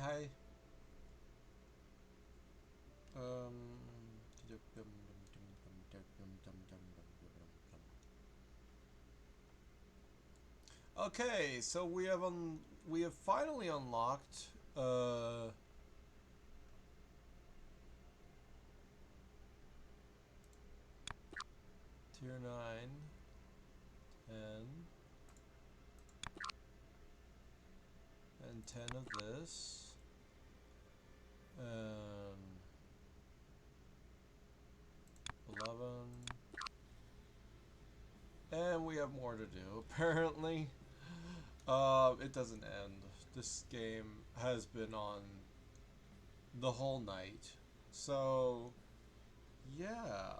Hi. Okay, so we have finally unlocked tier 9 10 and 10 of this and 11 and we have more to do apparently. It doesn't end. This game has been on the whole night. So, yeah.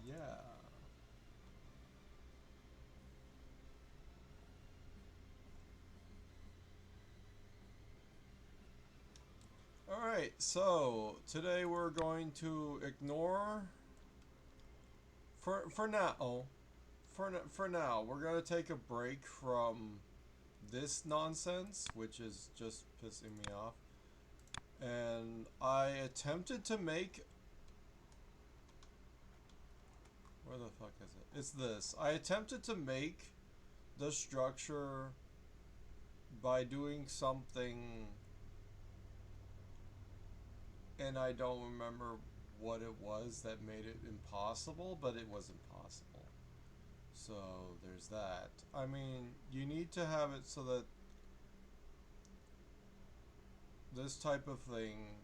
Yeah. Alright, so today we're going to ignore for now. For now, we're gonna take a break from this nonsense, which is just pissing me off. And I attempted to make, where the fuck is it? It's this. I attempted to make the structure by doing something, and I don't remember what it was that made it impossible, but it was impossible. So there's that. I mean, you need to have it so that this type of thing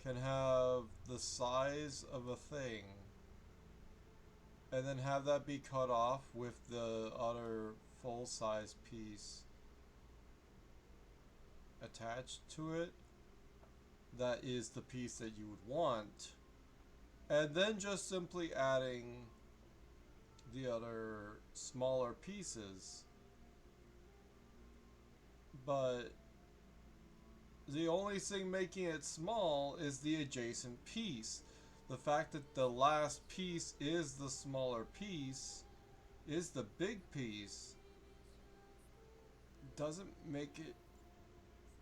can have the size of a thing and then have that be cut off with the other full size piece attached to it. That is the piece that you would want. And then just simply adding the other smaller pieces. But the only thing making it small is the adjacent piece. The fact that the last piece is the smaller piece, is the big piece, doesn't make it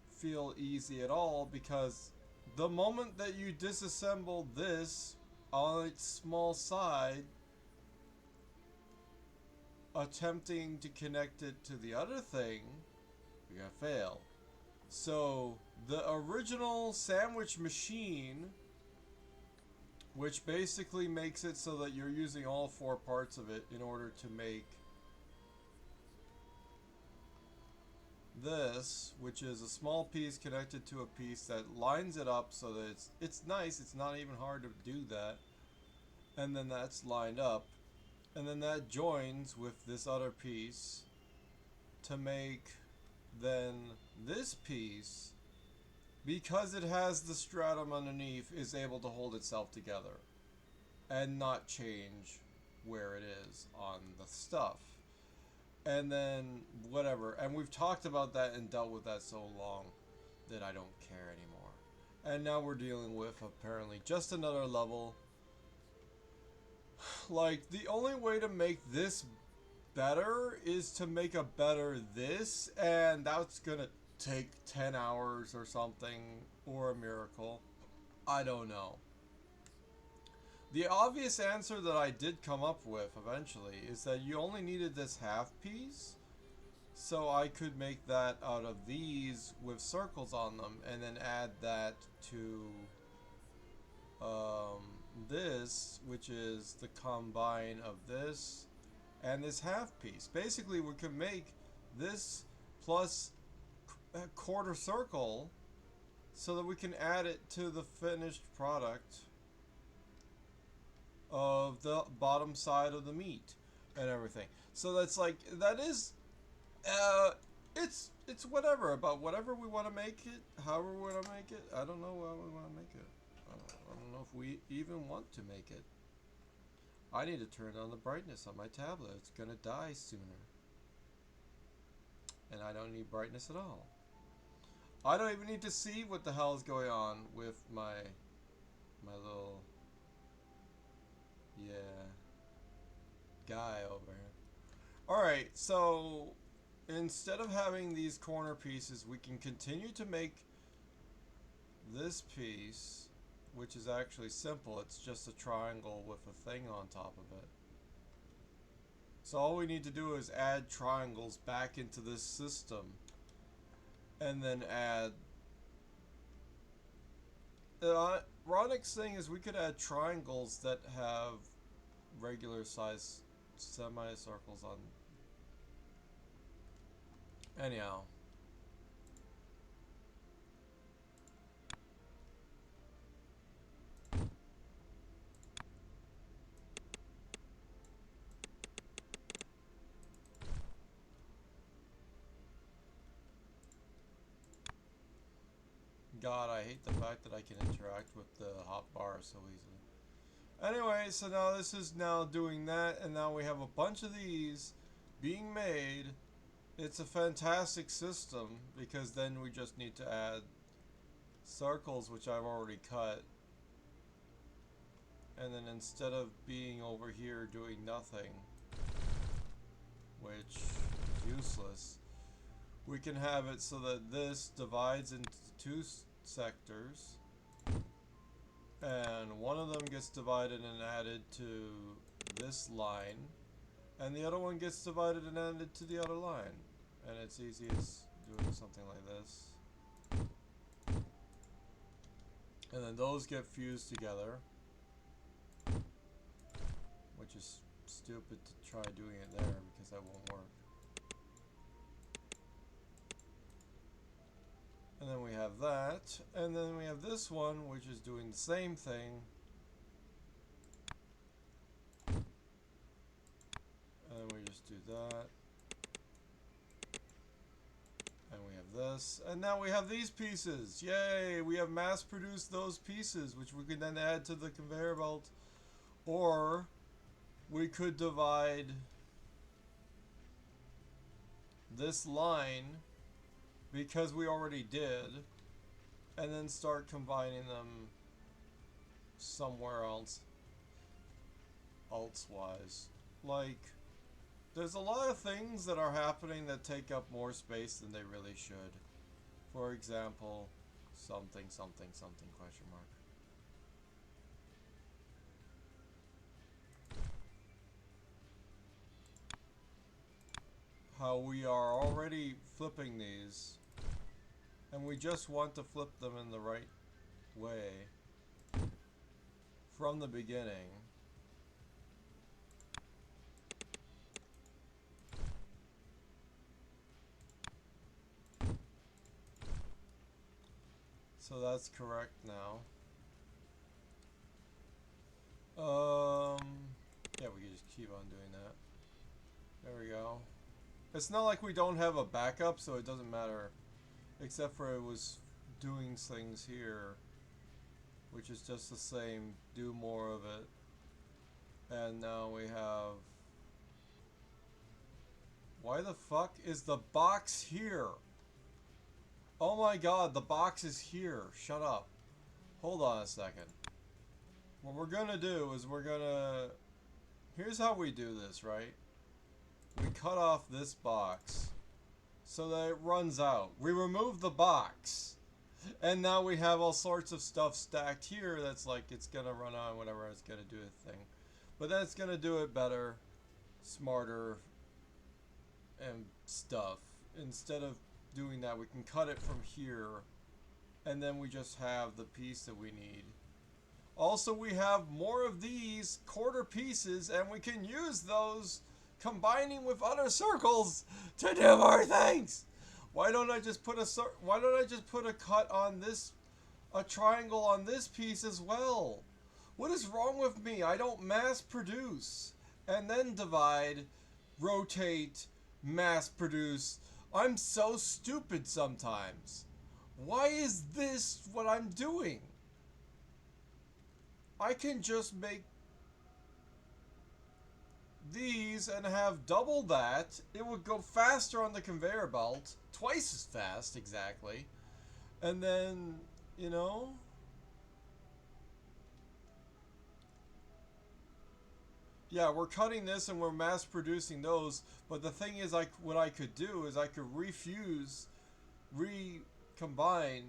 feel easy at all, because the moment that you disassemble this on its small side, attempting to connect it to the other thing, you're gonna fail. So the original sandwich machine, which basically makes it so that you're using all four parts of it in order to make this, which is a small piece connected to a piece that lines it up so that it's nice. It's not even hard to do that. And then that's lined up, and then that joins with this other piece to make then this piece, because it has the stratum underneath, is able to hold itself together and not change where it is on the stuff. And then whatever. And we've talked about that and dealt with that so long that I don't care anymore. And now we're dealing with apparently just another level. Like, the only way to make this better is to make a better this, and that's gonna take 10 hours or something, or a miracle. I don't know. The obvious answer that I did come up with eventually is that you only needed this half piece, so I could make that out of these with circles on them, and then add that to this, which is the combine of this and this half piece. Basically, we can make this plus a quarter circle so that we can add it to the finished product of the bottom side of the meat and everything. So that's like, that is, uh, it's whatever, about whatever we want to make it, however we want to make it. I don't know how we want to make it. I don't know if we even want to make it. I need to turn on the brightness on my tablet. It's gonna die sooner. And I don't need brightness at all. I don't even need to see what the hell is going on with my little, yeah. guy over here. Alright, so instead of having these corner pieces, we can continue to make this piece, which is actually simple. It's just a triangle with a thing on top of it. So all we need to do is add triangles back into this system, and then add... The ironic thing is we could add triangles that have regular size semicircles on. Anyhow. God, I hate the fact that I can interact with the hotbar so easily. Anyway, so now this is now doing that, and now we have a bunch of these being made. It's a fantastic system, because then we just need to add circles, which I've already cut. And then instead of being over here doing nothing, which is useless, we can have it so that this divides into two sectors, and one of them gets divided and added to this line, and the other one gets divided and added to the other line. And it's easy as doing something like this. And then those get fused together, which is stupid to try doing it there because that won't work. And then we have that, and then we have this one, which is doing the same thing. And then we just do that. And we have this, and now we have these pieces. Yay! We have mass-produced those pieces, which we can then add to the conveyor belt. Or we could divide this line, because we already did, and then start combining them somewhere else, elsewise. Like, there's a lot of things that are happening that take up more space than they really should. For example, something, something, something, question mark. How we are already flipping these, and we just want to flip them in the right way from the beginning. So that's correct now. Yeah, we can just keep on doing that. There we go. It's not like we don't have a backup, so it doesn't matter. Except for it was doing things here, which is just the same, do more of it. And now we have... Why the fuck is the box here? Oh my god, the box is here. Shut up. Hold on a second. What we're gonna do is we're gonna... Here's how we do this, right? We cut off this box so that it runs out. We remove the box. And now we have all sorts of stuff stacked here that's like it's gonna run on whatever it's gonna do a thing. But then it's gonna do it better, smarter, and stuff. Instead of doing that, we can cut it from here, and then we just have the piece that we need. Also, we have more of these quarter pieces, and we can use those combining with other circles to do more things. Why don't I just put a cut on this, a triangle on this piece as well? What is wrong with me? I don't mass produce and then divide, rotate, mass produce. I'm so stupid sometimes. Why is this what I'm doing? I can just make these and have double that. It would go faster on the conveyor belt, twice as fast exactly, and then, you know, Yeah, we're cutting this and we're mass producing those, but the thing is, like, what I could do is I could refuse, recombine,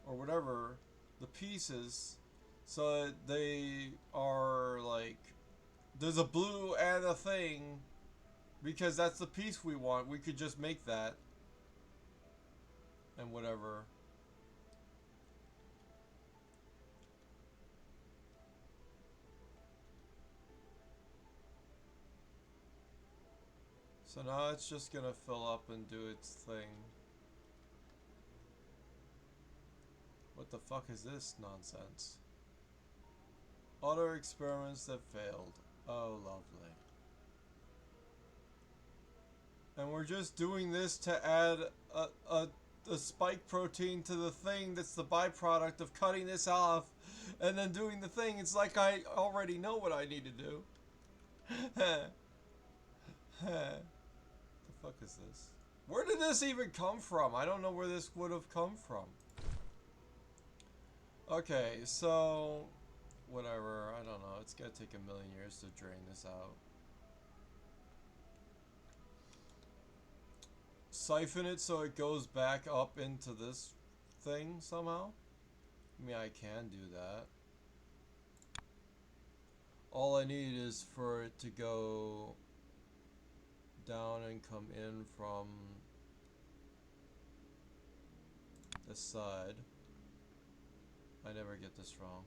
or whatever, the pieces, so that they are, like, there's a blue and a thing, because that's the piece we want. We could just make that, and whatever. So now it's just gonna fill up and do its thing. What the fuck is this nonsense? Other experiments that failed. Oh, lovely. And we're just doing this to add a spike protein to the thing that's the byproduct of cutting this off and then doing the thing. It's like I already know what I need to do. The fuck is this? Where did this even come from? I don't know where this would have come from. Okay, so whatever, I don't know. It's gonna take a million years to drain this out. Siphon it so it goes back up into this thing somehow? I mean, I can do that. All I need is for it to go down and come in from this side. I never get this wrong.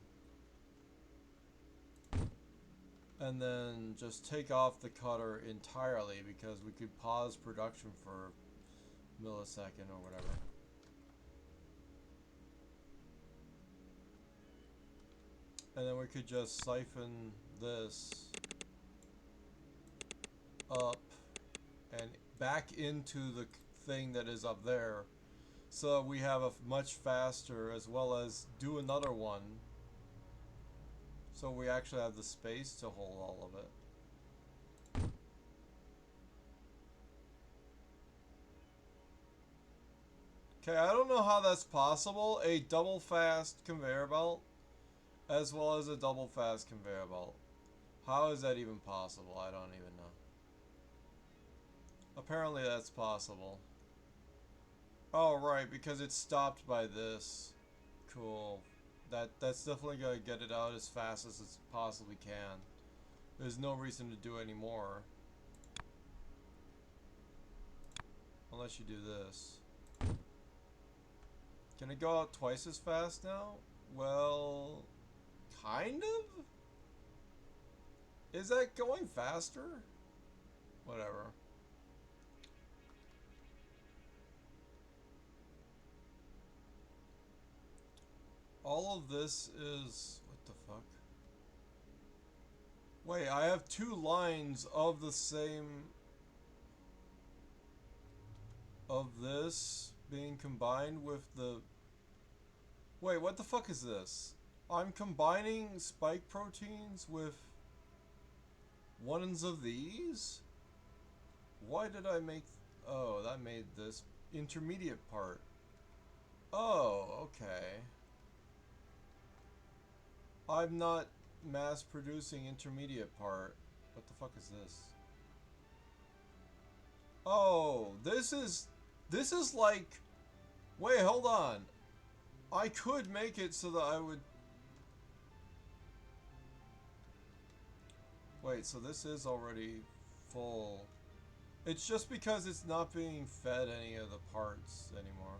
And then just take off the cutter entirely, because we could pause production for a millisecond or whatever. And then we could just siphon this up and back into the thing that is up there, so we have a much faster, as well as do another one, so we actually have the space to hold all of it. Okay, I don't know how that's possible. A double fast conveyor belt as well as a double fast conveyor belt. How is that even possible? I don't even know. Apparently that's possible. Oh, right, because it's stopped by this. Cool. That's definitely gonna get it out as fast as it possibly can. There's no reason to do any more. Unless you do this. Can it go out twice as fast now? Well, kind of? Is that going faster? Whatever. All of this is... what the fuck? Wait, I have two lines of the same... of this being combined with the... Wait, what the fuck is this? I'm combining spike proteins with ones of these? Why did I make... oh, that made this intermediate part. Oh, okay. I'm not mass producing intermediate part. What the fuck is this? Oh, this is like... wait, hold on. I could make it so that I would... wait, so this is already full. It's just because it's not being fed any of the parts anymore.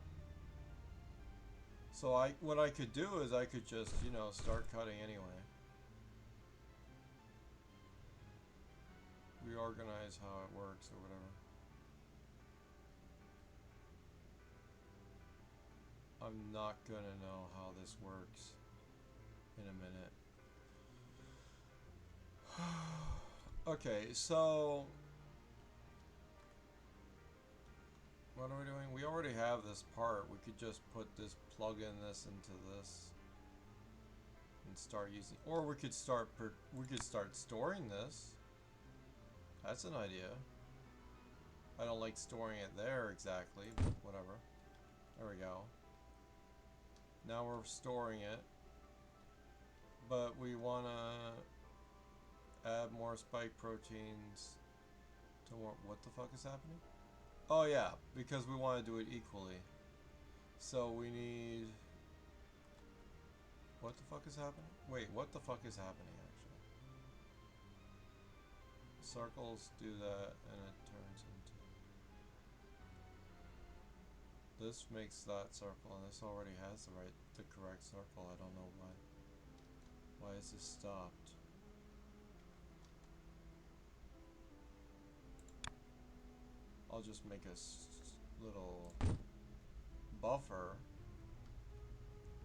So what I could do is I could just, you know, start cutting anyway. Reorganize how it works or whatever. I'm not gonna know how this works in a minute. Okay, so what are we doing? We already have this part. We could just plug in this into this and start using, or we could start storing this. That's an idea. I don't like storing it there exactly, but whatever. There we go. Now we're storing it, but we wanna Add more spike proteins to more. What the fuck is happening? Oh yeah, because we want to do it equally. So we need. What the fuck is happening? Wait, what the fuck is happening actually? Circles do that and it turns into. This makes that circle and this already has the correct circle. I don't know why. Why is this stopped? I'll just make a little buffer.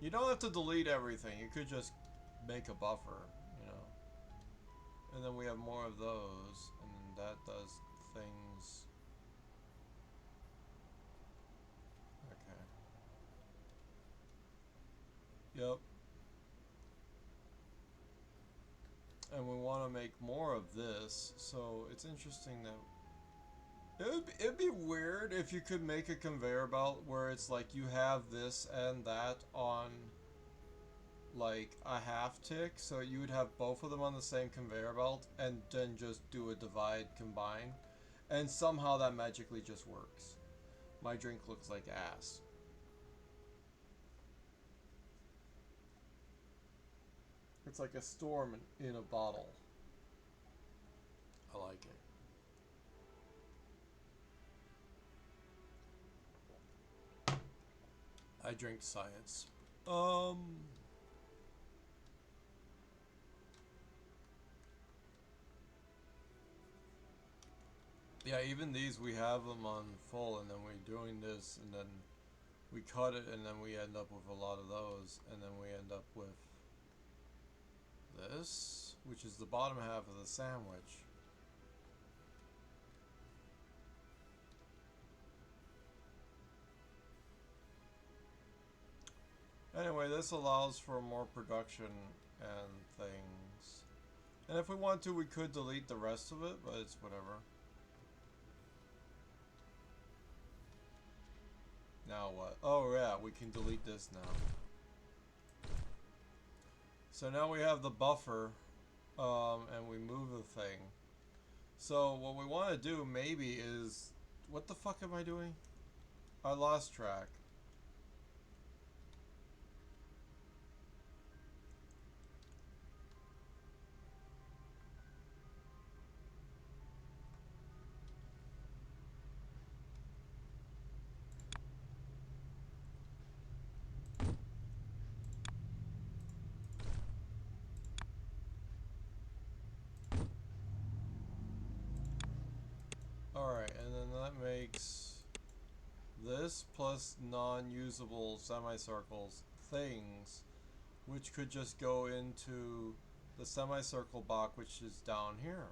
You don't have to delete everything. You could just make a buffer, you know. And then we have more of those, and then that does things. Okay. Yep. And we want to make more of this, so it's interesting that it'd be weird if you could make a conveyor belt where it's like you have this and that on like a half tick, so you would have both of them on the same conveyor belt and then just do a divide combine, and somehow that magically just works. My drink looks like ass. It's like a storm in a bottle. I like it. I drink science. Yeah, even these we have them on full, and then we're doing this, and then we cut it, and then we end up with a lot of those, and then we end up with this, which is the bottom half of the sandwich. Anyway, this allows for more production and things. And if we want to, we could delete the rest of it, but it's whatever. Now what? Oh yeah, we can delete this now. So now we have the buffer, and we move the thing. So what we want to do maybe is... What the fuck am I doing? I lost track. Alright, and then that makes this plus non-usable semicircles things, which could just go into the semicircle block, which is down here.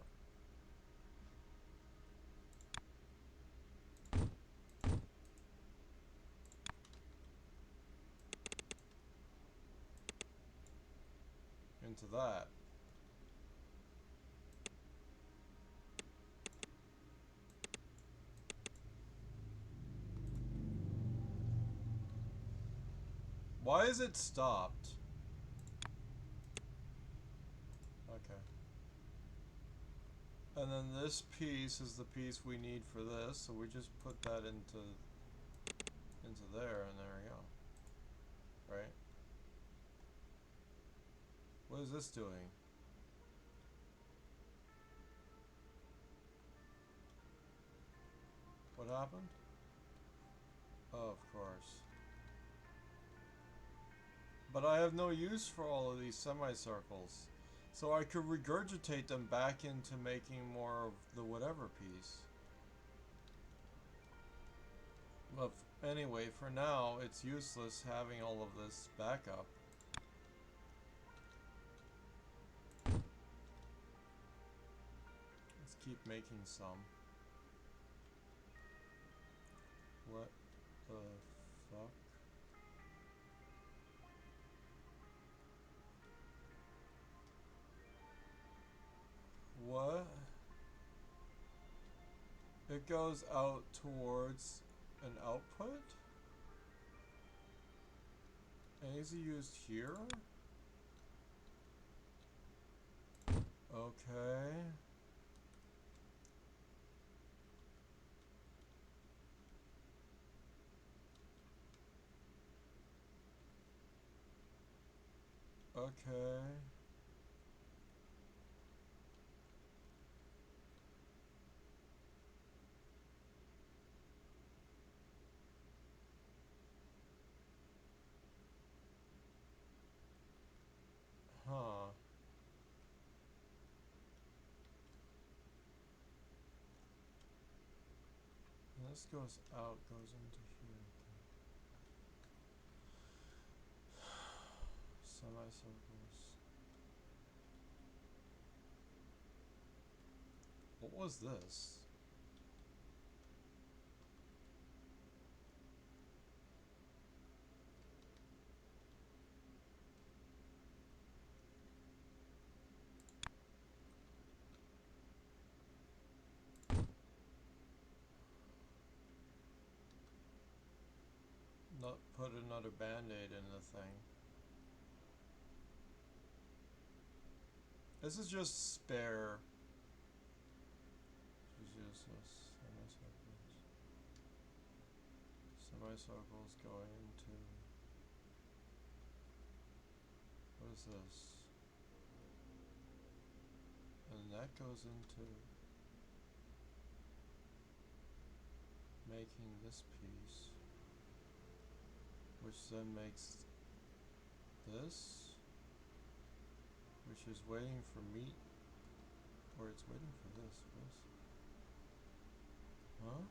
Into that. Why is it stopped? Okay. And then this piece is the piece we need for this, so we just put that into there, and there we go. Right? What is this doing? What happened? Oh, of course. But I have no use for all of these semicircles. So I could regurgitate them back into making more of the whatever piece. But anyway, for now, it's useless having all of this backup. Let's keep making some. What the fuck? What? It goes out towards an output? And is it used here? Okay. Okay. Huh. And this goes out, goes into here. Semicircles. What was this? Not put another band-aid in the thing. This is just spare. Just use this. Semicircles. Semicircles going into. What is this? And that goes into making this piece, which then makes this, which is waiting for meat, or it's waiting for this. Huh?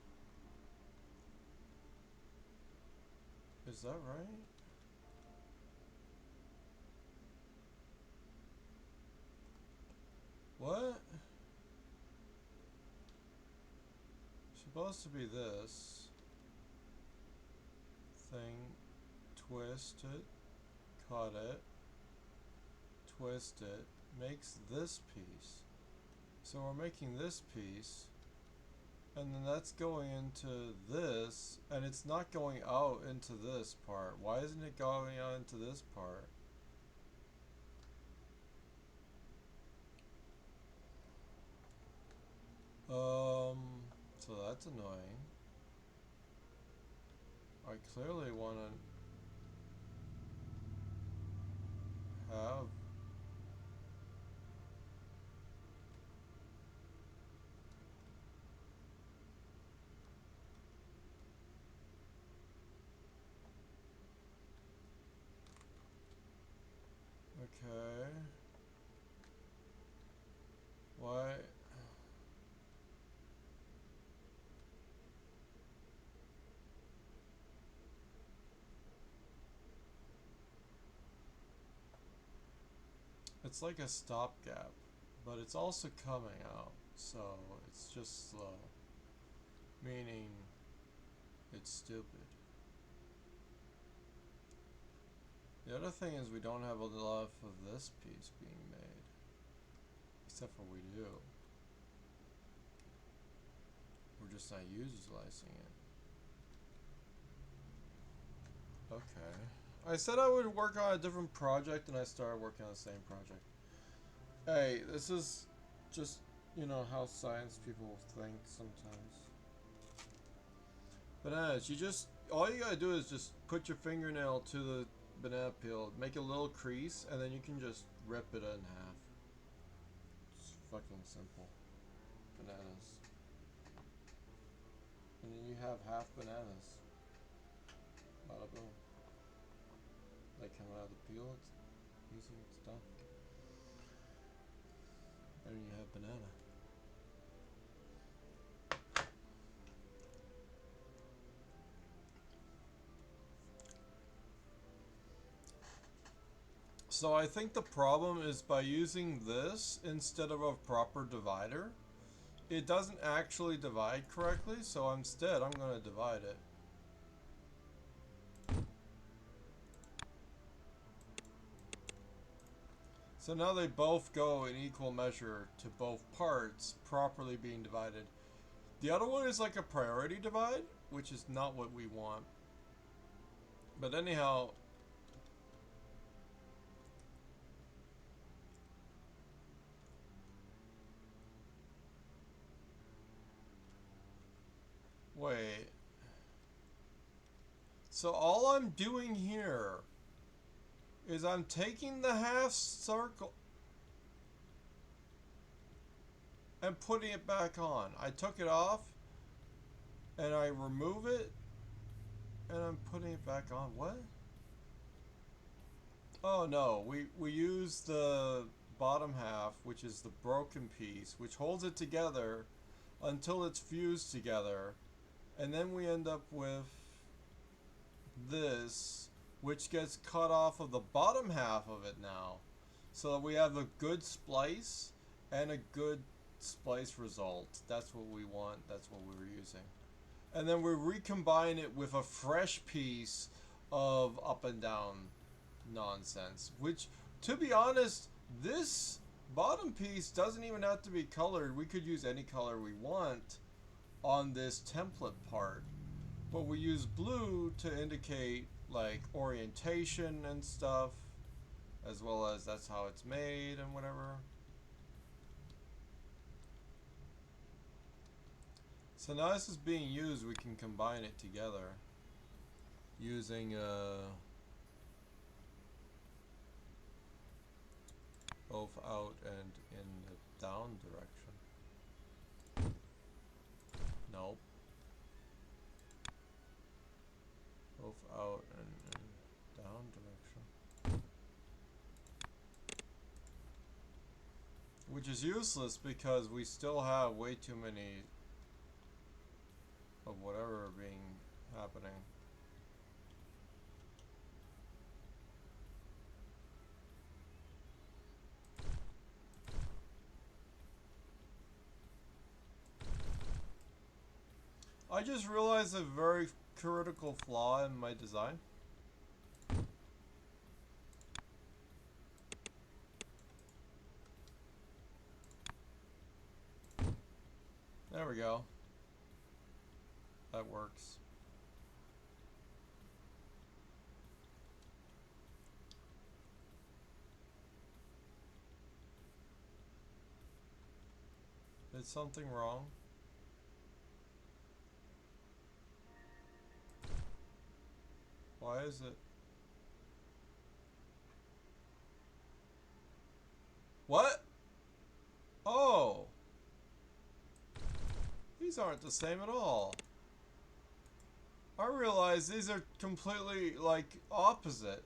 Is that right? What? Supposed to be this thing. Twist it, cut it, twist it, makes this piece. So we're making this piece, and then that's going into this, and it's not going out into this part. Why isn't it going out into this part? So that's annoying. I clearly want to have okay. Why? It's like a stopgap, but it's also coming out, so it's just slow. Meaning, it's stupid. The other thing is we don't have enough of this piece being made. Except for we do. We're just not utilizing it. Okay. I said I would work on a different project and I started working on the same project. Hey, this is just, you know, how science people think sometimes. Bananas, all you gotta do is just put your fingernail to the banana peel, make a little crease, and then you can just rip it in half. It's fucking simple. Bananas. And then you have half bananas. Bada boom. They come out of the peel, it's easy, it's done. And then you have banana. So I think the problem is by using this instead of a proper divider, it doesn't actually divide correctly, so instead I'm going to divide it. So now they both go in equal measure to both parts properly being divided. The other one is like a priority divide, which is not what we want. But anyhow, wait. So all I'm doing here is I'm taking the half circle and putting it back on. I took it off and I remove it and I'm putting it back on. What? Oh no, we use the bottom half, which is the broken piece, which holds it together until it's fused together. And then we end up with this, which gets cut off of the bottom half of it now. So that we have a good splice and a good splice result. That's what we want. That's what we were using. And then we recombine it with a fresh piece of up and down nonsense. Which, to be honest, this bottom piece doesn't even have to be colored. We could use any color we want on this template part. But we use blue to indicate like orientation and stuff, as well as that's how it's made and whatever. So now this is being used, we can combine it together using both out and in the down direction. Nope. Both out and in down direction. Which is useless because we still have way too many of whatever being happening. I just realized a very critical flaw in my design. There we go. That works. Is something wrong? Why is it? What? Oh! These aren't the same at all. I realize these are completely, like, opposite.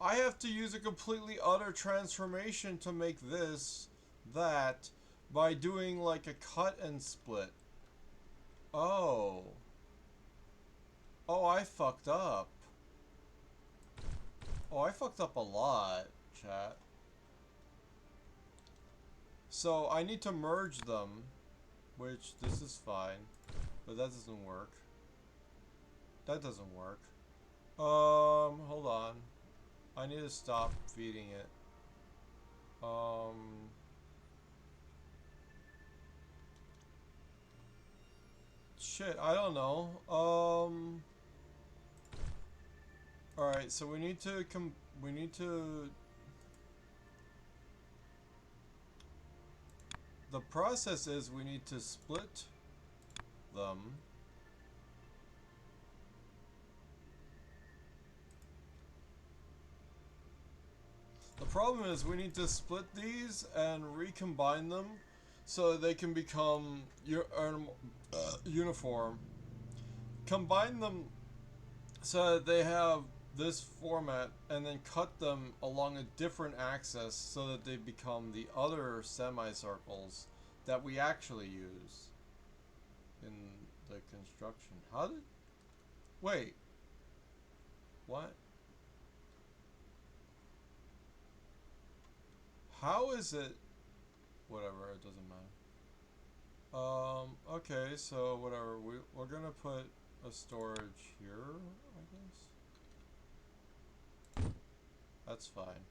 I have to use a completely utter transformation to make this, that, by doing, like, a cut and split. Oh. Oh, I fucked up. Oh, I fucked up a lot, chat. So, I need to merge them, which, this is fine. But that doesn't work. That doesn't work. Hold on. I need to stop feeding it. Shit, I don't know. Alright, so we need to the process is we need to split them. The problem is we need to split these and recombine them so they can become uniform. Combine them so that they have this format and then cut them along a different axis so that they become the other semicircles that we actually use in the construction. How did... Wait. What? How is it... Whatever, it doesn't matter. Okay, so whatever. We're gonna put a storage here, I guess. That's fine.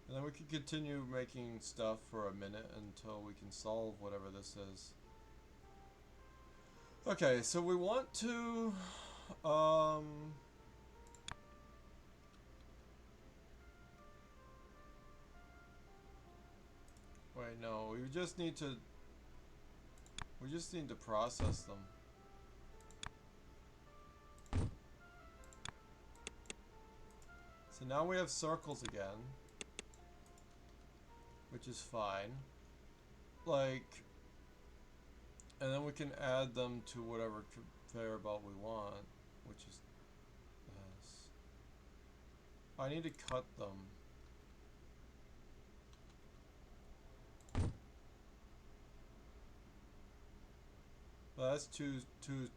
And then we can continue making stuff for a minute until we can solve whatever this is. Okay, so we want to... Wait, no, we just need to process them. So now we have circles again, which is fine. Like, and then we can add them to whatever conveyor belt we want, which is this. I need to cut them. But that's too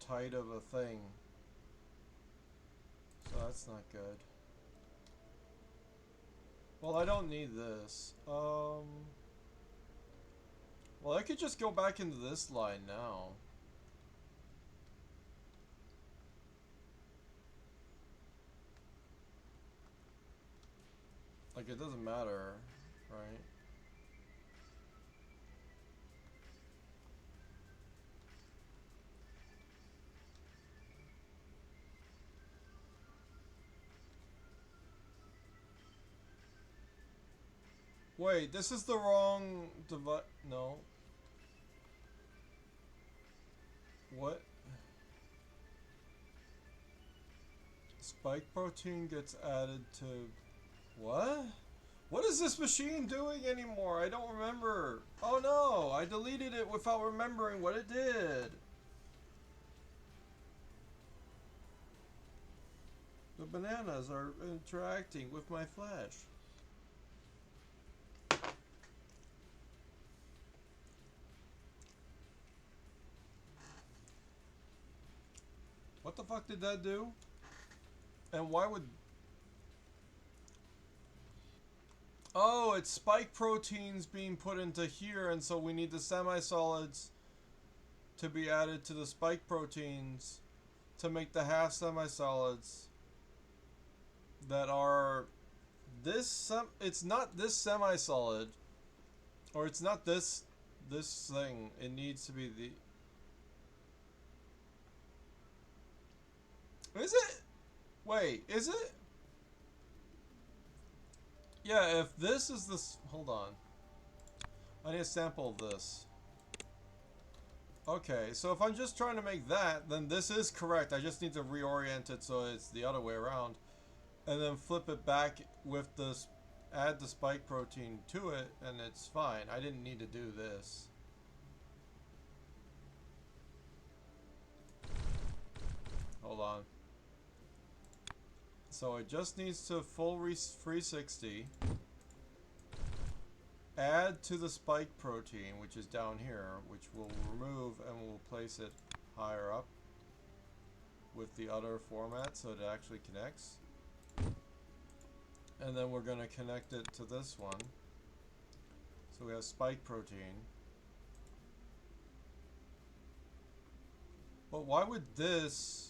tight of a thing. So that's not good. Well, I don't need this. Well, I could just go back into this line now. Like, it doesn't matter, right? Wait, this is the wrong device. No. What? Spike protein gets added to... What? What is this machine doing anymore? I don't remember. Oh no, I deleted it without remembering what it did. The bananas are interacting with my flesh. What the fuck did that do? And why would... Oh, it's spike proteins being put into here, and so we need the semi-solids to be added to the spike proteins to make the half semi-solids that are this it's not this semi-solid, or it's not this thing. It needs to be the... Is it? Wait, is it? Yeah, if this is this... Hold on. I need a sample of this. Okay, so if I'm just trying to make that, then this is correct. I just need to reorient it so it's the other way around. And then flip it back with this... Add the spike protein to it, and it's fine. I didn't need to do this. Hold on. So it just needs to full 360. Add to the spike protein, which is down here, which we'll remove and we'll place it higher up with the other format so it actually connects. And then we're going to connect it to this one. So we have spike protein. But why would this...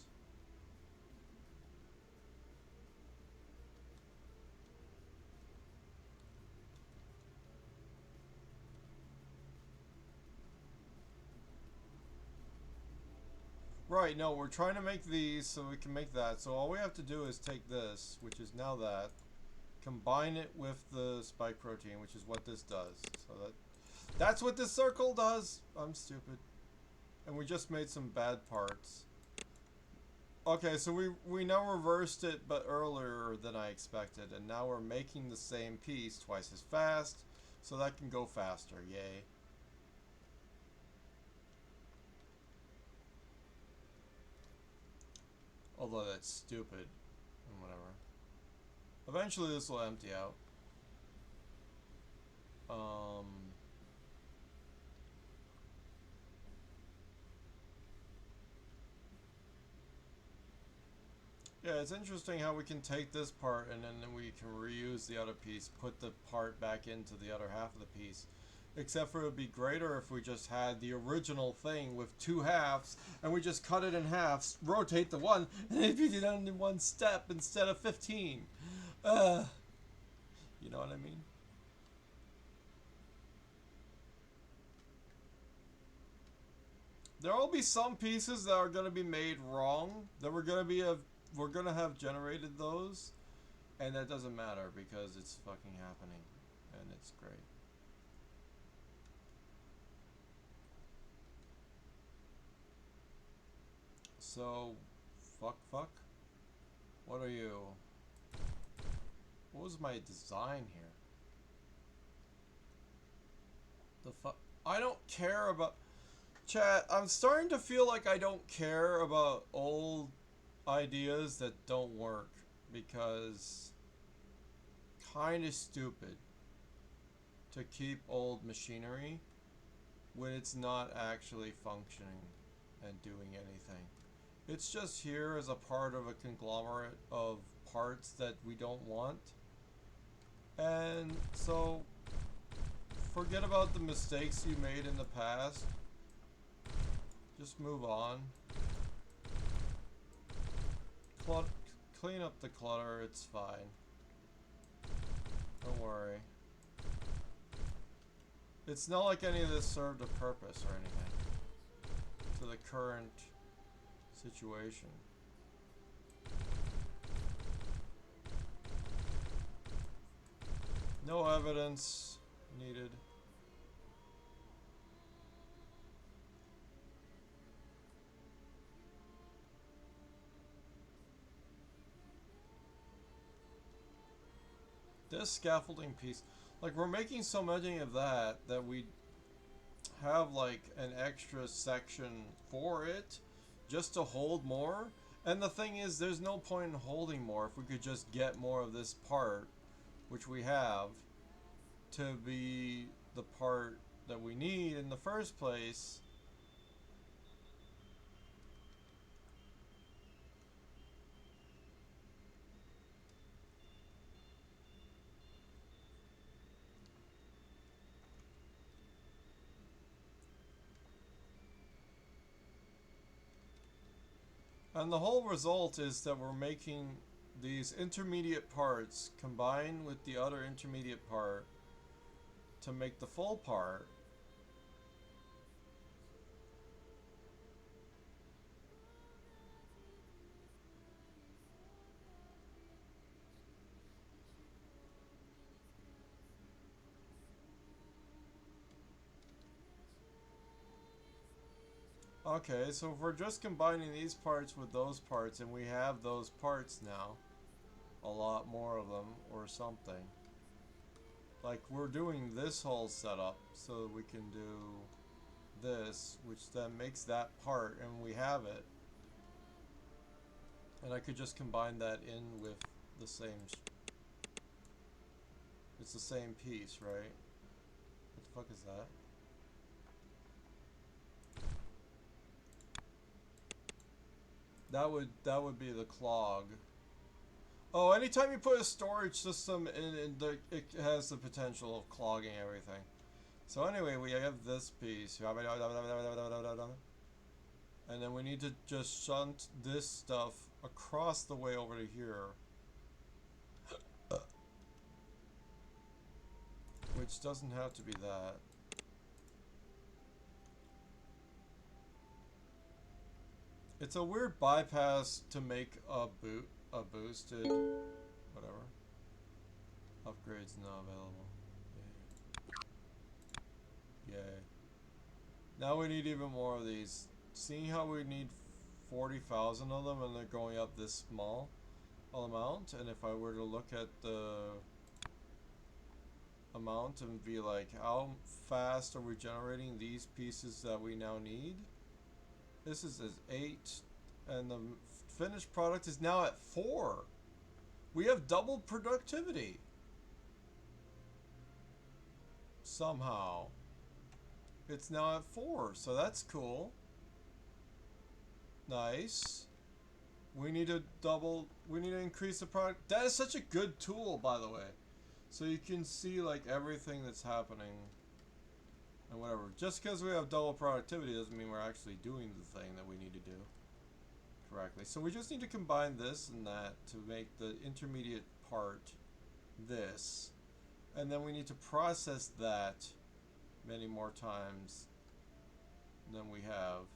Right, no, we're trying to make these so we can make that. So all we have to do is take this, which is now that, combine it with the spike protein, which is what this does. So that's what this circle does. I'm stupid. And we just made some bad parts. Okay, so we now reversed it, but earlier than I expected. And now we're making the same piece twice as fast, so that can go faster. Yay. Although that's stupid. And whatever. Eventually this will empty out. Yeah, it's interesting how we can take this part and then we can reuse the other piece, put the part back into the other half of the piece. Except for it would be greater if we just had the original thing with two halves and we just cut it in half, rotate the one, and it'd be done in one step instead of 15. You know what I mean? There will be some pieces that are going to be made wrong, that we're going to have generated those, and that doesn't matter because it's fucking happening, and it's great. So, fuck. What are you? What was my design here? The fuck? I don't care about... Chat, I'm starting to feel like I don't care about old ideas that don't work. Because... Kinda stupid to keep old machinery when it's not actually functioning and doing anything. It's just here as a part of a conglomerate of parts that we don't want. And so, forget about the mistakes you made in the past. Just move on. Clean up the clutter, it's fine. Don't worry. It's not like any of this served a purpose or anything to the current situation. No evidence needed. This scaffolding piece, like we're making so many of that we have like an extra section for it just to hold more. And the thing is, there's no point in holding more if we could just get more of this part, which we have, to be the part that we need in the first place. And the whole result is that we're making these intermediate parts combine with the other intermediate part to make the full part. Okay, so if we're just combining these parts with those parts, and we have those parts now, a lot more of them, or something. Like, we're doing this whole setup so that we can do this, which then makes that part, and we have it. And I could just combine that in with the same... It's the same piece, right? What the fuck is that? That would be the clog. Oh, anytime you put a storage system in it has the potential of clogging everything. So anyway, we have this piece. And then we need to just shunt this stuff across the way over to here. Which doesn't have to be that. It's a weird bypass to make a boosted whatever. Upgrades not available. Yay. Yay. Now we need even more of these. Seeing how we need 40,000 of them and they're going up this small amount, and if I were to look at the amount and be like, how fast are we generating these pieces that we now need? This is 8, and the finished product is now at 4. We have double productivity. Somehow. It's now at 4, so that's cool. Nice. We need to increase the product. That is such a good tool, by the way. So you can see like everything that's happening and whatever. Just because we have double productivity doesn't mean we're actually doing the thing that we need to do correctly. So we just need to combine this and that to make the intermediate part this. And then we need to process that many more times than we have.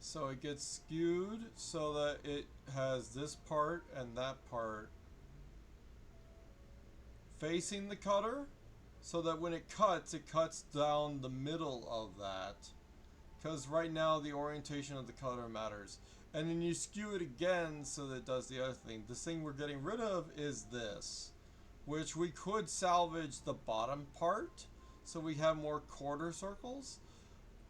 So it gets skewed so that it has this part and that part facing the cutter, so that when it cuts down the middle of that. Because right now the orientation of the color matters. And then you skew it again so that it does the other thing. The thing we're getting rid of is this, which we could salvage the bottom part so we have more quarter circles.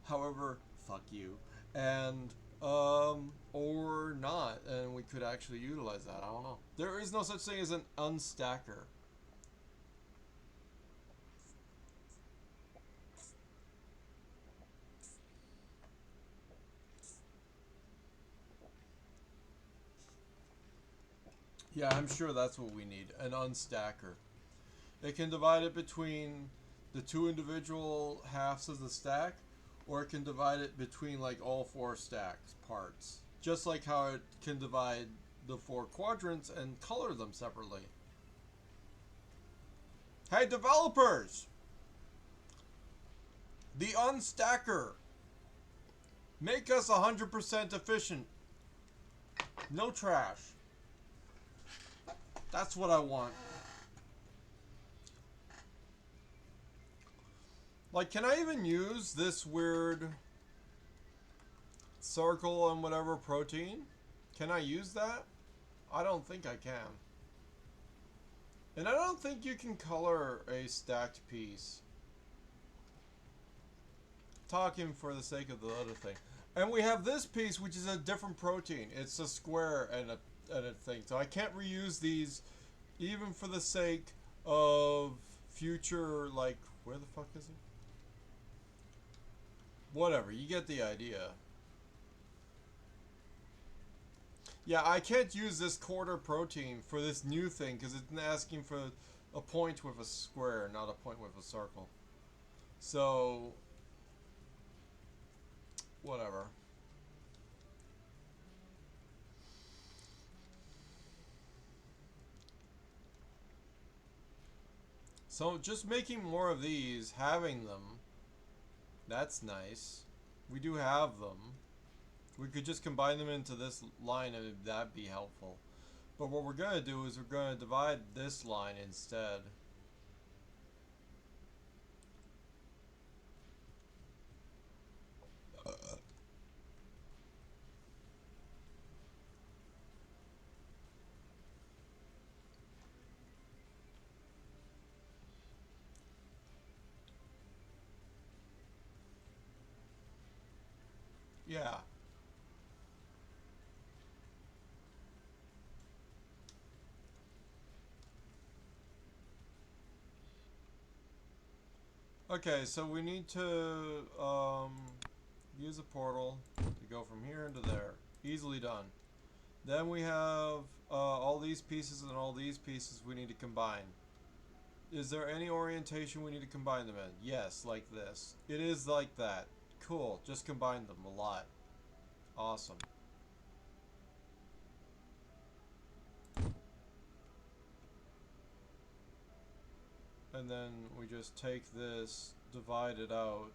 However, fuck you. And, or not. And we could actually utilize that. I don't know. There is no such thing as an unstacker. Yeah, I'm sure that's what we need. An unstacker. It can divide it between the two individual halves of the stack, or it can divide it between like all four stacks parts. Just like how it can divide the four quadrants and color them separately. Hey developers! The unstacker! Make us 100% efficient. No trash. That's what I want. Like, can I even use this weird circle and whatever protein? Can I use that? I don't think I can. And I don't think you can color a stacked piece. Talking for the sake of the other thing. And we have this piece, which is a different protein. It's a square and a thing. So I can't reuse these, even for the sake of future, like, where the fuck is it? Whatever, you get the idea. Yeah, I can't use this quarter protein for this new thing because it's asking for a point with a square, not a point with a circle. So, whatever. So just making more of these, having them, that's nice. We do have them. We could just combine them into this line and that'd be helpful. But what we're going to do is we're going to divide this line instead. Yeah. Okay, so we need to use a portal to go from here into there. Easily done. Then we have all these pieces and all these pieces we need to combine. Is there any orientation we need to combine them in? Yes, like this. It is like that. Cool, just combine them a lot. Awesome. And then we just take this, divide it out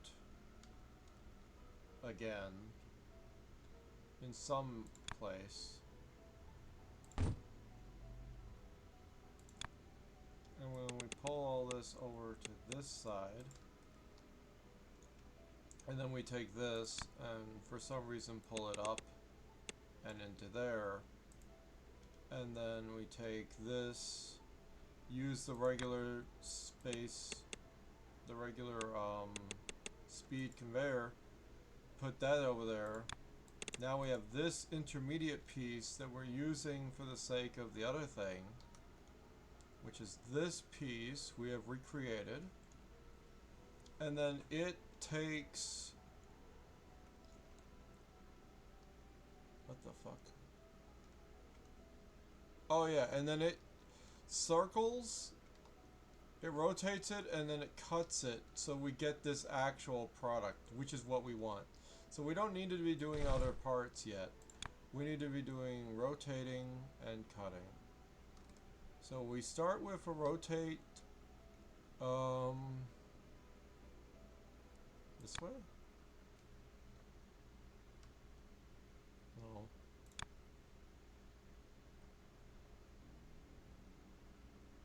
again in some place. And when we pull all this over to this side, and then we take this and for some reason pull it up and into there, and then we take this, use the regular space, the regular speed conveyor, put that over there. Now we have this intermediate piece that we're using for the sake of the other thing, which is this piece we have recreated. And then it takes... What the fuck? Oh yeah, and then it circles, it rotates it, and then it cuts it so we get this actual product, which is what we want. So we don't need to be doing other parts yet. We need to be doing rotating and cutting. So we start with a rotate this way? No.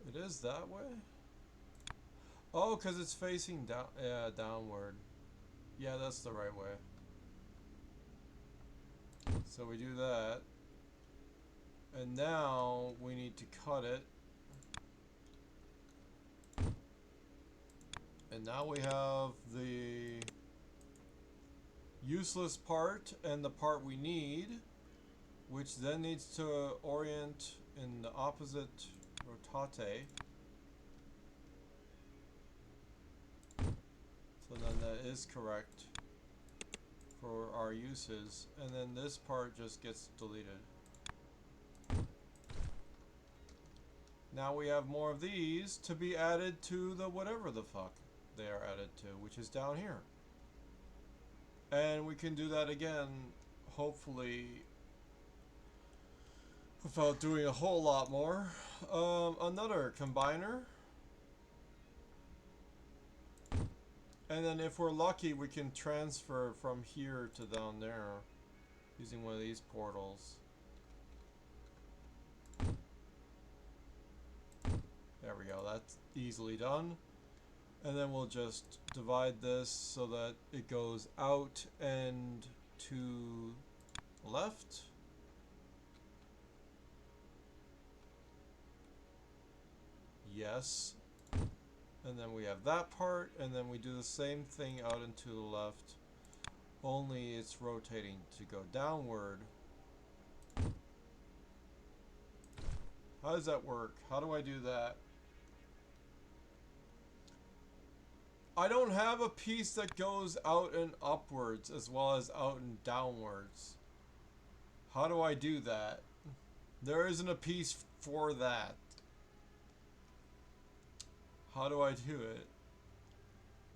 It is that way? Oh, because it's facing down, yeah, downward. Yeah, that's the right way. So we do that. And now we need to cut it. And now we have the useless part and the part we need, which then needs to orient in the opposite rotate. So then that is correct for our uses. And then this part just gets deleted. Now we have more of these to be added to the whatever the fuck they are added to, which is down here. And we can do that again, hopefully, without doing a whole lot more. Another combiner. And then if we're lucky, we can transfer from here to down there using one of these portals. There we go, that's easily done. And then we'll just divide this so that it goes out and to left. Yes. And then we have that part, and then we do the same thing out and to the left, only it's rotating to go downward. How does that work? How do I do that? I don't have a piece that goes out and upwards as well as out and downwards. How do I do that? There isn't a piece for that. How do I do it?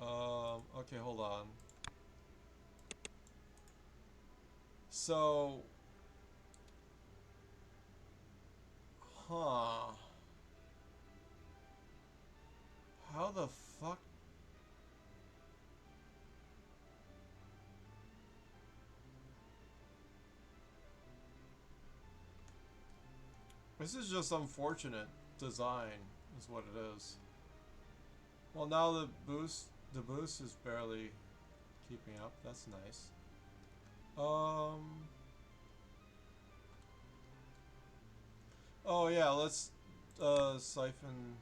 Okay, hold on. So, how the fuck? This is just unfortunate design, is what it is. Well, now the boost is barely keeping up. That's nice. Oh yeah, let's siphon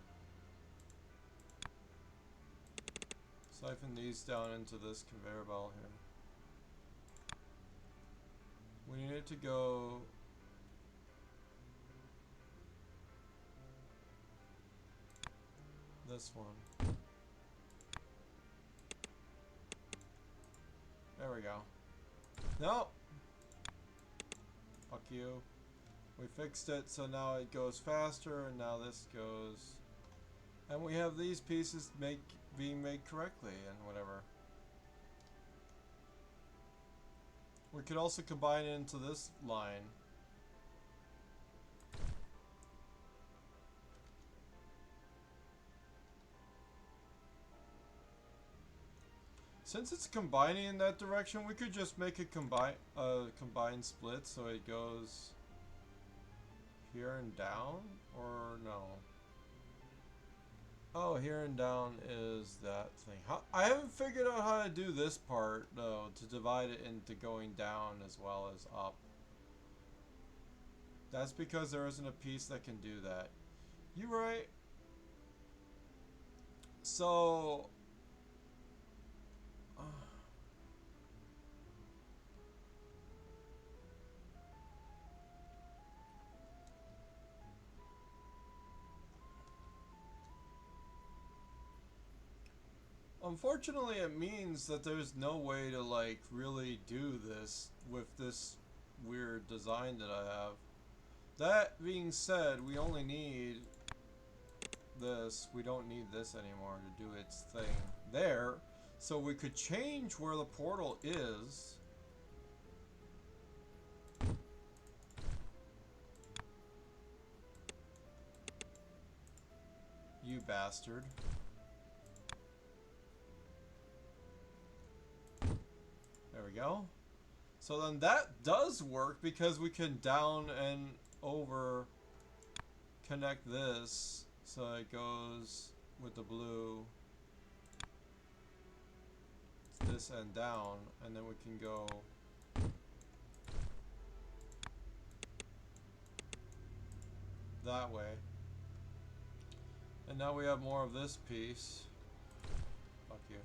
these down into this conveyor belt here. We need it to go this one. There we go. No! Fuck you. We fixed it, so now it goes faster, and now this goes... And we have these pieces being made correctly, and whatever. We could also combine it into this line. Since it's combining in that direction, we could just make a combined split so it goes here and down, or no? Oh, here and down is that thing. I haven't figured out how to do this part though, to divide it into going down as well as up. That's because there isn't a piece that can do that. You're right. So... Unfortunately, it means that there's no way to, like, really do this with this weird design that I have. That being said, we only need this. We don't need this anymore to do its thing there. So we could change where the portal is. You bastard. There we go. So then that does work because we can down and over connect this so it goes with the blue, this and down, and then we can go that way. And now we have more of this piece. Fuck you.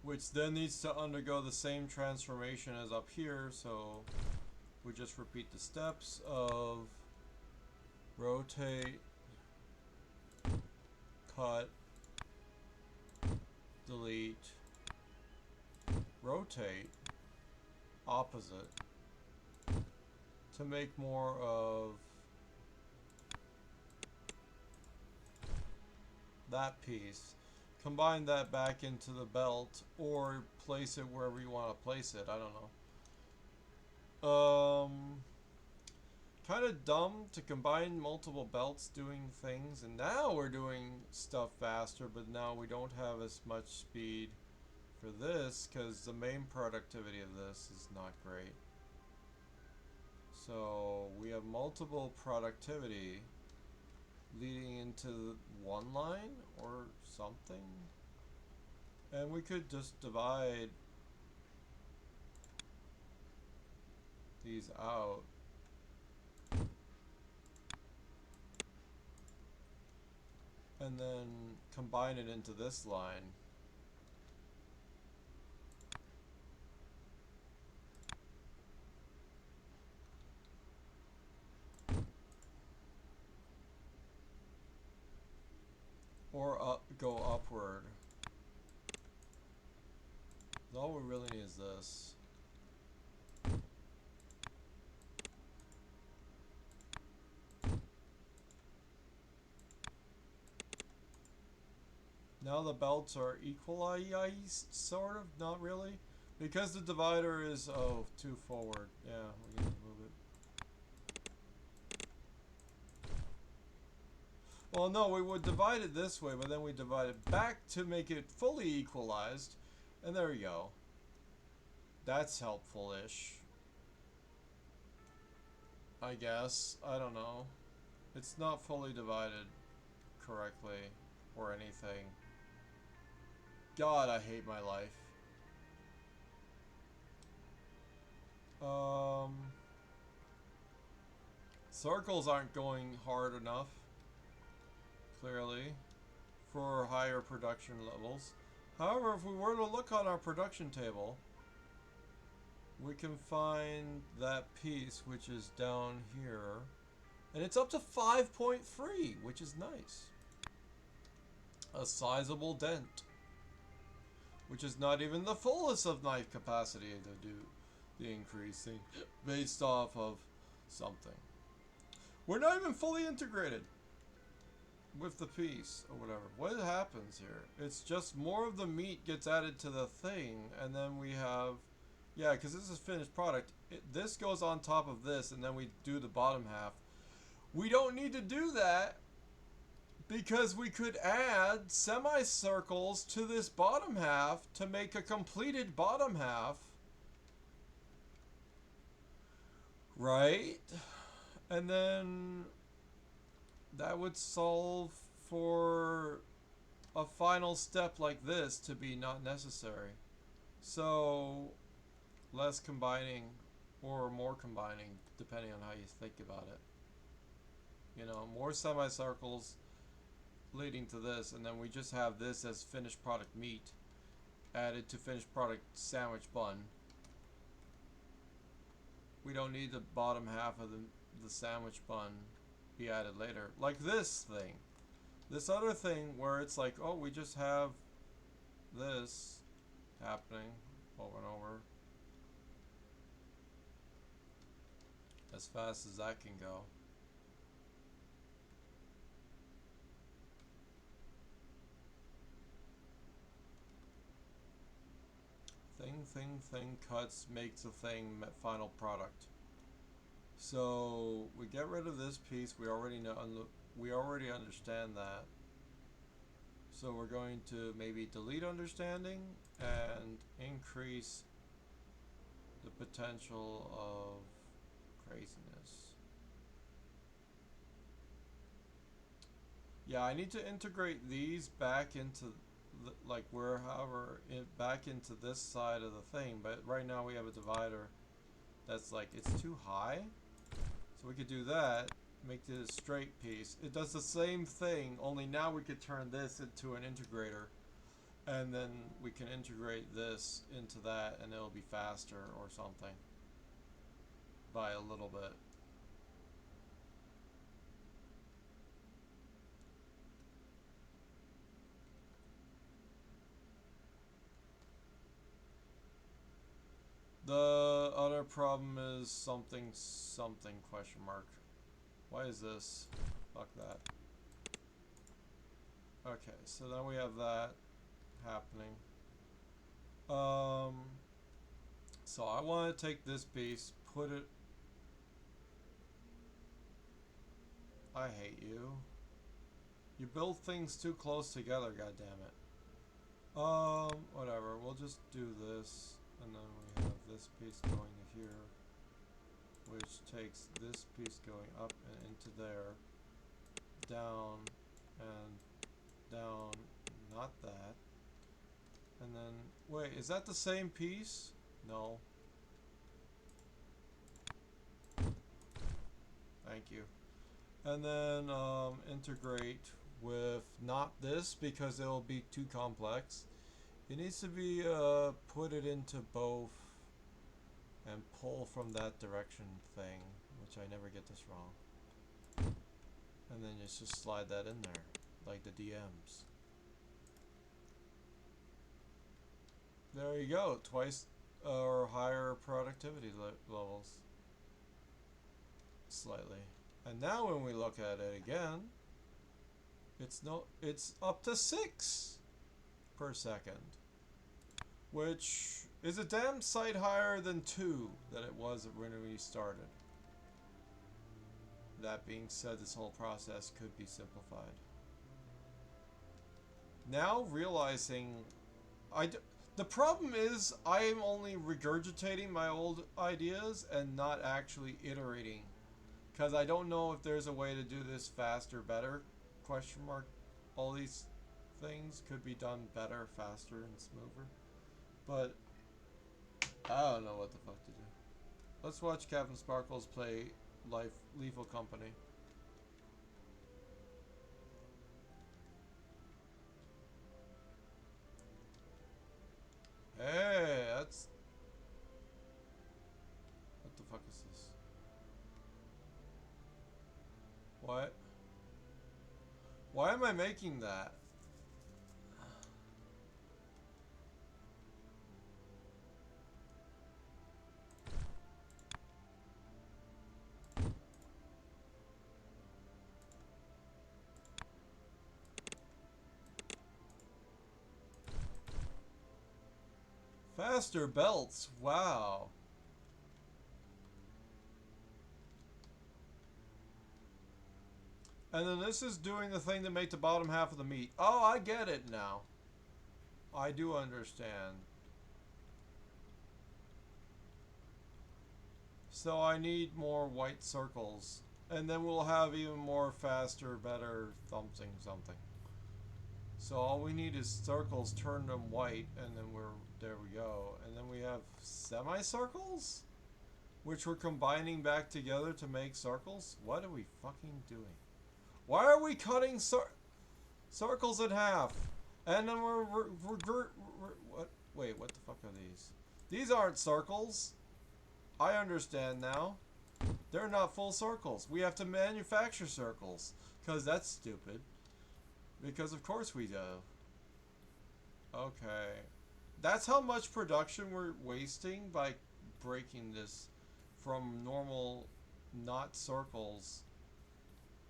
Which then needs to undergo the same transformation as up here, so we just repeat the steps of rotate, cut, delete, rotate, opposite, to make more of that piece. Combine that back into the belt or place it wherever you want to place it. I don't know. Kind of dumb to combine multiple belts doing things, and now we're doing stuff faster, but now we don't have as much speed for this because the main productivity of this is not great. So we have multiple productivity leading into one line or something, and we could just divide these out and then combine it into this line. Or go upward. All we really need is this. Now the belts are equalized, sort of, not really. Because the divider is, oh, too forward. Yeah, we need to move it. Well, no, we would divide it this way, but then we divide it back to make it fully equalized. And there you go. That's helpful-ish. I guess. I don't know. It's not fully divided correctly or anything. God, I hate my life. Circles aren't going hard enough, clearly, for higher production levels. However, if we were to look on our production table, we can find that piece which is down here, and it's up to 5.3, which is nice. A sizable dent, which is not even the fullest of knife capacity to do the increasing based off of something. We're not even fully integrated with the piece or whatever. What happens here? It's just more of the meat gets added to the thing, and then we have, yeah, because this is finished product. This goes on top of this, and then we do the bottom half. We don't need to do that because we could add semicircles to this bottom half to make a completed bottom half. Right? And then that would solve for a final step like this to be not necessary. So less combining or more combining, depending on how you think about it. You know, more semicircles leading to this, and then we just have this as finished product meat added to finished product sandwich bun. We don't need the bottom half of the sandwich bun be added later. Like this thing. This other thing where it's like, oh, we just have this happening over and over. As fast as that can go. Thing cuts makes a thing final product. So we get rid of this piece. We already know. We already understand that. So we're going to maybe delete understanding and increase the potential of craziness. Yeah, I need to integrate these back into like back into this side of the thing, but right now we have a divider that's like, it's too high. So we could do that, make it a straight piece. It does the same thing, only now we could turn this into an integrator. And then we can integrate this into that and it'll be faster or something. By a little bit. The other problem is something question mark. Why is this? Fuck that. Okay, so then we have that happening. So I want to take this piece, put it. I hate you. You build things too close together, goddammit. Whatever. We'll just do this, and then we have this piece going to here, which takes this piece going up and into there, down and down, not that. And then, wait, is that the same piece? No. Thank you. And then integrate with not this because it'll be too complex. It needs to be put it into both and pull from that direction thing, which I never get this wrong. And then just slide that in there, like the DMs. There you go, twice or higher productivity levels. Slightly. And now when we look at it again, it's up to 6 per second, which is a damn sight higher than 2 that it was when we started. That being said, this whole process could be simplified. Now realizing the problem is I am only regurgitating my old ideas and not actually iterating. Because I don't know if there's a way to do this faster, better, question mark. All these things could be done better, faster, and smoother. But I don't know what the fuck to do. Let's watch Captain Sparkles play Lethal Company. Hey, that's... What the fuck is this? What? Why am I making that? Faster belts, wow. And then this is doing the thing to make the bottom half of the meat. Oh, I get it now. I do understand. So I need more white circles. And then we'll have even more faster, better something. So all we need is circles, turn them white, and then there we go. And then we have semicircles? Which we're combining back together to make circles? What are we fucking doing? Why are we cutting circles in half? And then what? Wait, what the fuck are these? These aren't circles. I understand now. They're not full circles. We have to manufacture circles. Because that's stupid. Because of course we do. Okay. That's how much production we're wasting by breaking this from normal not circles.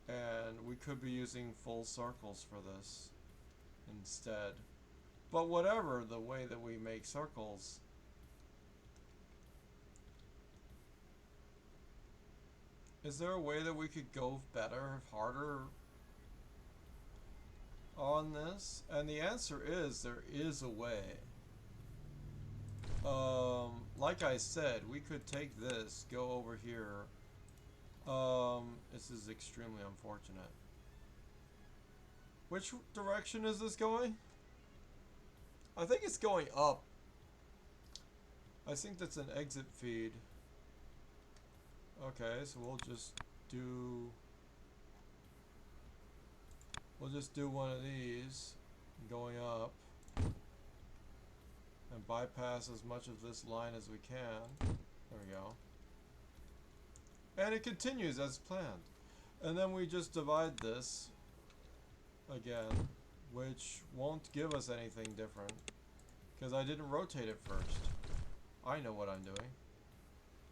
And we could be using full circles for this instead. But whatever, the way that we make circles. Is there a way that we could go better, harder on this? And the answer is there is a way. Like I said, we could take this, go over here. This is extremely unfortunate. Which direction is this going? I think it's going up. I think that's an exit feed. Okay, so we'll just do one of these going up and bypass as much of this line as we can. There we go. And it continues as planned. And then we just divide this again, which won't give us anything different because I didn't rotate it first. I know what I'm doing.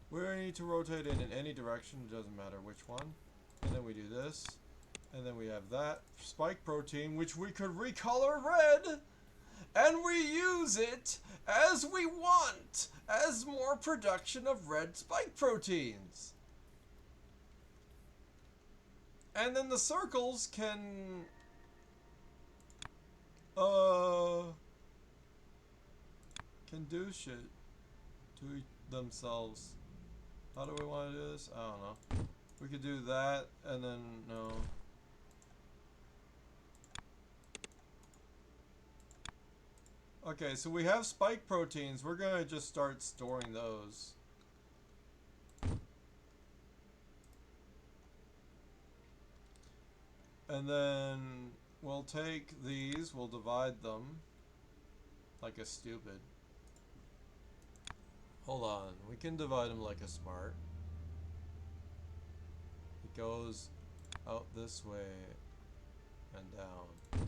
We need to rotate it in any direction, it doesn't matter which one. And then we do this. And then we have that spike protein, which we could recolor red. And we use it as we want, as more production of red spike proteins. And then the circles can do shit to themselves. How do we want to do this? I don't know. We could do that and then no. Okay, so we have spike proteins. We're gonna just start storing those. And then we'll take these, we'll divide them like a stupid. Hold on, we can divide them like a smart. It goes out this way and down.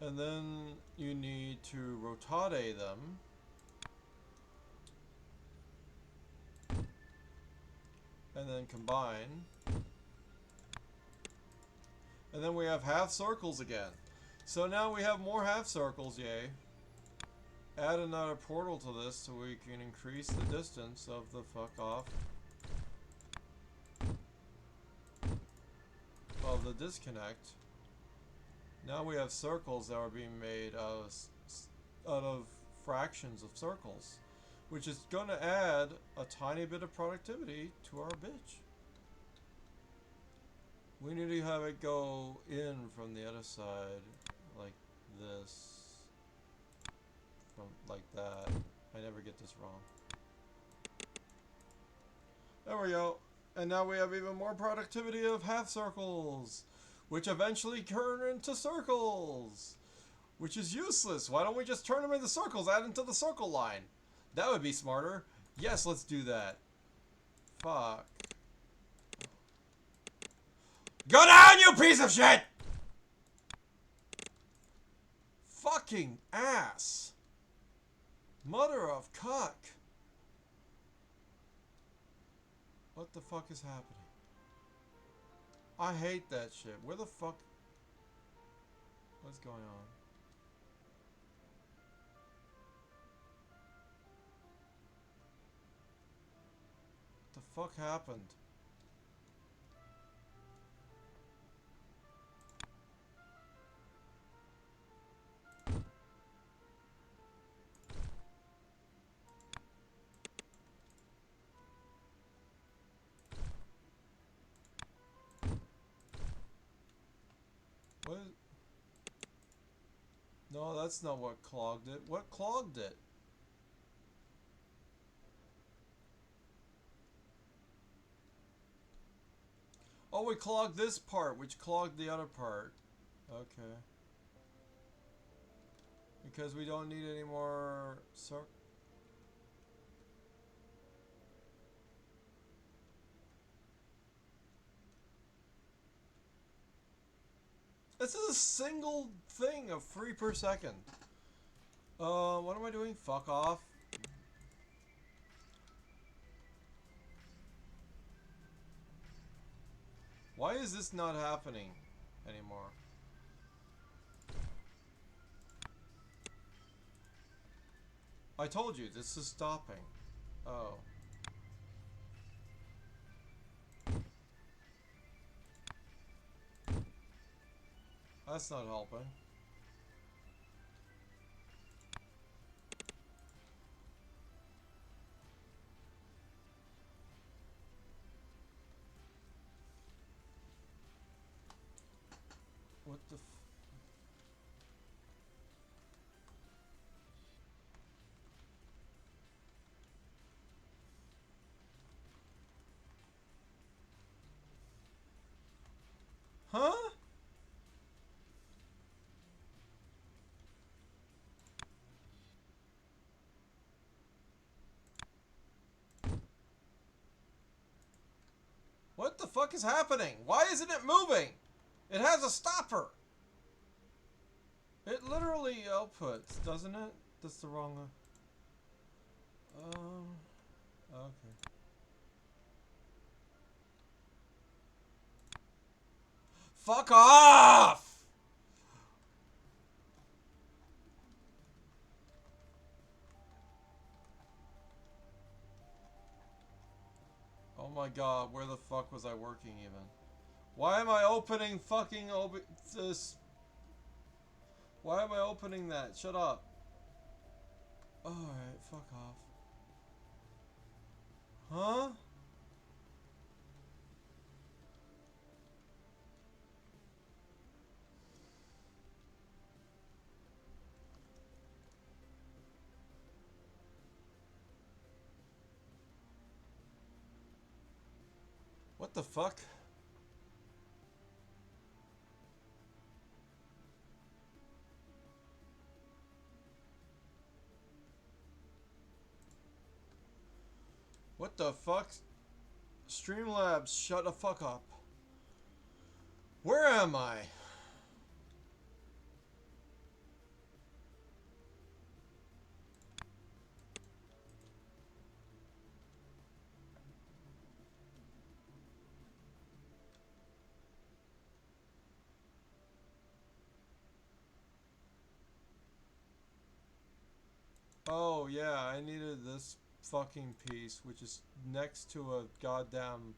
And then you need to rotate them. And then combine. And then we have half circles again. So now we have more half circles, yay. Add another portal to this so we can increase the distance of the fuck off of the disconnect. Now we have circles that are being made out of fractions of circles, which is going to add a tiny bit of productivity to our bitch. We need to have it go in from the other side, like this. From like that. I never get this wrong. There we go. And now we have even more productivity of half circles, which eventually turn into circles, which is useless. Why don't we just turn them into circles, add into the circle line? That would be smarter. Yes, let's do that. Fuck. Go down, you piece of shit! Fucking ass. Mother of cuck. What the fuck is happening? I hate that shit. Where the fuck? What's going on? What the fuck happened? What? No, that's not what clogged it. What clogged it? Oh, we clogged this part, which clogged the other part. Okay. Because we don't need any more This is a single thing of 3 per second. What am I doing? Fuck off. Why is this not happening anymore? I told you, this is stopping. Oh. That's not helping. What the f... fuck is happening? Why isn't it moving? It has a stopper. It literally outputs, doesn't it? That's the wrong... okay. Fuck off! Oh my god, where the fuck was I working even? Why am I opening fucking this? Why am I opening that? Shut up. Alright, fuck off. Huh? What the fuck? What the fuck? Streamlabs, shut the fuck up. Where am I? Oh yeah, I needed this fucking piece, which is next to a goddamn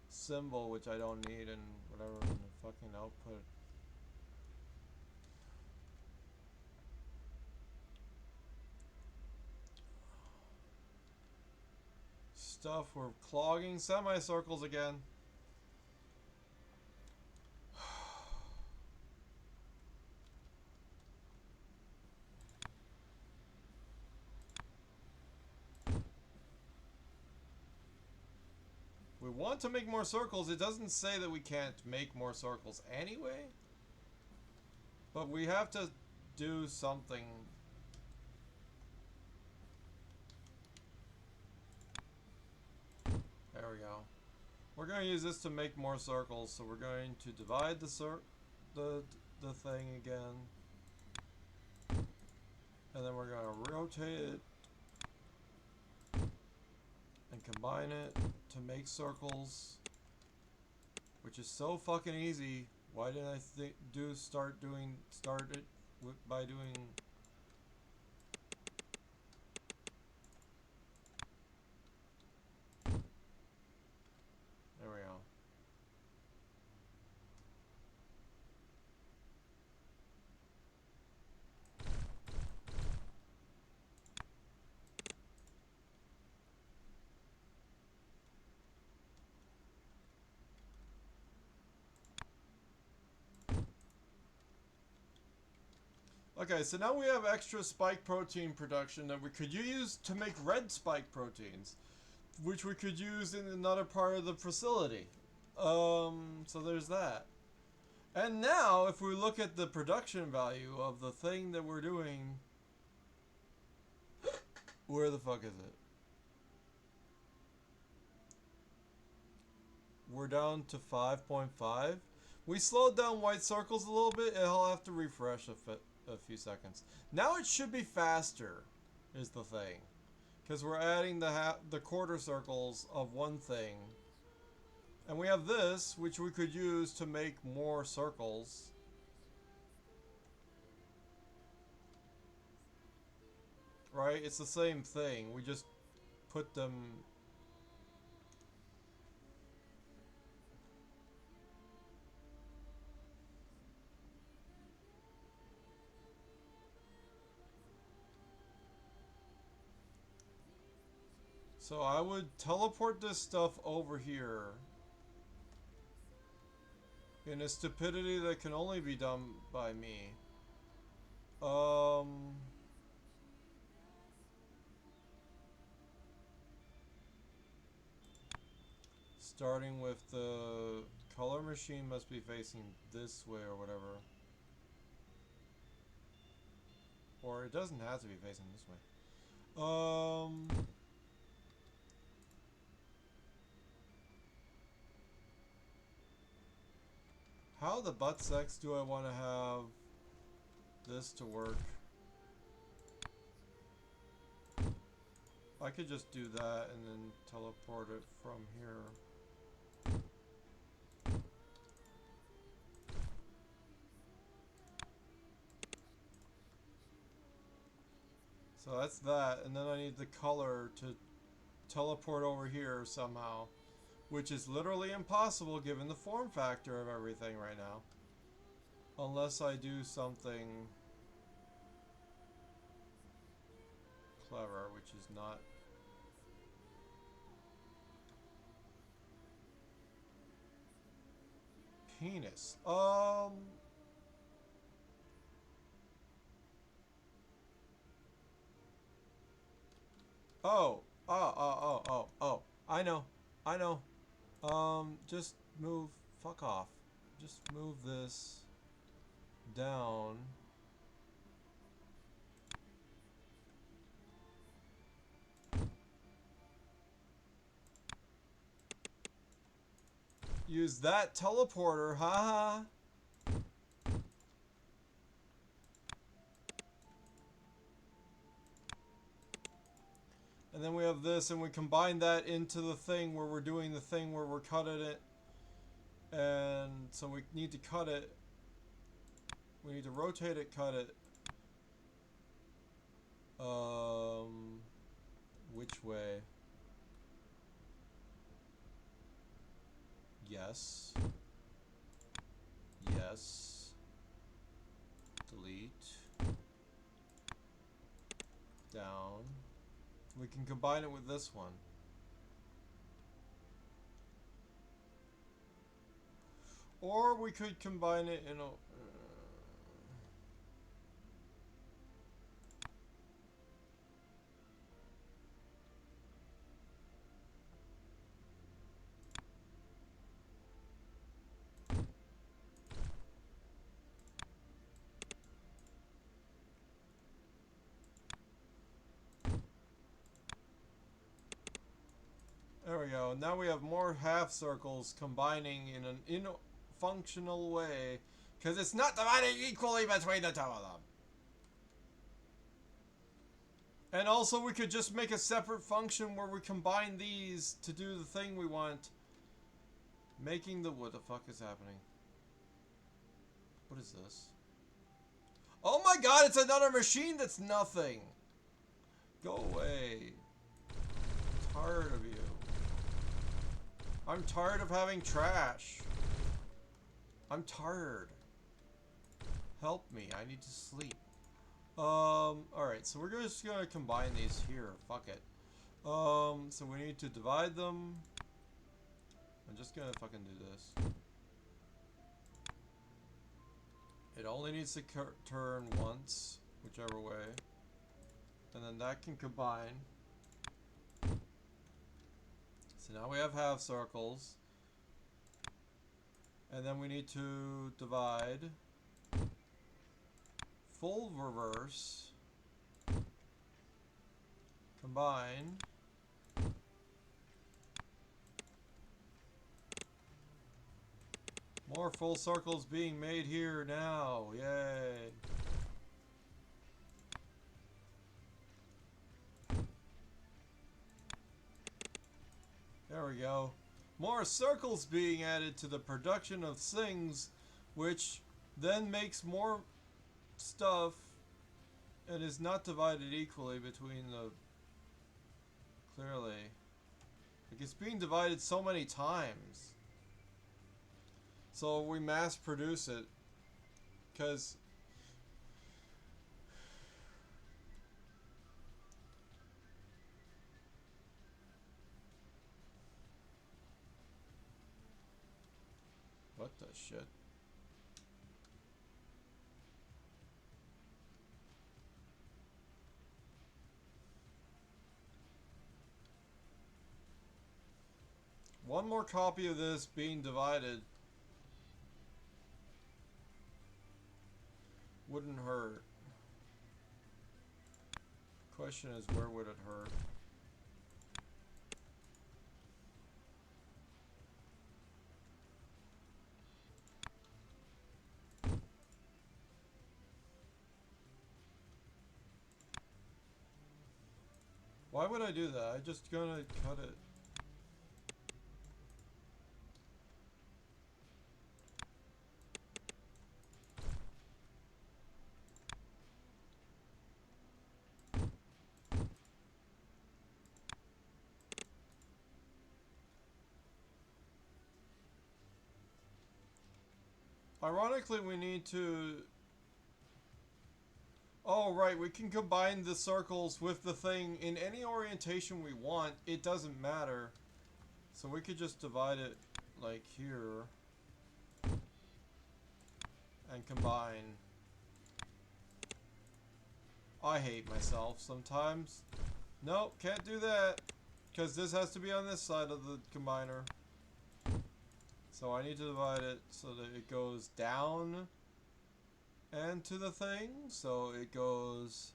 symbol, which I don't need, and whatever in the fucking output. Stuff, we're clogging semicircles again. We want to make more circles. It doesn't say that we can't make more circles anyway. But we have to do something. There we go. We're going to use this to make more circles. So we're going to divide the thing again. And then we're going to rotate it. And combine it to make circles, which is so fucking easy. Why didn't I start it by doing? There we go. Okay, so now we have extra spike protein production that we could use to make red spike proteins, which we could use in another part of the facility. So there's that. And now, if we look at the production value of the thing that we're doing, where the fuck is it? We're down to 5.5. We slowed down white circles a little bit, and I'll have to refresh a few seconds. Now it should be faster, is the thing. Because we're adding the quarter circles of one thing. And we have this, which we could use to make more circles. Right? It's the same thing. We just put them... So I would teleport this stuff over here in a stupidity that can only be done by me. Starting with the color machine must be facing this way or whatever. Or it doesn't have to be facing this way. How the butt sex do I want to have this to work? I could just do that and then teleport it from here. So that's that, and then I need the color to teleport over here somehow, which is literally impossible given the form factor of everything right now. Unless I do something clever, which is not. Penis. Oh. I know. Just move. Fuck off. Just move this down. Use that teleporter, haha. And then we have this, and we combine that into the thing where we're doing the thing where we're cutting it. And so we need to cut it. We need to rotate it, cut it. Which way? Yes. Yes. Delete. Down. We can combine it with this one. Or we could combine it in a... There we go. Now we have more half circles combining in an functional way, because it's not divided equally between the two of them. And also we could just make a separate function where we combine these to do the thing we want. Making the... What the fuck is happening? What is this? Oh my god, it's another machine that's nothing! Go away. I'm tired of you. I'm tired of having trash. I'm tired. Help me, I need to sleep. Alright, so we're just gonna combine these here. Fuck it. So we need to divide them. I'm just gonna fucking do this. It only needs to turn once, whichever way. And then that can combine. So now we have half circles. And then we need to divide. Full reverse. Combine. More full circles being made here now. Yay. There we go. More circles being added to the production of things, which then makes more stuff and is not divided equally between the... Clearly. Like, it's being divided so many times. So we mass produce it. Because... What the shit? One more copy of this being divided wouldn't hurt. Question is, where would it hurt? Why would I do that? I'm just gonna cut it. Ironically, we need to... Oh, right, we can combine the circles with the thing in any orientation we want. It doesn't matter. So we could just divide it like here. And combine. I hate myself sometimes. Nope, can't do that. Because this has to be on this side of the combiner. So I need to divide it so that it goes down and to the thing. So it goes...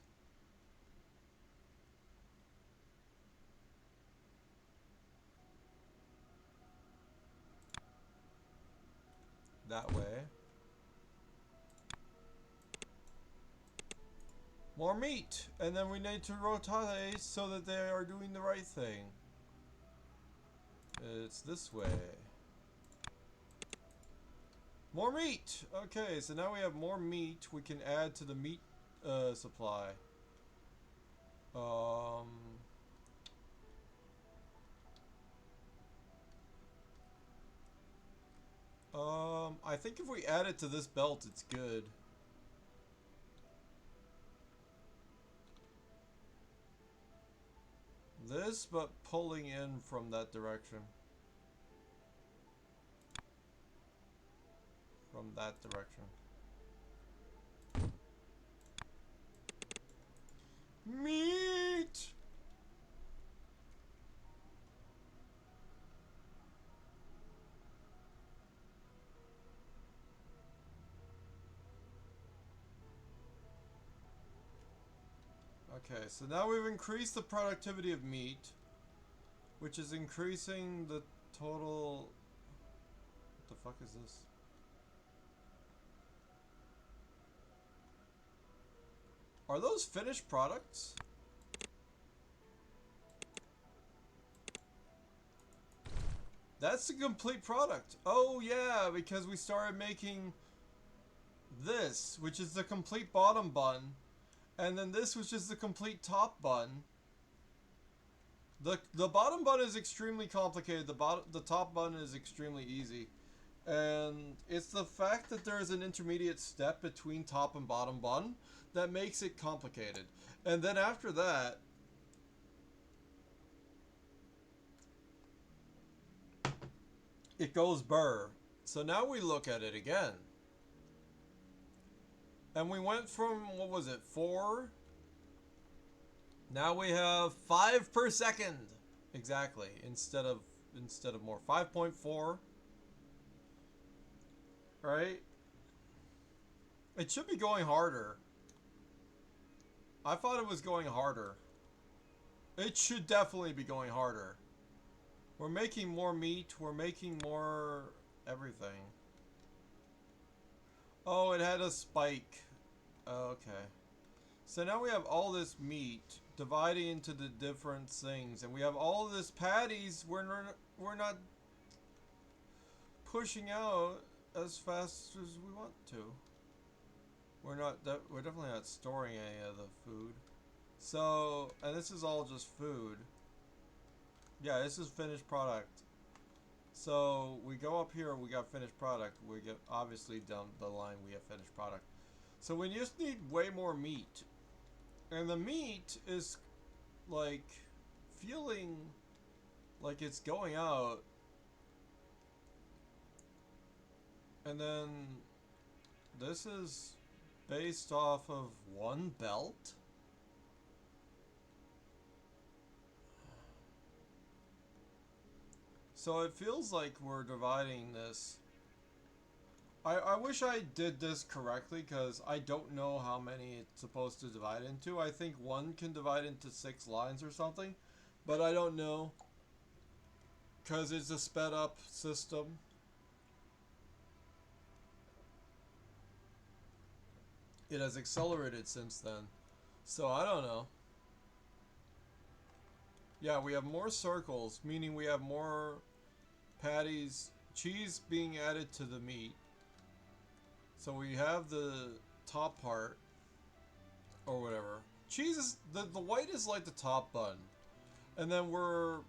that way. More meat! And then we need to rotate so that they are doing the right thing. It's this way. More meat! Okay, so now we have more meat we can add to the meat supply. I think if we add it to this belt, it's good. This, but pulling in from that direction. From that direction. Meat! Okay, so now we've increased the productivity of meat, which is increasing the total... What the fuck is this? Are those finished products? That's the complete product. Oh yeah, because we started making this, which is the complete bottom bun. And then this, which is the complete top bun. The bottom bun is extremely complicated. The top bun is extremely easy. And it's the fact that there is an intermediate step between top and bottom bun that makes it complicated. And then after that, it goes burr. So now we look at it again. And we went from, what was it, 4? Now we have 5 per second. Exactly. Instead of more. 5.4. Right? It should be going harder. I thought it was going harder. It should definitely be going harder. We're making more meat. We're making more everything. Oh, it had a spike. Okay. So now we have all this meat dividing into the different things. And we have all this patties. We're not pushing out as fast as we want to. We're definitely not storing any of the food. So, and this is all just food. Yeah, this is finished product. So we go up here, we got finished product. We get obviously down the line we have finished product. So we just need way more meat. And the meat is like feeling like it's going out. And then this is based off of one belt. So it feels like we're dividing this. I wish I did this correctly because I don't know how many it's supposed to divide into. I think one can divide into 6 lines or something, but I don't know because it's a sped up system. It has accelerated since then, so I don't know. Yeah, we have more circles, meaning we have more patties, cheese being added to the meat. So we have the top part, or whatever. Cheese is, the white is like the top bun. And then we're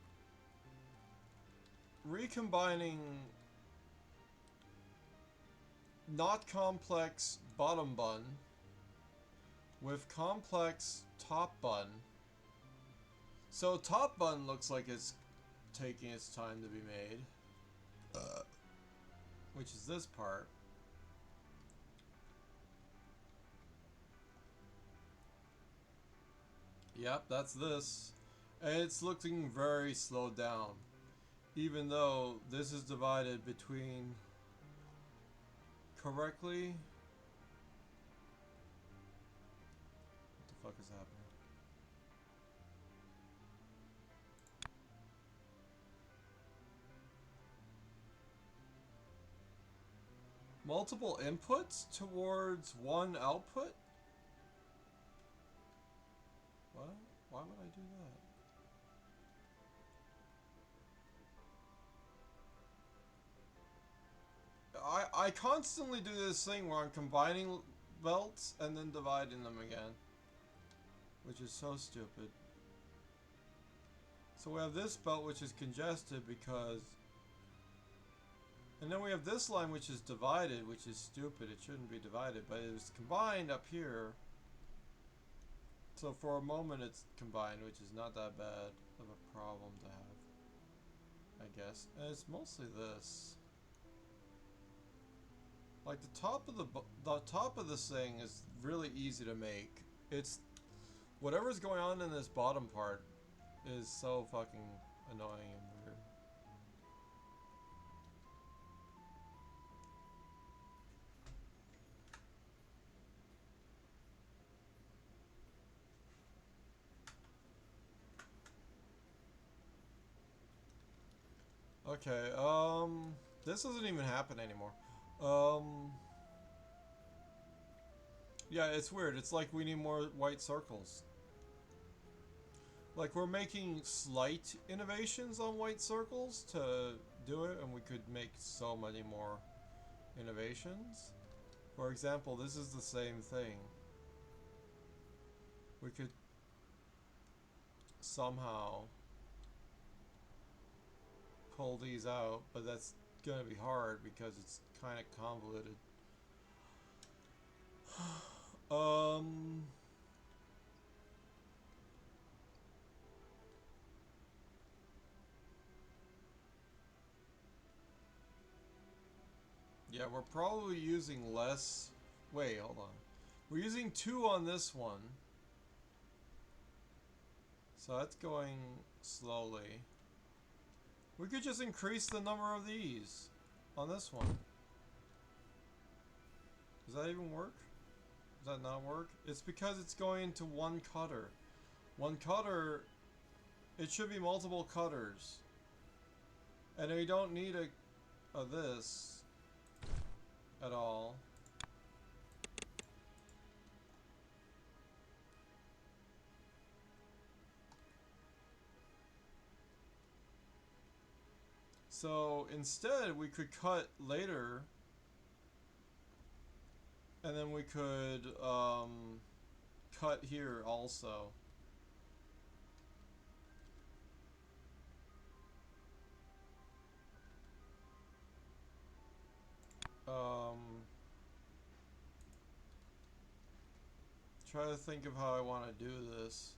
recombining not complex bottom bun with complex top bun. So top bun looks like it's taking its time to be made. Which is this part. Yep, that's this. And it's looking very slowed down. Even though this is divided between correctly. What the fuck is happening? Multiple inputs towards one output? What? Why would I do that? I constantly do this thing where I'm combining belts and then dividing them again. Which is so stupid. So we have this belt which is congested because... And then we have this line which is divided, which is stupid. It shouldn't be divided, but it was combined up here. So for a moment it's combined, which is not that bad of a problem to have, I guess. And it's mostly this. Like the top of this thing is really easy to make. It's whatever's going on in this bottom part is so fucking annoying and weird. Okay, this doesn't even happen anymore. Yeah, it's weird. It's like we need more white circles. Like, we're making slight innovations on white circles to do it, and we could make so many more innovations. For example, this is the same thing. We could somehow pull these out, but that's gonna be hard because it's kind of convoluted. Yeah, we're probably using less. Wait, hold on. We're using 2 on this one. So that's going slowly. We could just increase the number of these on this one. Does that even work? Does that not work? It's because it's going to one cutter. One cutter, it should be multiple cutters. And we don't need a this at all. So instead we could cut later and then we could cut here also. Try to think of how I want to do this.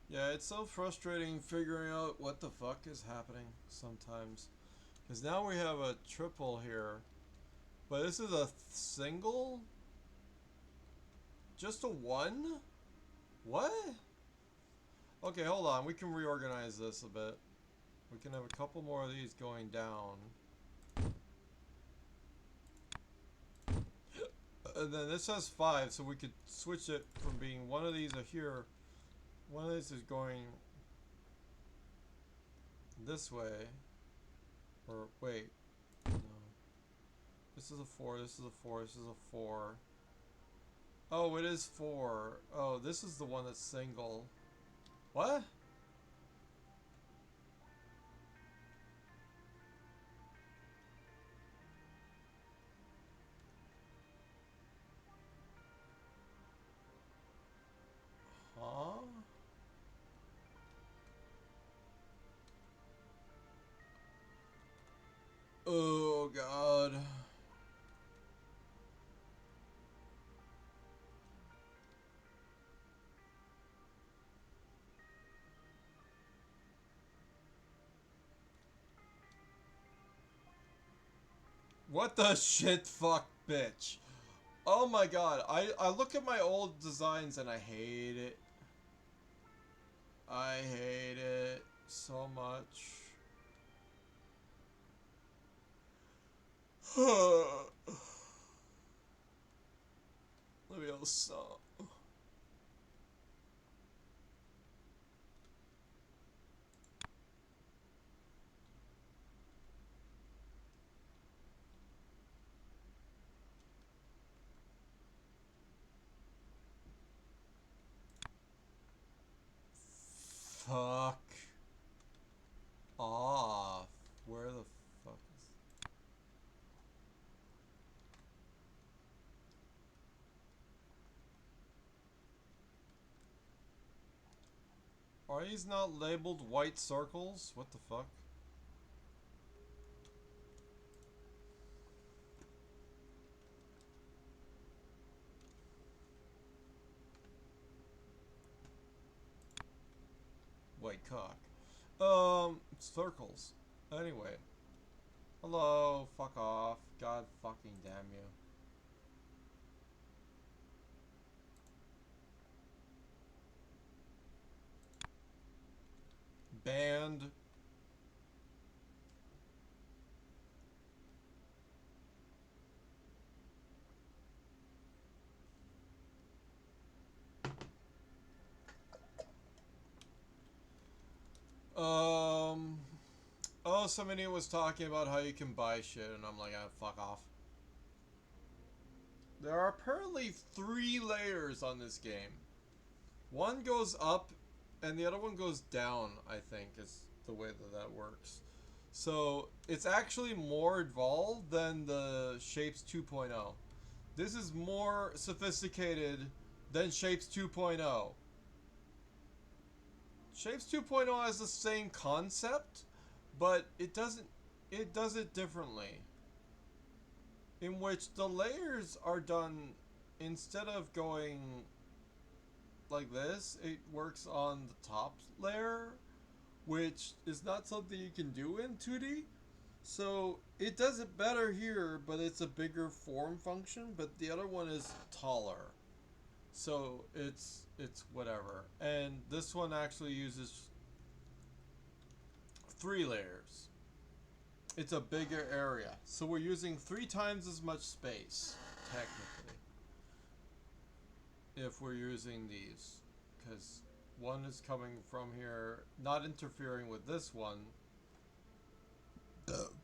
Yeah, it's so frustrating figuring out what the fuck is happening sometimes. Because now we have a triple here. But this is a single? Just a 1? What? Okay, hold on. We can reorganize this a bit. We can have a couple more of these going down. And then this has 5, so we could switch it from being one of these are here. One of these is going this way. Or, wait. No. This is a 4, this is a 4, this is a 4. Oh, it is 4. Oh, this is the one that's single. What? Huh? Oh, God. What the shit, fuck, bitch. Oh my god, I look at my old designs and I hate it. I hate it so much. Leviosa. Fuck off. Where the fuck is... Are these not labeled white circles? What the fuck? White cock. Circles. Anyway. Hello, fuck off. God fucking damn you. Banned. Oh, somebody was talking about how you can buy shit, and I'm like, ah, fuck off. There are apparently 3 layers on this game. One goes up, and the other one goes down, I think, is the way that that works. So, it's actually more involved than the Shapes 2.0. This is more sophisticated than Shapes 2.0. Shapes 2.0 has the same concept, but it does it differently. In which the layers are done, instead of going like this, it works on the top layer, which is not something you can do in 2D. So it does it better here, but it's a bigger form function, but the other one is taller. So it's whatever. And this one actually uses 3 layers. It's a bigger area. So we're using 3 times as much space, technically, if we're using these. Because one is coming from here, not interfering with this one,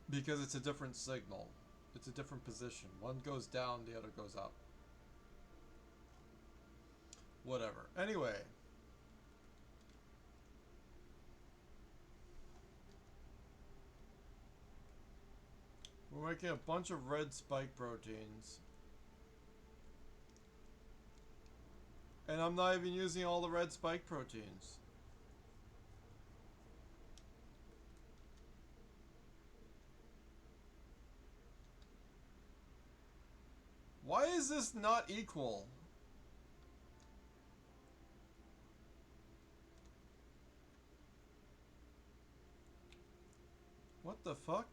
because it's a different signal. It's a different position. One goes down, the other goes up. Whatever. Anyway. We're making a bunch of red spike proteins. And I'm not even using all the red spike proteins. Why is this not equal? What the fuck?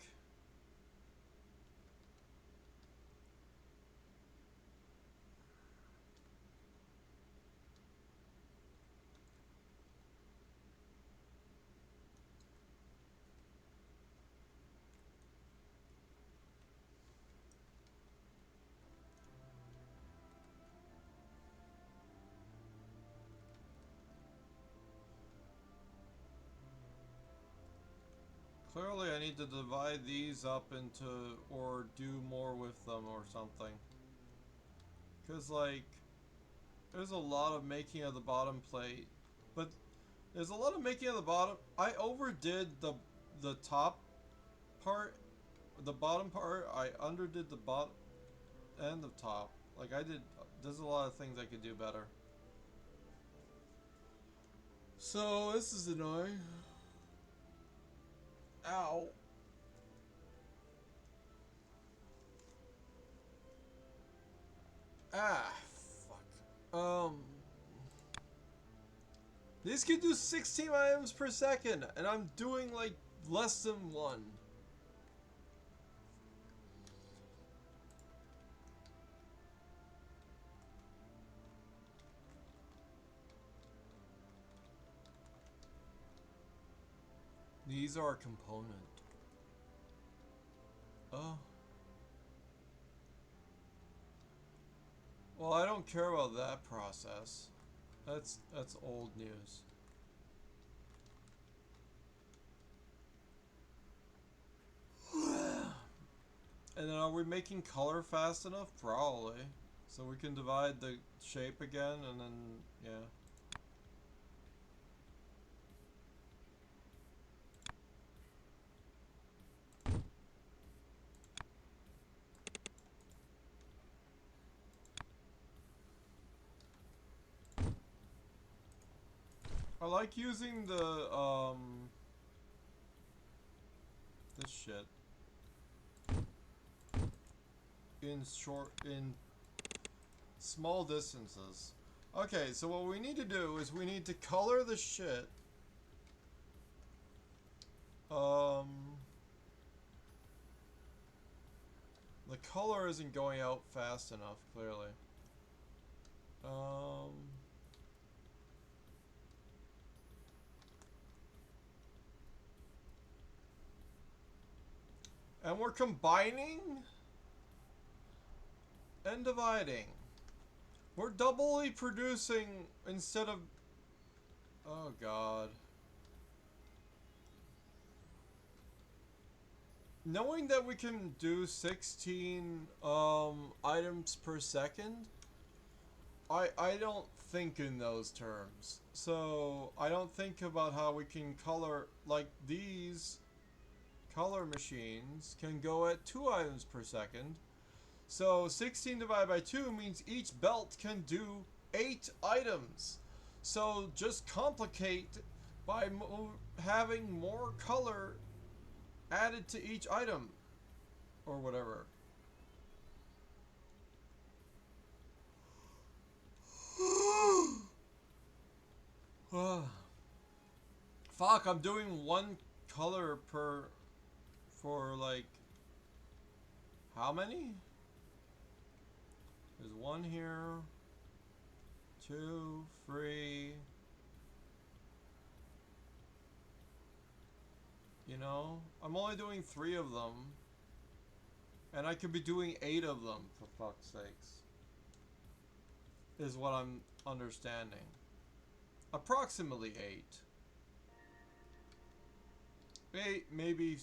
Clearly I need to divide these up into, or do more with them or something. Because, like, there's a lot of making of the bottom plate. But there's a lot of making of the bottom. I overdid the top part. The bottom part, I underdid the bottom and the top. Like, there's a lot of things I could do better. So, this is annoying. Ow. Ah, fuck. These can do 16 items per second, and I'm doing like less than one. These are a component. Oh. Well, I don't care about that process. That's old news. And then are we making color fast enough? Probably. So we can divide the shape again and then, yeah. I like using this shit. In small distances. Okay, so what we need to do is we need to color the shit. The color isn't going out fast enough, clearly. And we're combining and dividing. We're doubly producing instead of... Oh god. Knowing that we can do 16 items per second, I don't think in those terms. So I don't think about how we can color, like these color machines can go at 2 items per second. So 16 divided by 2 means each belt can do 8 items. So just complicate by having more color added to each item. Or whatever. Fuck, I'm doing one color per... For like... How many? There's one here. 2, 3. You know? I'm only doing 3 of them. And I could be doing 8 of them, for fuck's sakes. Is what I'm understanding. Approximately 8. 8, maybe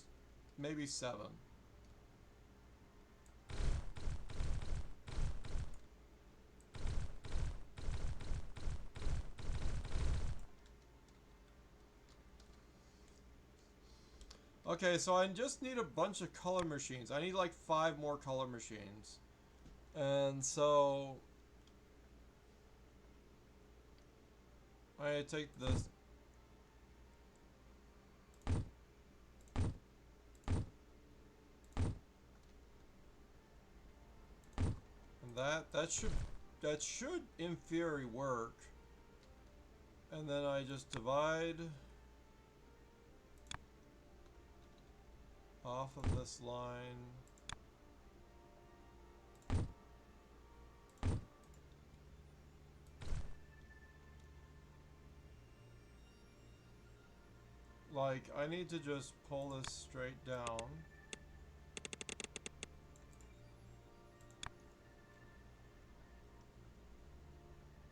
7. Okay, so I just need a bunch of color machines. I need like 5 more color machines. And so... I take this... And that should in theory work. And then I just divide off of this line. Like, I need to just pull this straight down.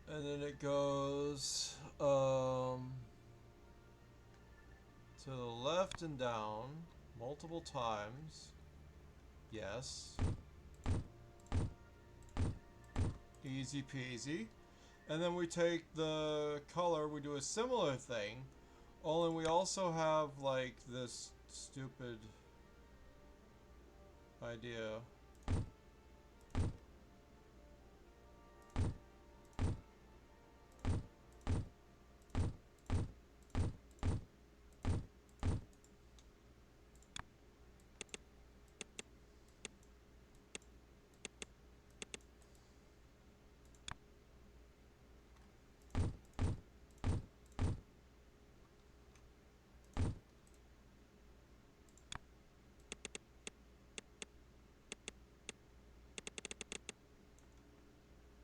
And then it goes to the left and down. multiple times. Yes. Easy peasy. And then we take the color, we do a similar thing, only we also have like this stupid idea.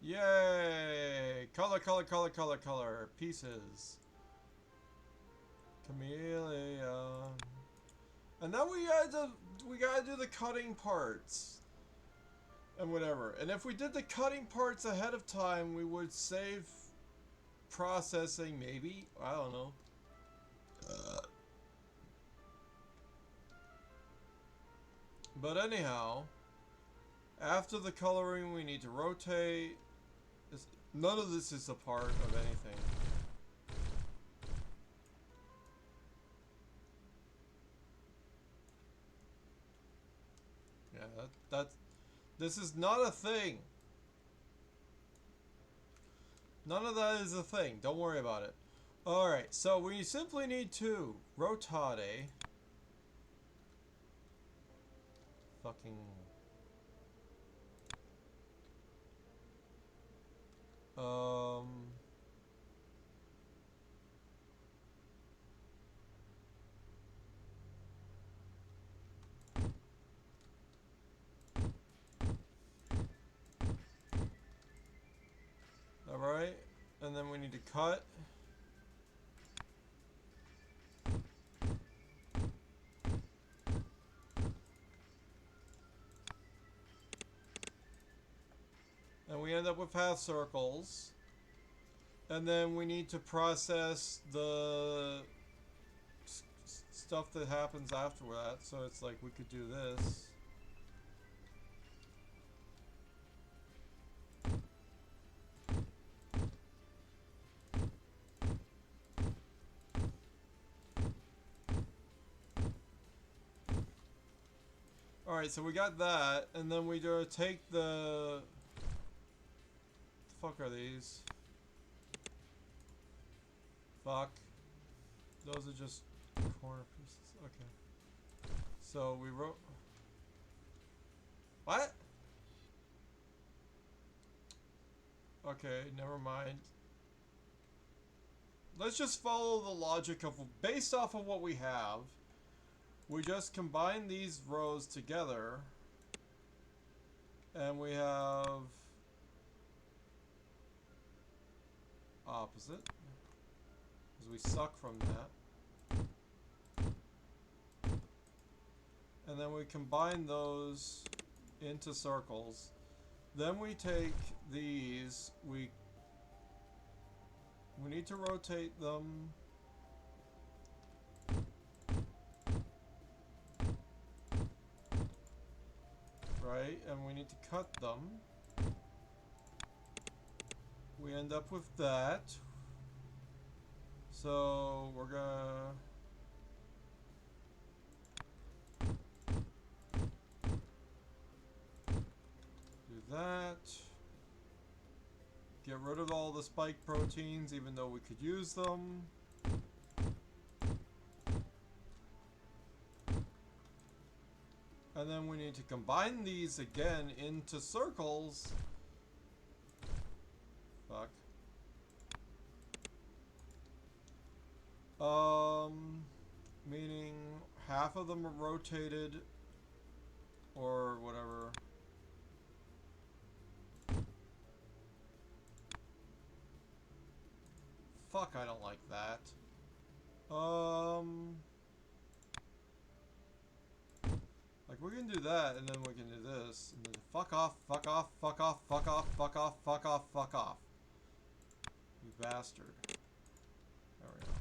Yay! Color, color, color, color, color. Pieces. Chameleon. And now we gotta do the cutting parts. And whatever. And if we did the cutting parts ahead of time, we would save processing, maybe? I don't know. But anyhow, after the coloring, we need to rotate. None of this is a part of anything. Yeah, this is not a thing. None of that is a thing. Don't worry about it. Alright, so we simply need to rotate. Fucking... Alright, and then we need to cut. And we end up with half circles. And then we need to process the stuff that happens after that. So it's like we could do this. Alright, so we got that, and then we do take the... What the fuck are these? Fuck. Those are just corner pieces. Okay. So we wrote... What? Okay, never mind. Let's just follow the logic of... Based off of what we have, we just combine these rows together, and we have opposite, because we suck from that. And then we combine those into circles. Then we take these, we need to rotate them. Right, and we need to cut them. We end up with that. So we're gonna do that. Get rid of all the spike proteins, even though we could use them. And then we need to combine these again into circles. Fuck. Meaning half of them are rotated or whatever. Fuck, I don't like that. Like, we can do that, and then we can do this. And then fuck off, fuck off, fuck off, fuck off, fuck off, fuck off, fuck off. You bastard. There we go.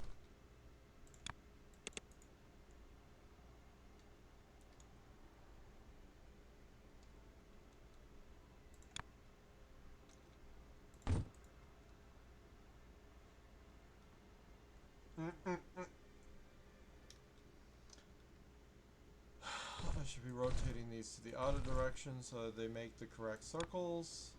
should be rotating these to the other direction so that they make the correct circles.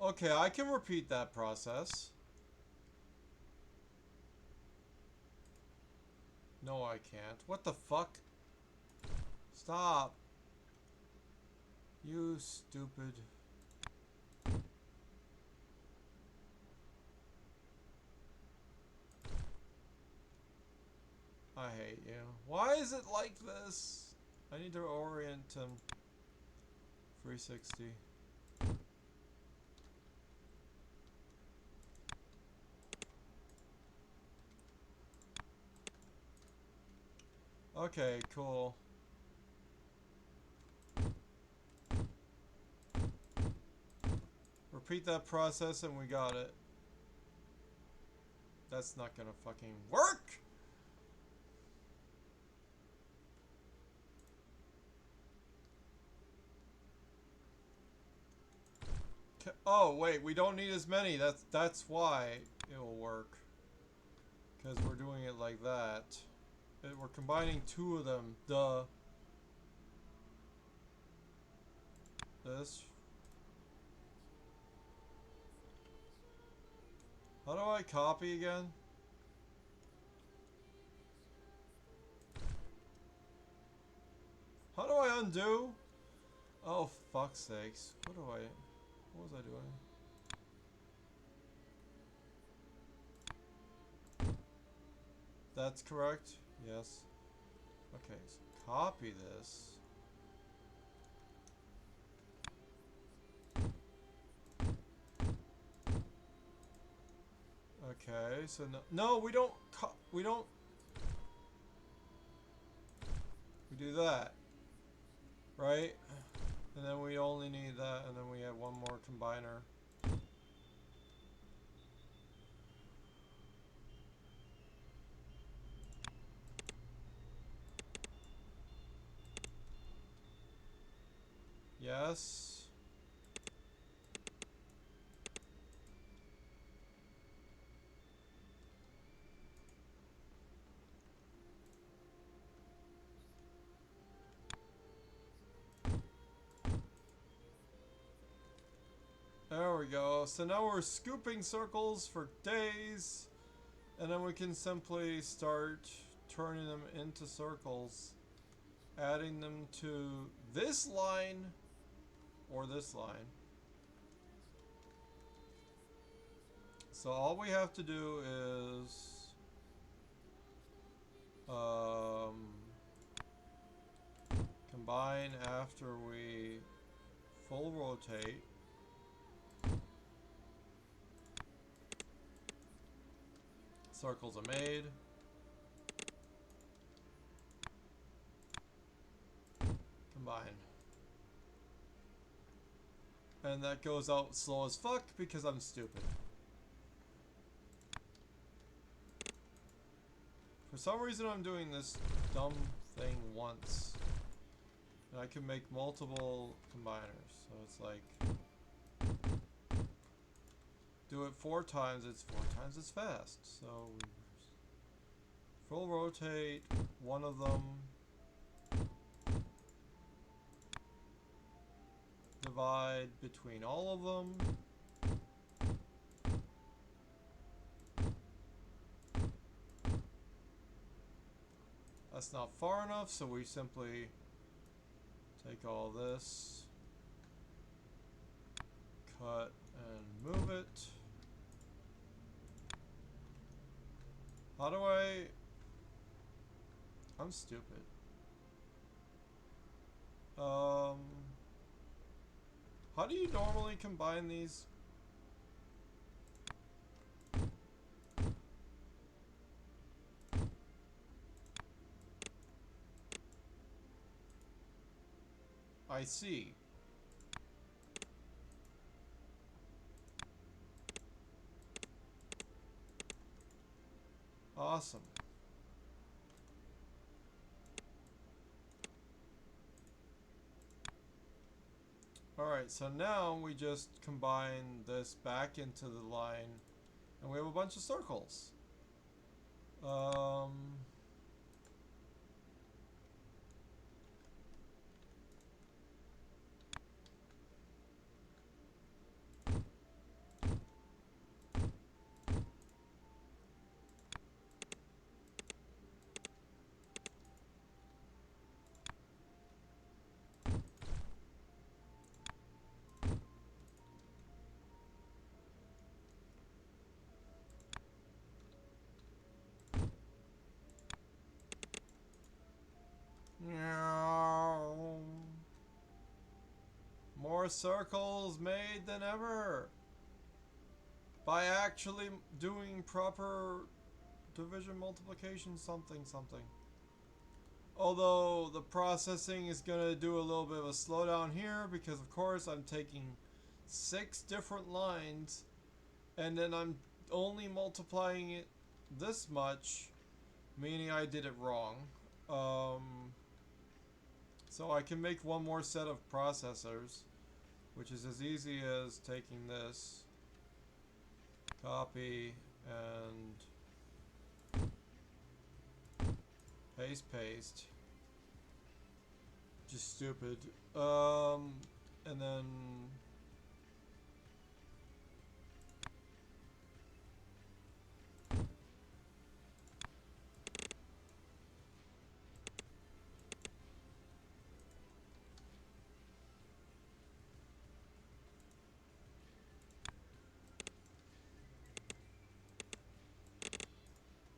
Okay, I can repeat that process. No, I can't. What the fuck? Stop. You stupid. I hate you. Why is it like this? I need to orient him. 360. Okay, cool. Repeat that process and we got it. That's not gonna fucking work! Oh, wait, we don't need as many. That's why it will work. Because we're doing it like that. We're combining two of them. Duh. This. How do I copy again? How do I undo? Oh, fuck's sakes. What was I doing? That's correct? Yes. Okay, so copy this. Okay, so no, we don't, we do that, right? And then we only need that, and then we have one more combiner. Yes. There we go. So now we're scooping circles for days. And then we can simply start turning them into circles. Adding them to this line or this line. So all we have to do is combine after we full rotate. Circles are made. Combine. And that goes out slow as fuck because I'm stupid. For some reason I'm doing this dumb thing once. And I can make multiple combiners. So it's like, do it 4 times, it's 4 times as fast. So we full rotate one of them. Divide between all of them. That's not far enough, so we simply take all this, cut and move it. How do I'm stupid. How do you normally combine these? I see. Awesome. Alright, so now we just combine this back into the line and we have a bunch of circles. More circles made than ever by actually doing proper division, multiplication, something. Although the processing is going to do a little bit of a slowdown here because of course I'm taking 6 different lines and then I'm only multiplying it this much, meaning I did it wrong. So I can make one more set of processors, which is as easy as taking this, copy, and paste. Just stupid. And then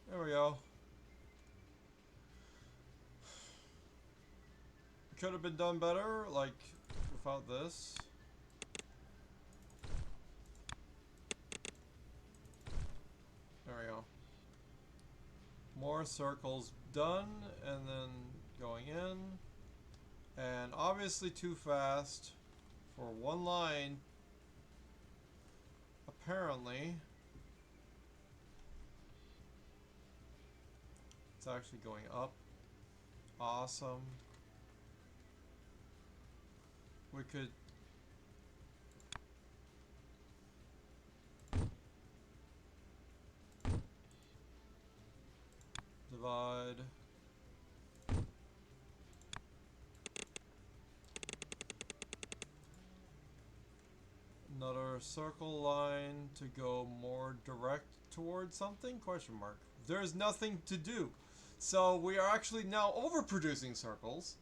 there we go. Could have been done better, like without this. There we go. More circles done, and then going in. And obviously too fast for one line. Apparently. It's actually going up. Awesome. We could divide another circle line to go more direct towards something? Question mark. There's nothing to do. So we are actually now overproducing circles.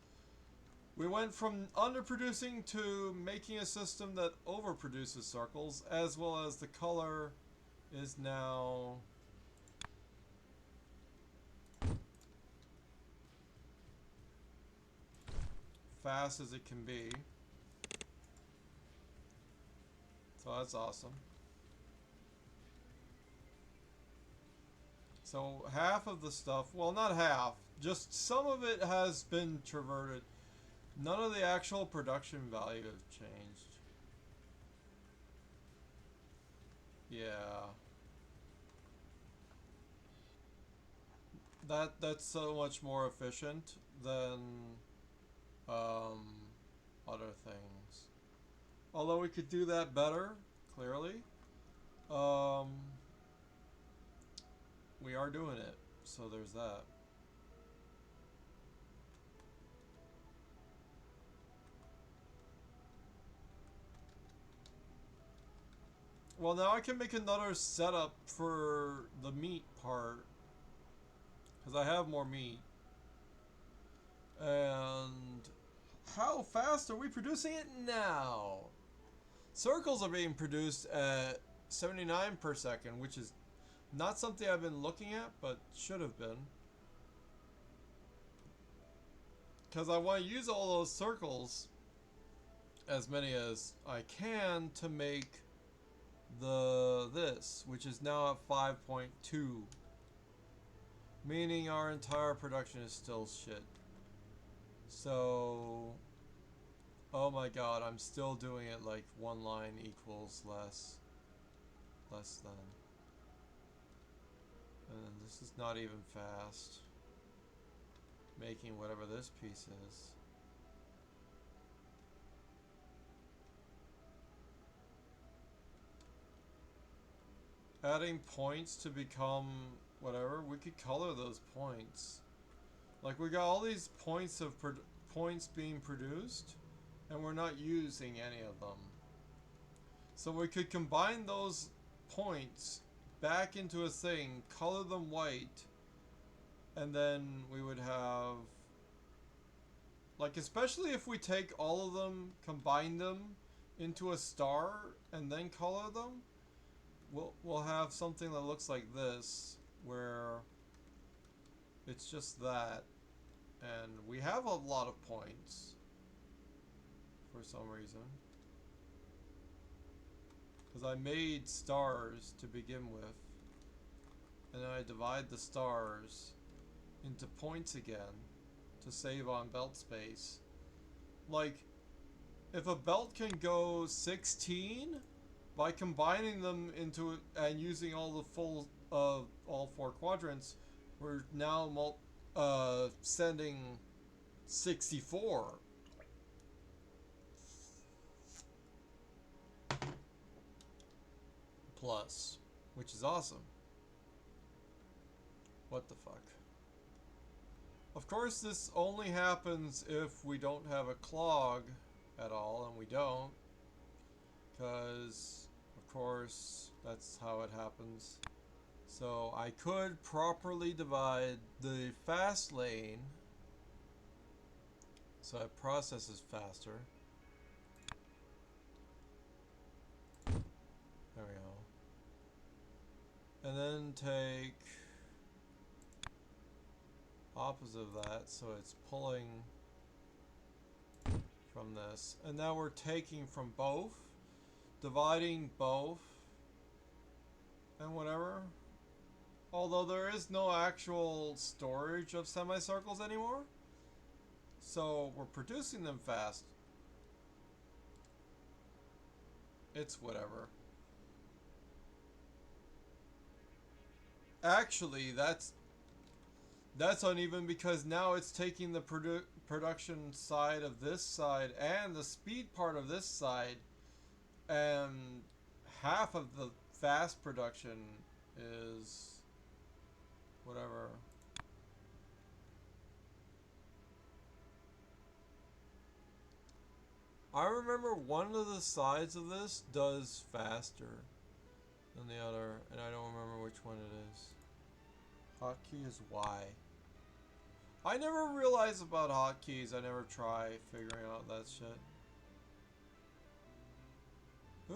We went from underproducing to making a system that overproduces circles, as well as the color is now fast as it can be. So that's awesome. So half of the stuff, well, not half, just some of it has been traverted. None of the actual production value have changed. Yeah. That's so much more efficient than other things. Although we could do that better, clearly. We are doing it, so there's that. Well, now I can make another setup for the meat part, because I have more meat. And how fast are we producing it now? Circles are being produced at 79 per second, which is not something I've been looking at, but should have been. Because I want to use all those circles, as many as I can, to make this, which is now at 5.2. Meaning our entire production is still shit. So Oh my god, I'm still doing it like one line equals less than. And this is not even fast. Making whatever this piece is. Adding points to become whatever, we could color those points. Like we got all these points of points being produced, and we're not using any of them. So we could combine those points back into a thing, color them white, and then we would have, like, especially if we take all of them, combine them into a star, and then color them, we'll have something that looks like this, where it's just that, and we have a lot of points for some reason. Because I made stars to begin with, and then I divide the stars into points again to save on belt space. Like, if a belt can go 16, by combining them into and using all the full all 4 quadrants, we're now sending 64 plus, which is awesome. What the fuck? Of course, this only happens if we don't have a clog at all, and we don't, because of course that's how it happens. So I could properly divide the fast lane so it processes faster. There we go. And then take opposite of that, so it's pulling from this. And now we're taking from both, dividing both, and whatever. Although there is no actual storage of semicircles anymore, so we're producing them fast. It's whatever. Actually, that's uneven because now it's taking the production side of this side and the speed part of this side, and half of the fast production is whatever. I remember one of the sides of this does faster than the other, and I don't remember which one it is. Hotkey is Y. I never realized about hotkeys. I never try figuring out that shit.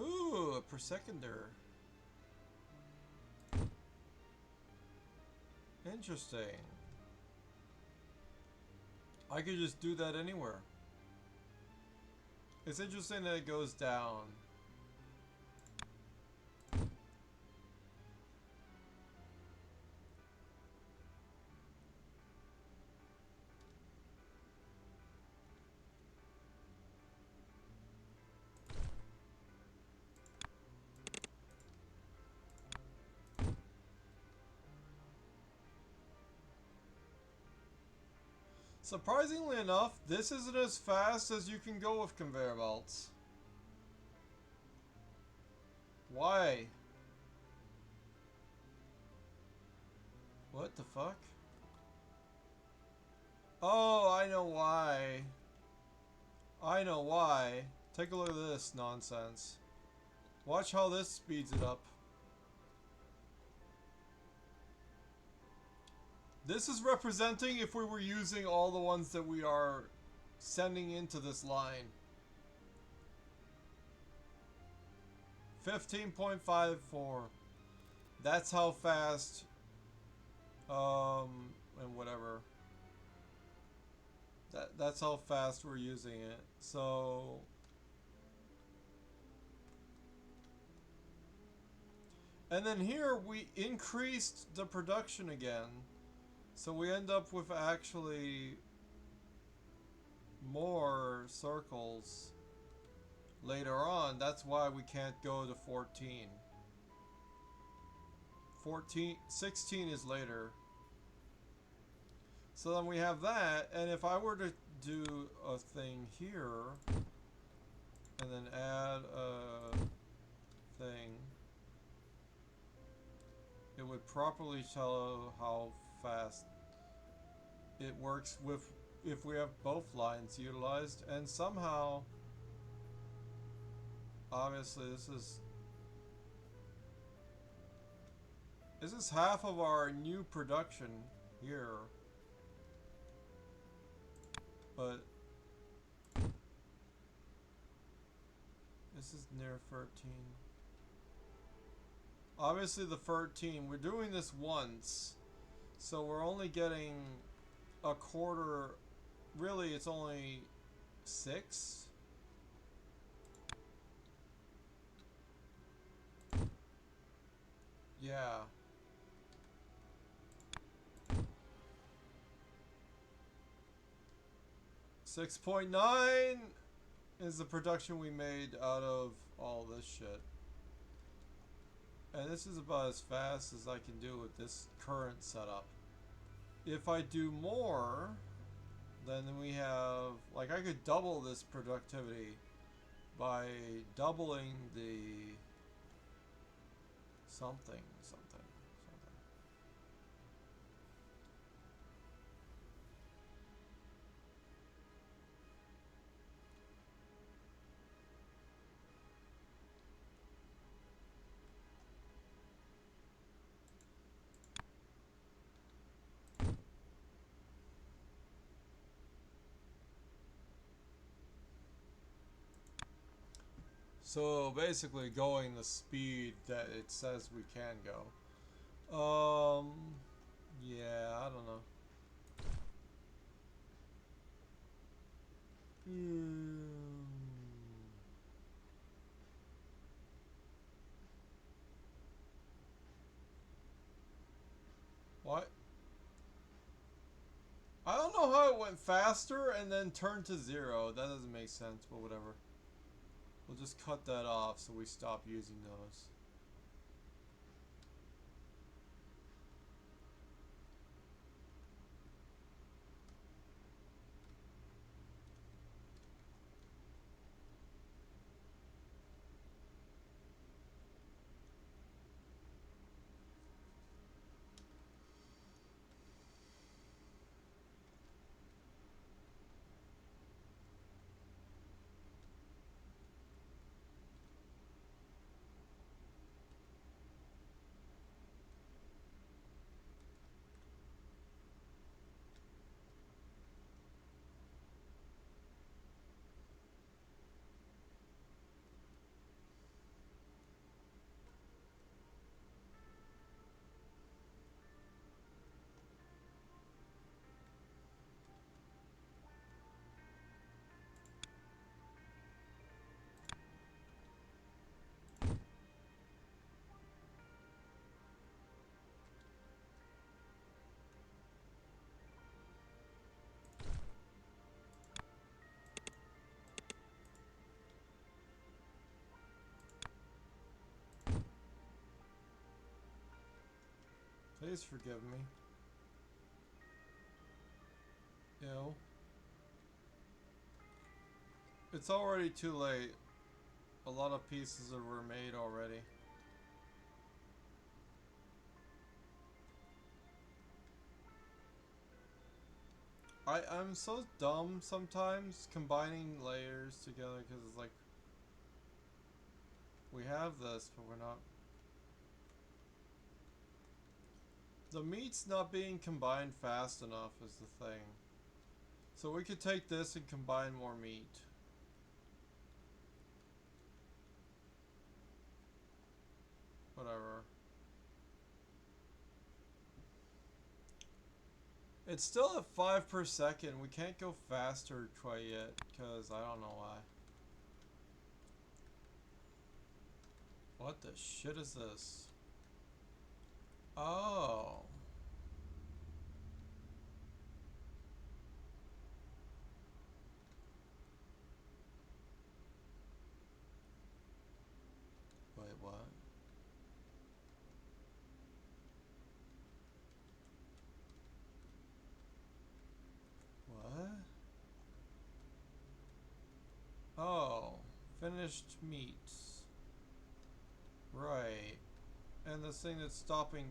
Ooh, a per seconder. Interesting. I could just do that anywhere. It's interesting that it goes down. Surprisingly enough, this isn't as fast as you can go with conveyor belts. Why? What the fuck? Oh, I know why. I know why. Take a look at this nonsense. Watch how this speeds it up. This is representing if we were using all the ones that we are sending into this line. 15.54. That's how fast, and whatever. That's how fast we're using it. So and then here we increased the production again. So we end up with actually more circles later on. That's why we can't go to 14. 16 is later. So then we have that, and if I were to do a thing here, and then add a thing, it would properly tell how fast it works with if we have both lines utilized, and somehow, obviously this is half of our new production here, but this is near 13. Obviously the 13, we're doing this once, so we're only getting a quarter. Really, it's only 6. Yeah. $6.9 is the production we made out of all this shit. And this is about as fast as I can do with this current setup. If I do more, then we have, like, I could double this productivity by doubling the something. So basically going the speed that it says we can go. Yeah, I don't know. What? I don't know how it went faster and then turned to 0. That doesn't make sense, but whatever. We'll just cut that off so we stop using those. Please forgive me. Ew. It's already too late. A lot of pieces were made already. I'm so dumb sometimes combining layers together because it's like we have this, but we're not. The meat's not being combined fast enough is the thing. So we could take this and combine more meat. Whatever. It's still at 5 per second. We can't go faster quite yet because I don't know why. What the shit is this? Oh. Finished meats. Right. And this thing that's stopping...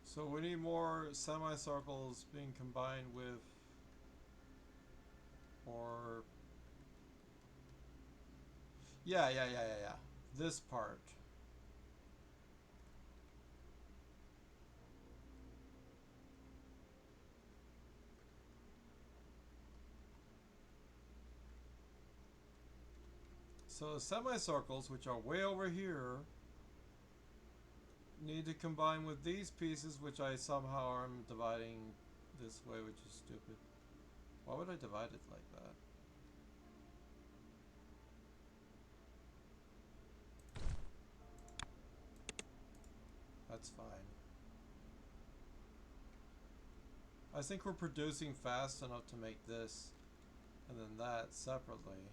So we need more semicircles being combined with... Or... Yeah. This part. So the semicircles, which are way over here, need to combine with these pieces, which I somehow am dividing this way, which is stupid. Why would I divide it like that? That's fine. I think we're producing fast enough to make this and then that separately.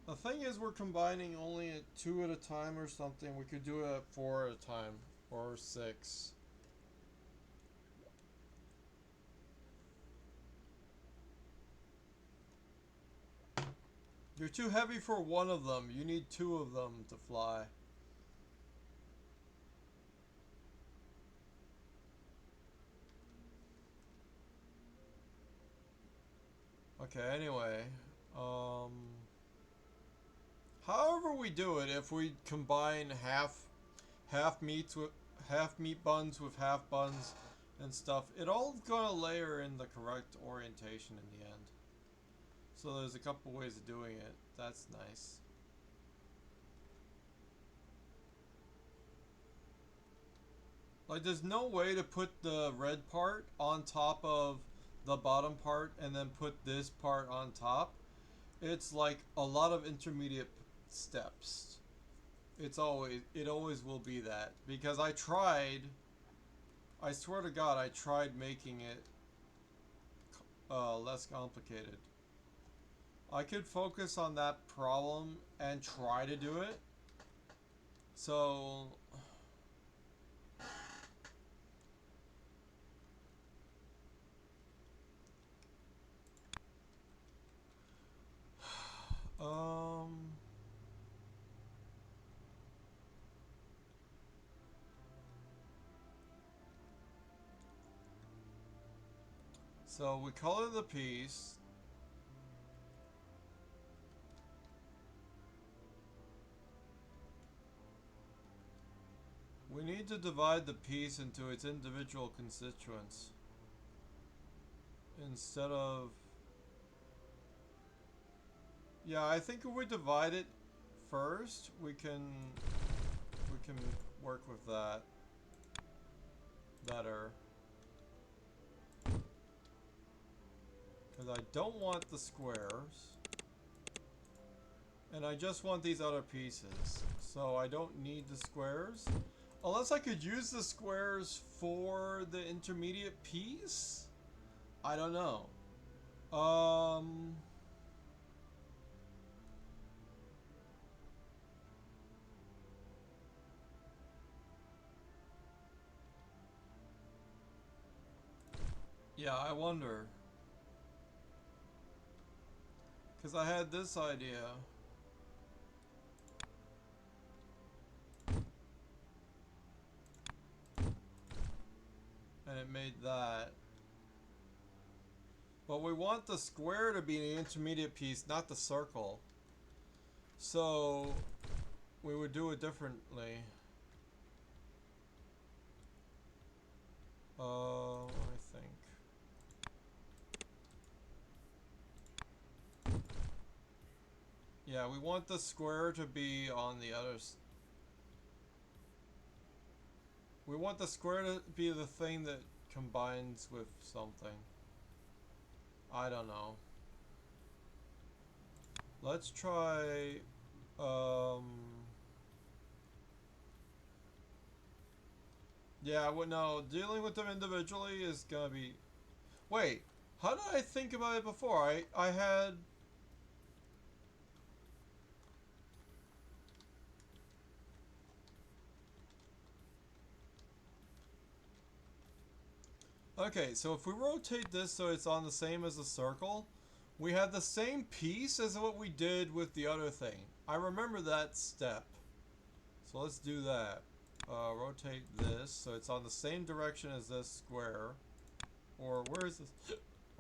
The thing is, we're combining only at 2 at a time or something. We could do it at 4 at a time or 6. You're too heavy for one of them. You need 2 of them to fly. Okay, anyway. However we do it, if we combine half meat buns with half buns and stuff, it all gonna layer in the correct orientation in the end. So there's a couple ways of doing it. That's nice. Like, there's no way to put the red part on top of the bottom part and then put this part on top. It's like a lot of intermediate steps. It always will be that. Because I swear to God, I tried making it less complicated. I could focus on that problem and try to do it. So... So we color the piece. We need to divide the piece into its individual constituents. Instead of... Yeah, I think if we divide it first, we can work with that better. Because I don't want the squares. And I just want these other pieces. So I don't need the squares. Unless I could use the squares for the intermediate piece? I don't know. Yeah, I wonder. Because I had this idea. And it made that. But we want the square to be the intermediate piece, not the circle. So we would do it differently. I think. Yeah, we want the square to be on the other we want the square to be the thing that combines with something. I don't know. Let's try, yeah, well, no, dealing with them individually is gonna be... Wait, how did I think about it before? I had... Okay, so if we rotate this so it's on the same as the circle, we have the same piece as what we did with the other thing. I remember that step. So let's do that. Rotate this so it's on the same direction as this square. Or where is this?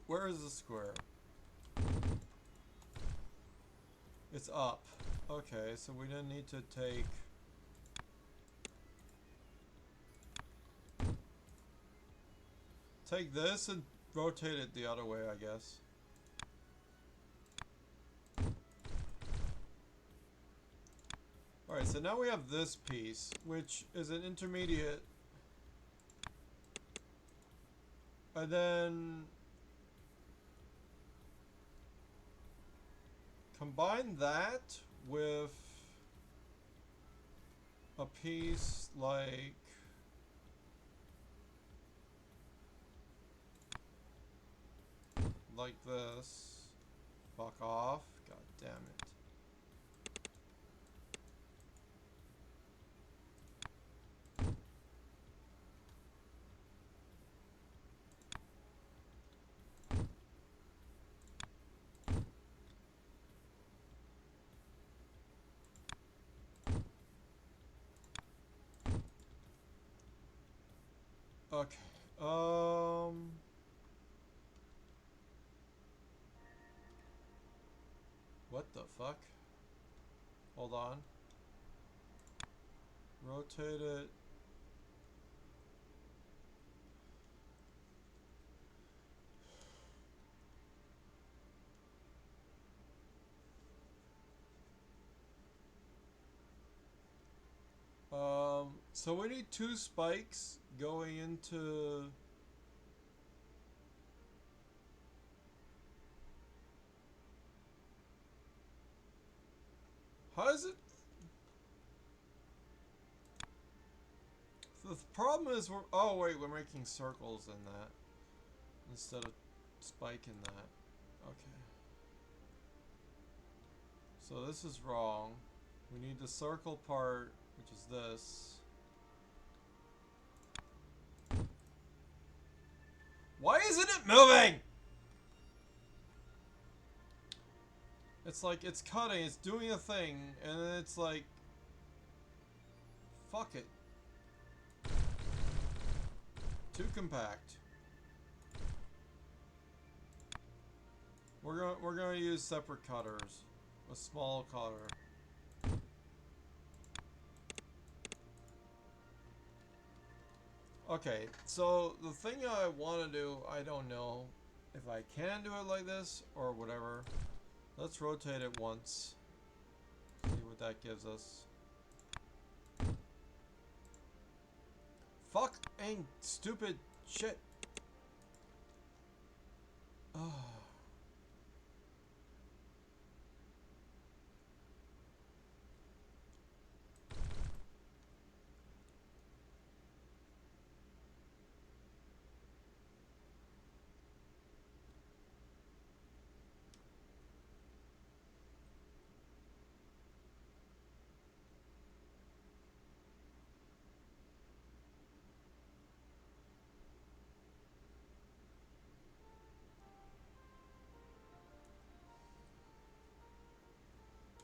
Where is the square? It's up. Okay, so we didn't need to take this and rotate it the other way, I guess. Alright, so now we have this piece, which is an intermediate. And then combine that with a piece like this. Fuck off. God damn it. Okay. What the fuck? Hold on. Rotate it. So we need two spikes going into... How is it? The problem is we're... Oh wait, we're making circles in that instead of spike in that. Okay. So this is wrong. We need the circle part, which is this. Why isn't it moving? It's like, it's cutting, it's doing a thing, and then it's like... Fuck it. Too compact. We're gonna use separate cutters. A small cutter. Okay, so the thing I want to do, I don't know if I can do it like this or whatever. Let's rotate it once. See what that gives us. Fucking stupid shit. Oh.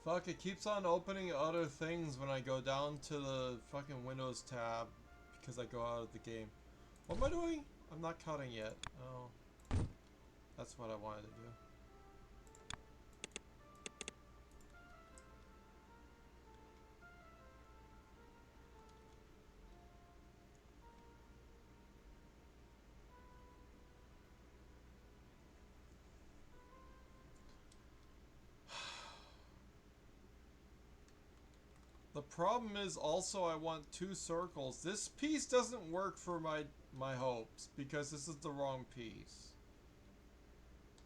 Fuck, it keeps on opening other things when I go down to the fucking Windows tab because I go out of the game. What am I doing? I'm not cutting yet. Oh. That's what I wanted to do. The problem is also I want two circles. This piece doesn't work for my hopes because this is the wrong piece.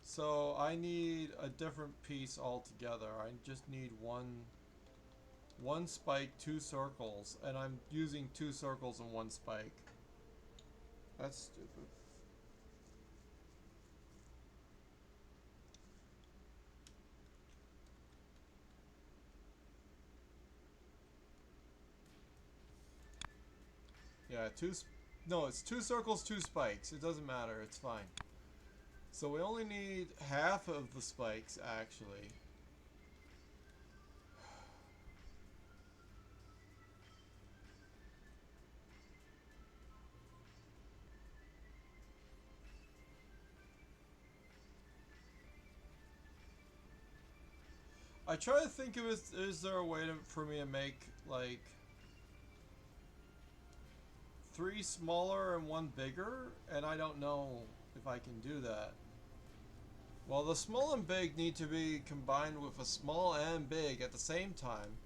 So I need a different piece altogether. I just need one spike, two circles, and I'm using two circles and one spike. That's stupid. Yeah, No, it's 2 circles, 2 spikes. It doesn't matter. It's fine. So we only need half of the spikes, actually. I try to think of is there a way for me to make, like, 3 smaller and 1 bigger? And I don't know if I can do that. Well, the small and big need to be combined with a small and big at the same time.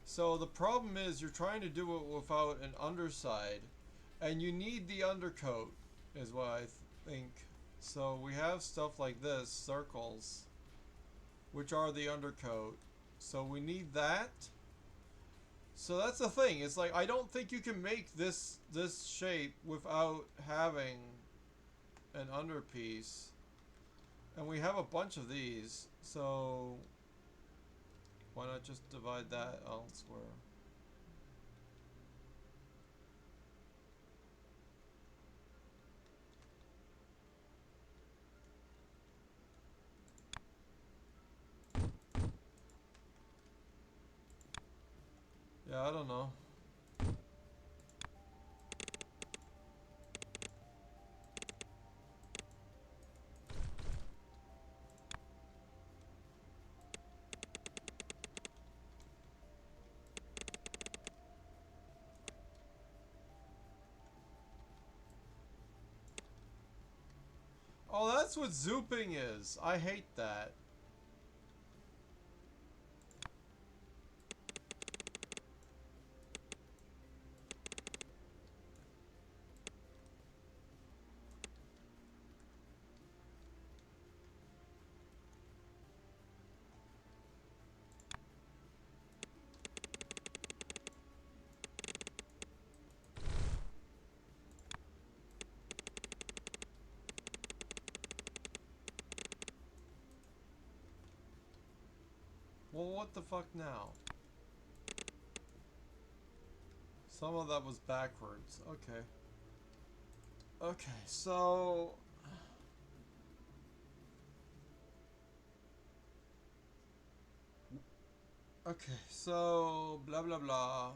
So the problem is you're trying to do it without an underside. And you need the undercoat, is what I think. So we have stuff like this, circles, which are the undercoat. So we need that. So that's the thing. It's like I don't think you can make this shape without having an underpiece. And we have a bunch of these. So why not just divide that elsewhere? Yeah, I don't know. Oh, that's what zooping is. I hate that. Well, what the fuck now? Some of that was backwards. Okay. Okay, so... Okay, so... Blah, blah, blah.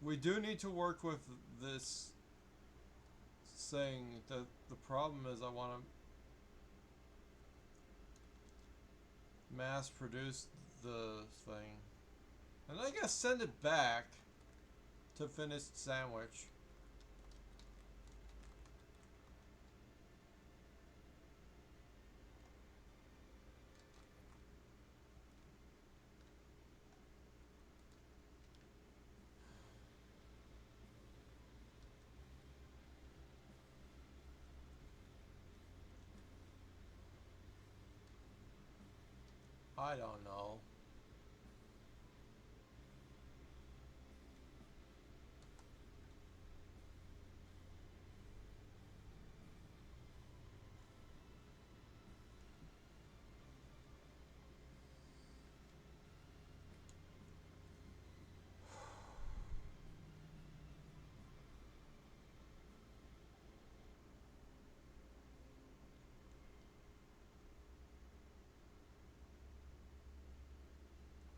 We do need to work with this saying that the problem is I want to mass produce the thing. And I guess send it back to finished sandwich. I don't know.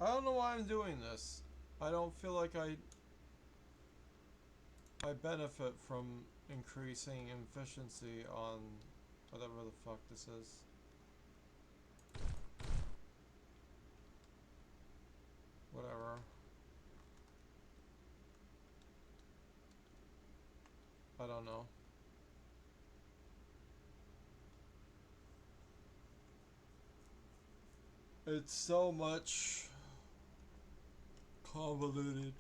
I don't know why I'm doing this. I don't feel like I benefit from increasing efficiency on whatever the fuck this is. Whatever. I don't know. It's so much convoluted.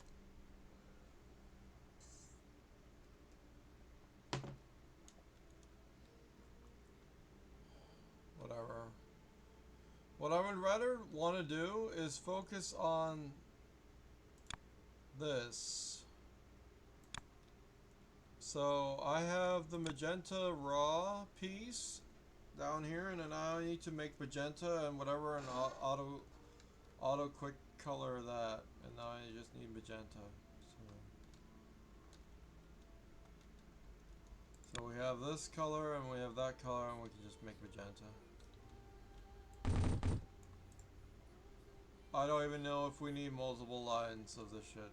Whatever. What I would rather want to do is focus on this. So I have the magenta raw piece down here, and then I need to make magenta and whatever an auto quick color that, and now I just need magenta. So So we have this color and we have that color and we can just make magenta. I don't even know if we need multiple lines of this shit.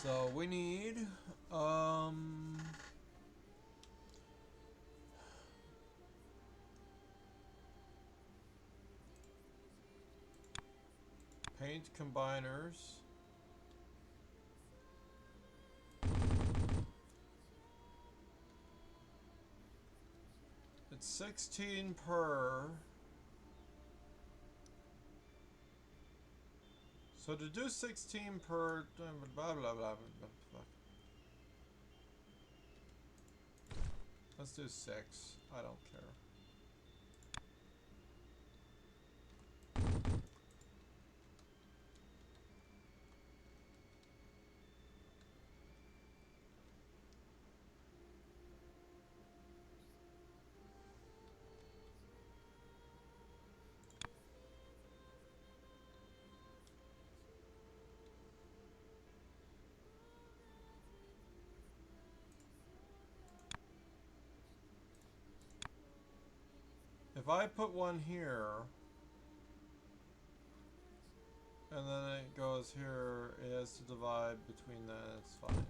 So we need paint combiners. It's 16 per. So to do 16 per blah blah blah blah blah. Let's do 6. I don't care. If I put one here, and then it goes here, it has to divide between that, it's fine.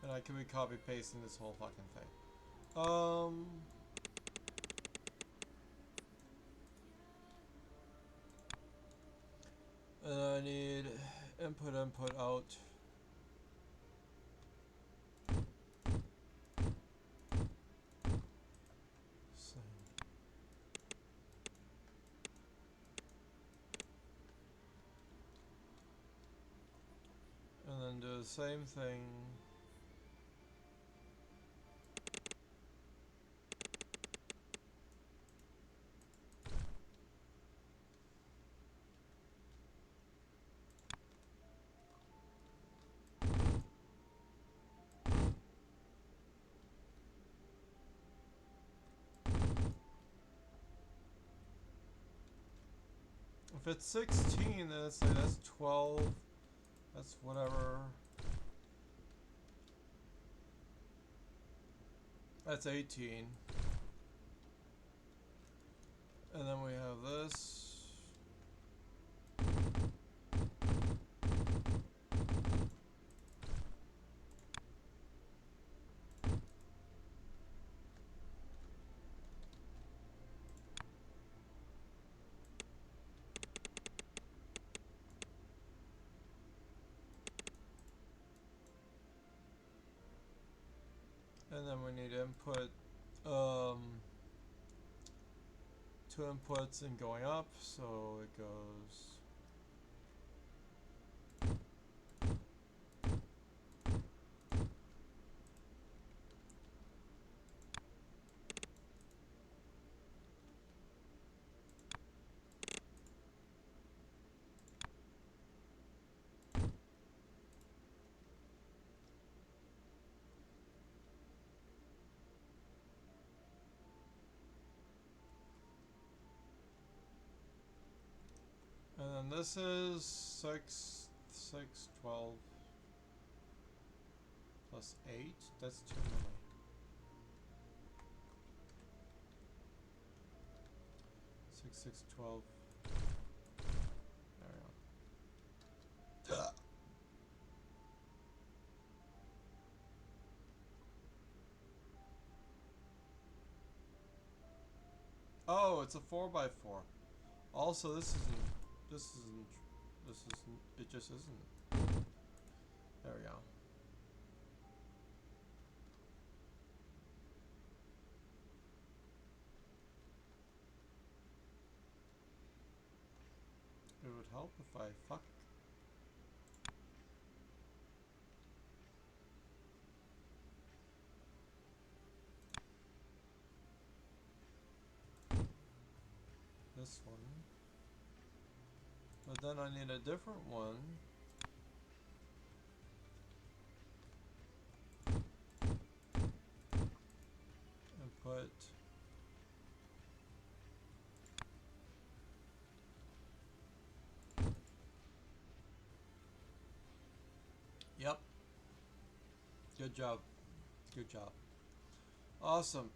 And I could be copy pasting this whole fucking thing. And I need input, out. And then do the same thing. If it's 16, then let's say that's 12. That's whatever. That's 18. And then we have this. And then we need input, 2 inputs and going up, so it goes. And then this is 12 plus 8. That's too many. 12. There we go. Oh, it's a 4x4. Also, it just isn't. There we go. It would help if I fuck. This one. But then I need a different one. input. Yep. Good job. Good job. Awesome.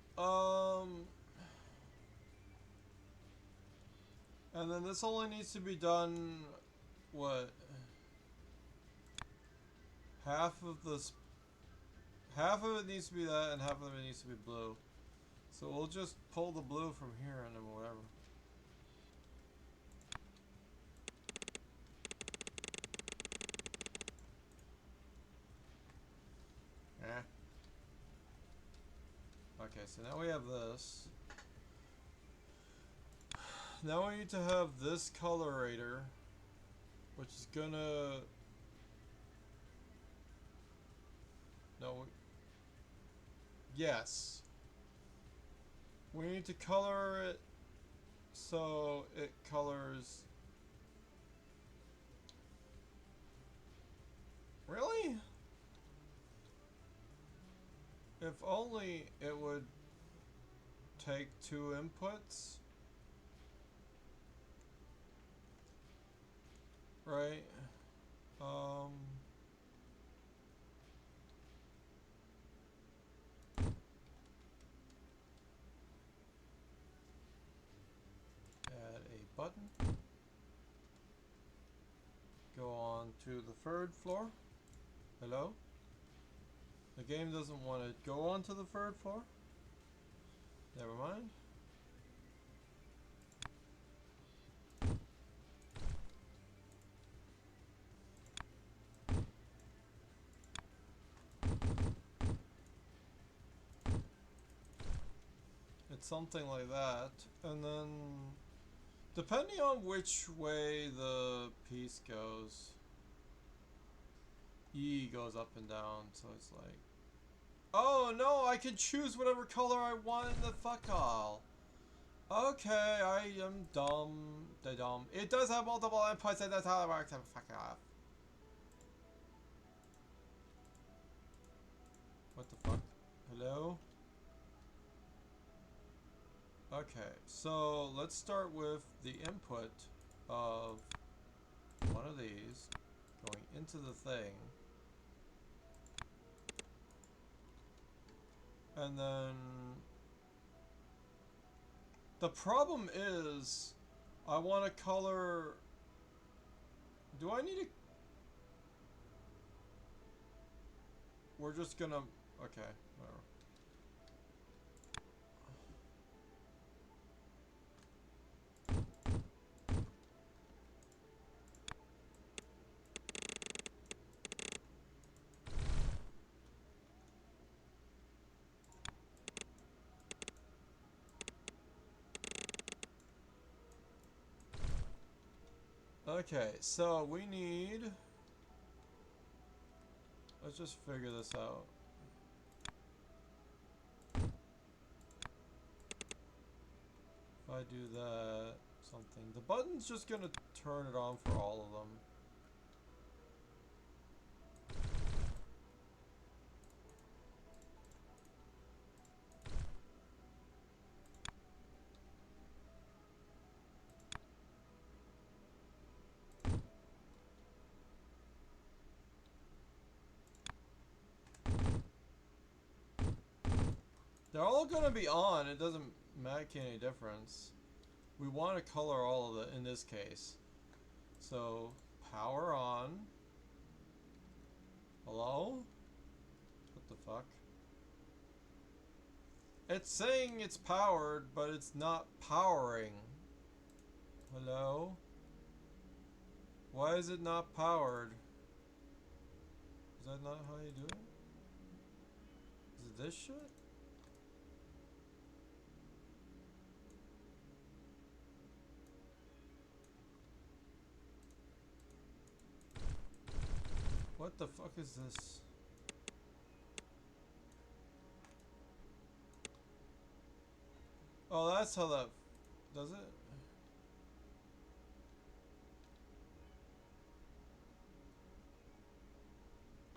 And then this only needs to be done, what? Half of it needs to be that, and half of it needs to be blue. So we'll just pull the blue from here and then whatever. Eh. Okay, so now we have this. Now we need to have this colorator, which is gonna... No. Yes. We need to color it so it colors... Really? If only it would take 2 inputs. Right? Add a button. Go on to the 3rd floor. Hello? The game doesn't want to go on to the 3rd floor? Never mind. It's something like that. And then, depending on which way the piece goes, E goes up and down, so it's like... Oh no, I can choose whatever color I want in the fuck all. Okay, I am dumb. Dumb. It does have multiple inputs and that's how it works. Fuck off. What the fuck? Hello? Okay, so let's start with the input of one of these going into the thing. And then the problem is I want to color... Do I need to... We're just gonna... Okay, whatever. Okay, so we need... Let's just figure this out. If I do that, something... The button's just gonna turn it on for all of them. They're all gonna be on, it doesn't make any difference. We want to color all of it in this case. So, power on. Hello? What the fuck? It's saying it's powered, but it's not powering. Hello? Why is it not powered? Is that not how you do it? Is it this shit? What the fuck is this? Oh, that's how that does it?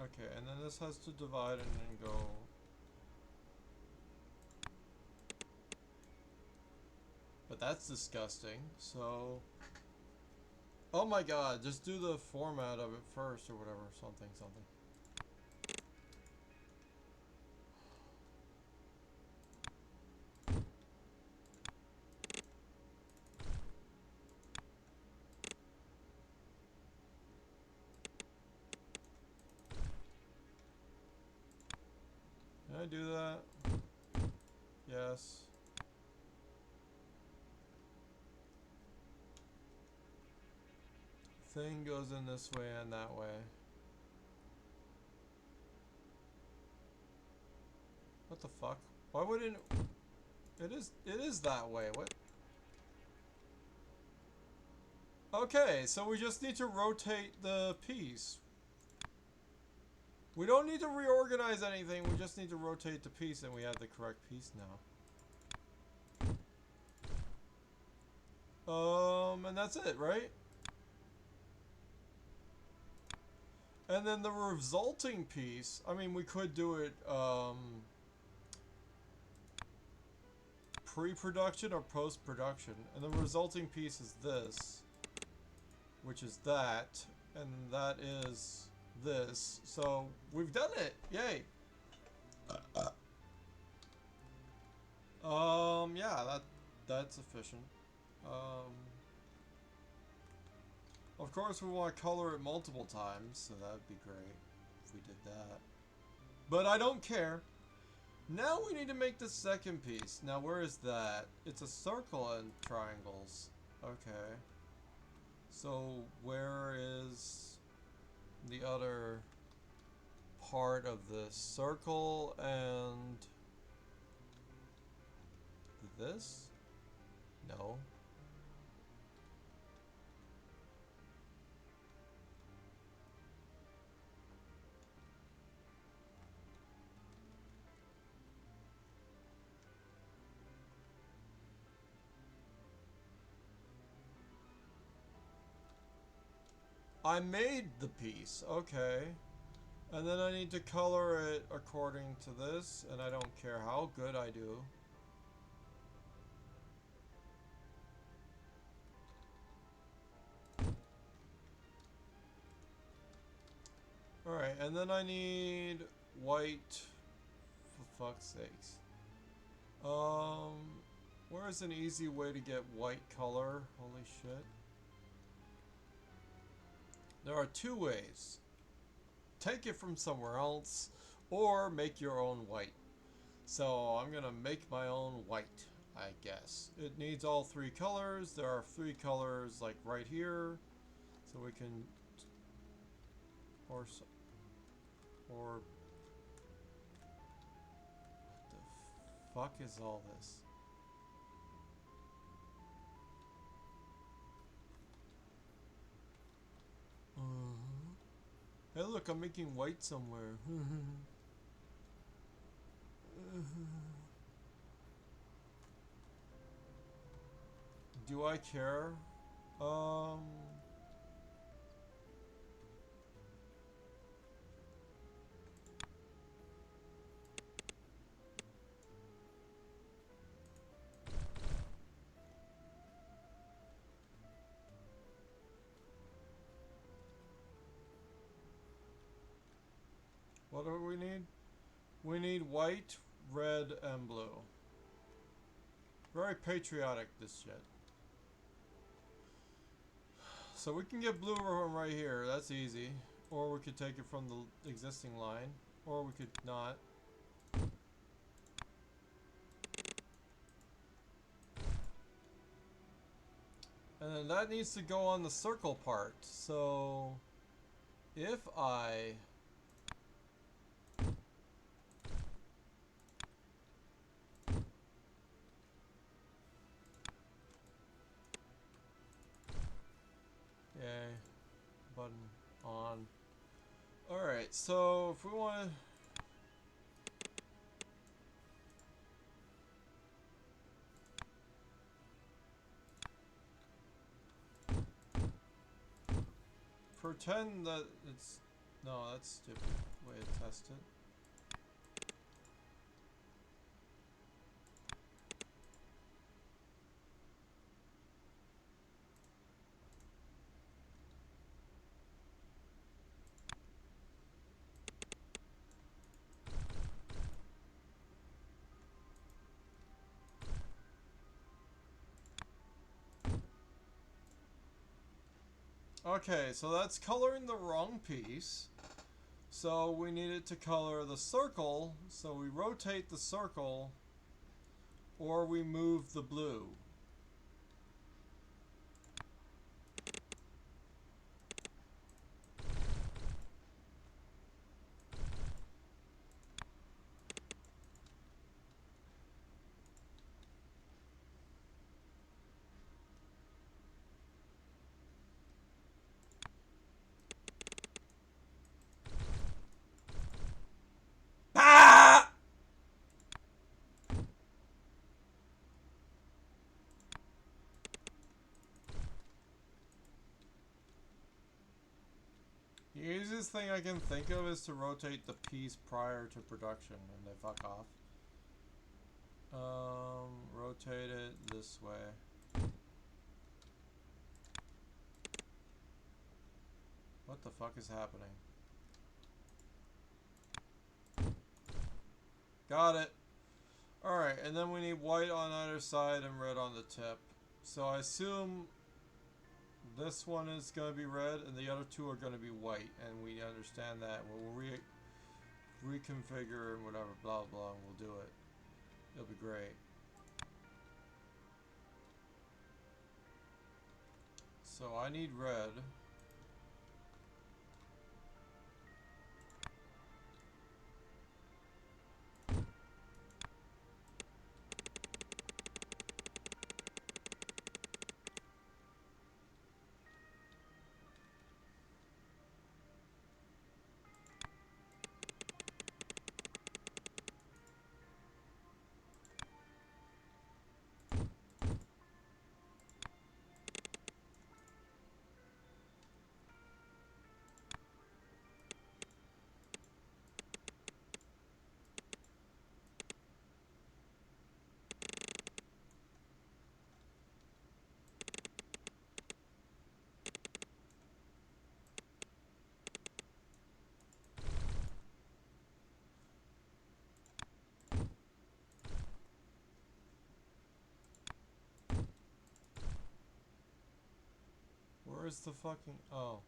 Okay, and then this has to divide and then go. That's disgusting. So, oh my god, just do the format of it first or whatever, something. Can I do that? Yes. Thing goes in this way and that way. What the fuck? Why wouldn't it is that way. What? Okay, so we just need to rotate the piece. We don't need to reorganize anything, we just need to rotate the piece and we have the correct piece now. And that's it, right? And then the resulting piece, I mean, we could do it, pre-production or post-production. And the resulting piece is this, which is that, and that is this. So, we've done it! Yay! Yeah, that's efficient. Of course we want to color it multiple times, so that'd be great if we did that. But I don't care. Now we need to make the second piece. Now where is that? It's a circle and triangles. Okay. So where is the other part of the circle and this? No. I made the piece, okay. And then I need to color it according to this, and I don't care how good I do. Alright, and then I need white, for fuck's sakes. Where's an easy way to get white color? Holy shit. There are two ways. Take it from somewhere else, or make your own white. So I'm gonna make my own white, I guess. It needs all three colors. There are three colors like right here. So we can, or what the fuck is all this? Hey look, I'm making white somewhere. Do I care? What do we need? We need white, red, and blue. Very patriotic, this shit. So we can get blue from right here, that's easy. Or we could take it from the existing line. Or we could not. And then that needs to go on the circle part. So if I button on. Alright, so if we want to pretend that it's, no, that's stupid way to test it. Okay, so that's coloring the wrong piece. So we needed to color the circle, so we rotate the circle, or we move the blue. Ah! The easiest thing I can think of is to rotate the piece prior to production, and they fuck off. Rotate it this way. What the fuck is happening? Got it. Alright, and then we need white on either side and red on the tip. So I assume this one is going to be red and the other two are going to be white. And we understand that. We'll reconfigure and whatever, blah blah, and we'll do it. It'll be great. So I need red. Where's the fucking... Oh.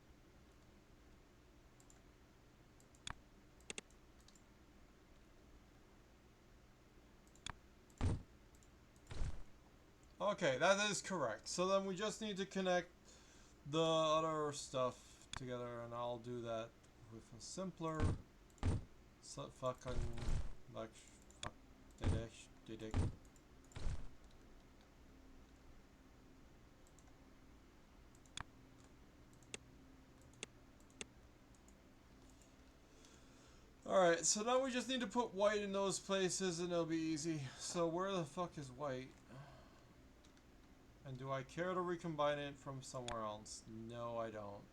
Okay, that is correct. So then we just need to connect the other stuff together, and I'll do that with a simpler... fucking... like... fuck... didic. Alright, so now we just need to put white in those places and it'll be easy. So where the fuck is white? And do I care to recombine it from somewhere else? No, I don't.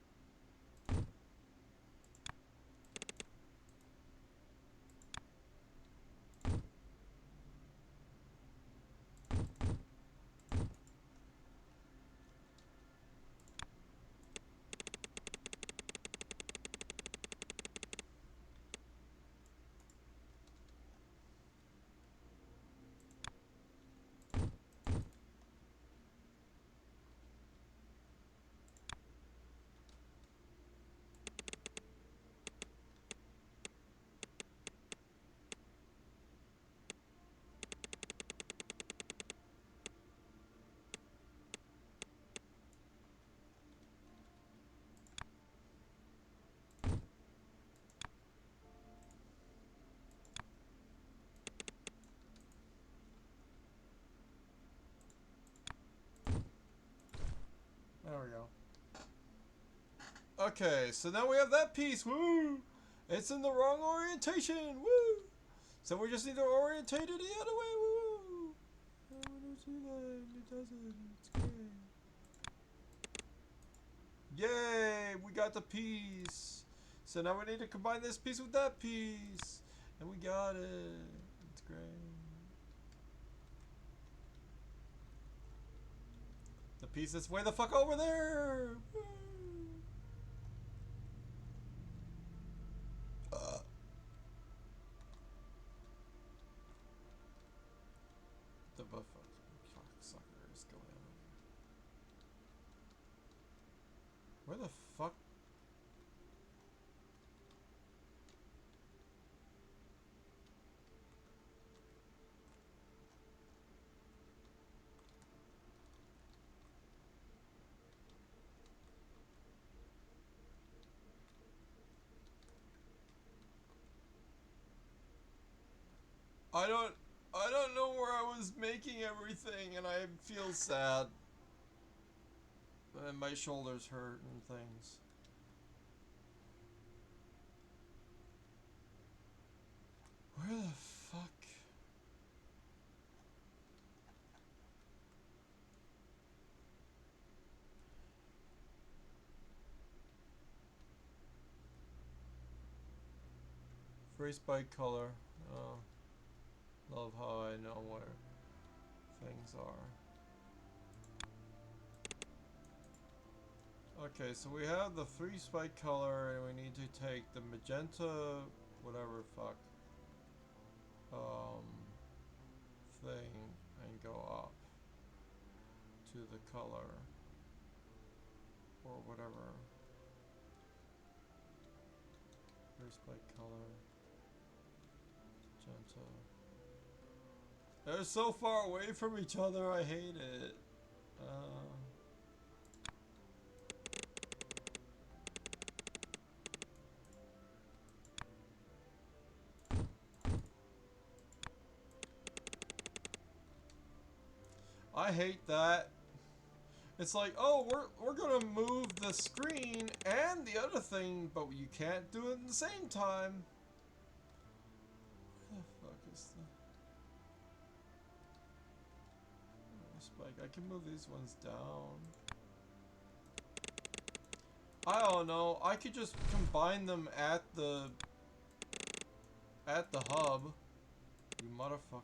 There we go. Okay, so now we have that piece. Woo! It's in the wrong orientation. Woo! So we just need to orientate it the other way. Woo! I want to see that. It doesn't. It's great. Yay! We got the piece. So now we need to combine this piece with that piece. And we got it. It's great. The piece that's way the fuck over there. Woo! The fuck sucker is going on. Where the fuck? I don't I don't know where I was making everything, and I feel sad. And my shoulders hurt and things. Where the fuck? Freeze by color. Oh. Love how I know where things are. Okay, so we have the 3 spike color, and we need to take the magenta, whatever fuck, thing, and go up to the color, or whatever. 3 spike color, magenta. They're so far away from each other, I hate it. I hate that. It's like, oh, we're gonna move the screen and the other thing, but you can't do it at the same time. Where the fuck is the spike? I can move these ones down. I don't know. I could just combine them at the hub. You motherfucker.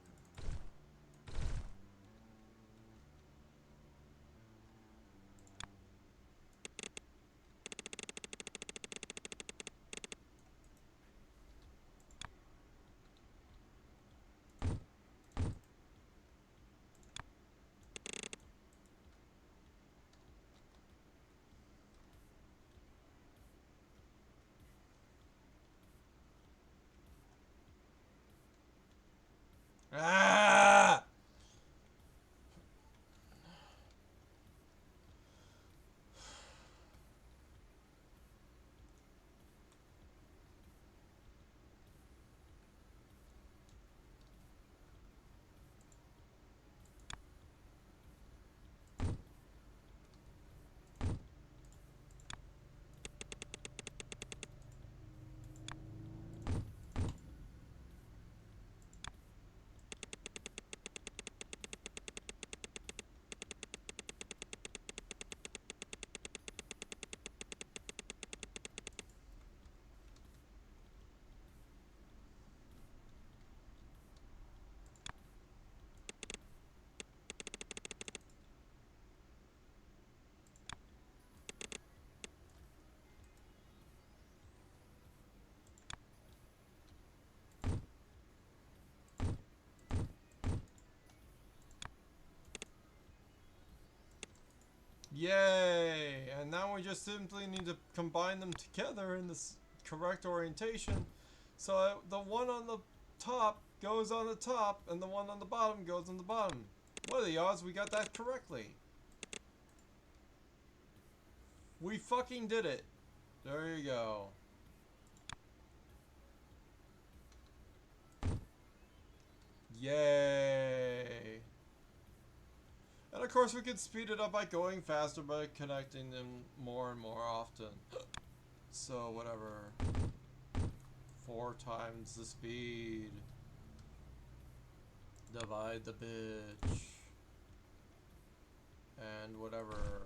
Ah! Yay! And now we just simply need to combine them together in this correct orientation. So the one on the top goes on the top, and the one on the bottom goes on the bottom. What are the odds we got that correctly? We fucking did it. There you go. Yay! And of course we could speed it up by going faster by connecting them more and more often. So whatever. 4 times the speed. Divide the bitch. And whatever.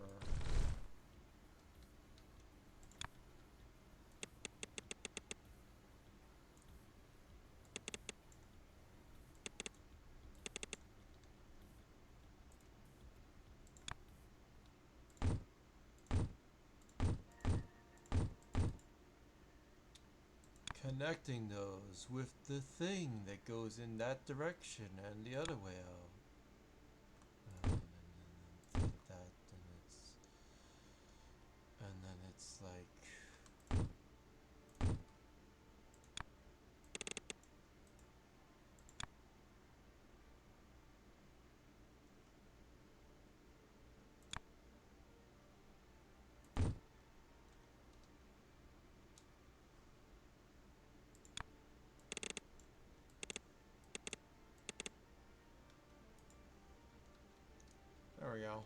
Connecting those with the thing that goes in that direction and the other way out. And then like. There we go.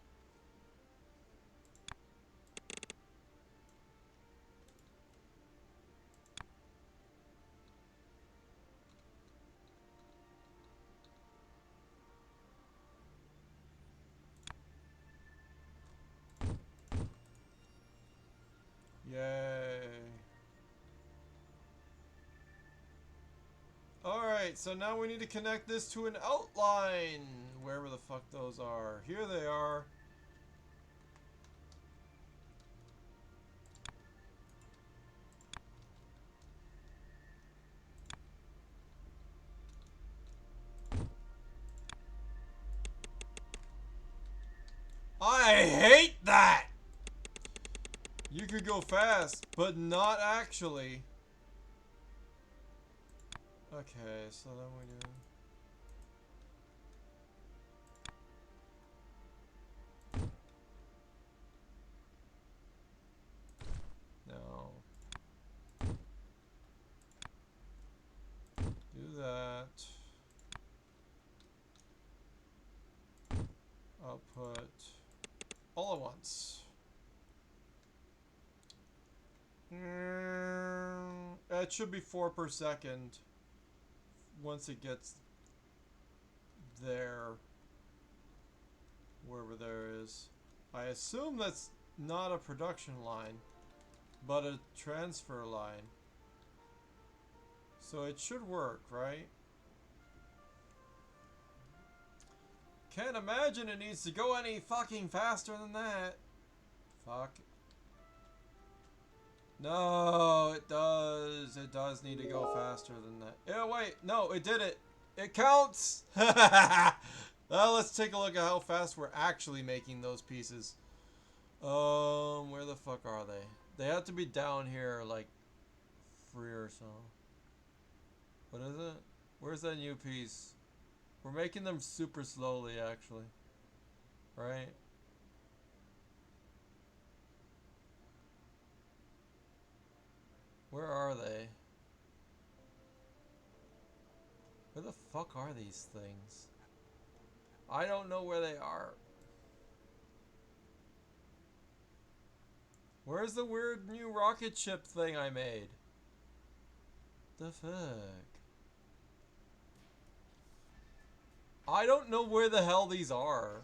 Yay. Alright, so now we need to connect this to an outline. Wherever the fuck those are. Here they are. I hate that! You could go fast, but not actually. Okay, so then we do... No. Do that. Output. All at once. It should be 4 per second once it gets there, wherever there is. I assume that's not a production line, but a transfer line. So it should work, right? Can't imagine it needs to go any fucking faster than that. Fuck. No, it does. It does need to go faster than that. Yeah, wait. No, it did it. It counts. Well, let's take a look at how fast we're actually making those pieces. Where the fuck are they? They have to be down here, like 3 or so. What is it? Where's that new piece? We're making them super slowly, actually. Right? Where are they? Where the fuck are these things? I don't know where they are. Where's the weird new rocket ship thing I made? The fuck? I don't know where the hell these are.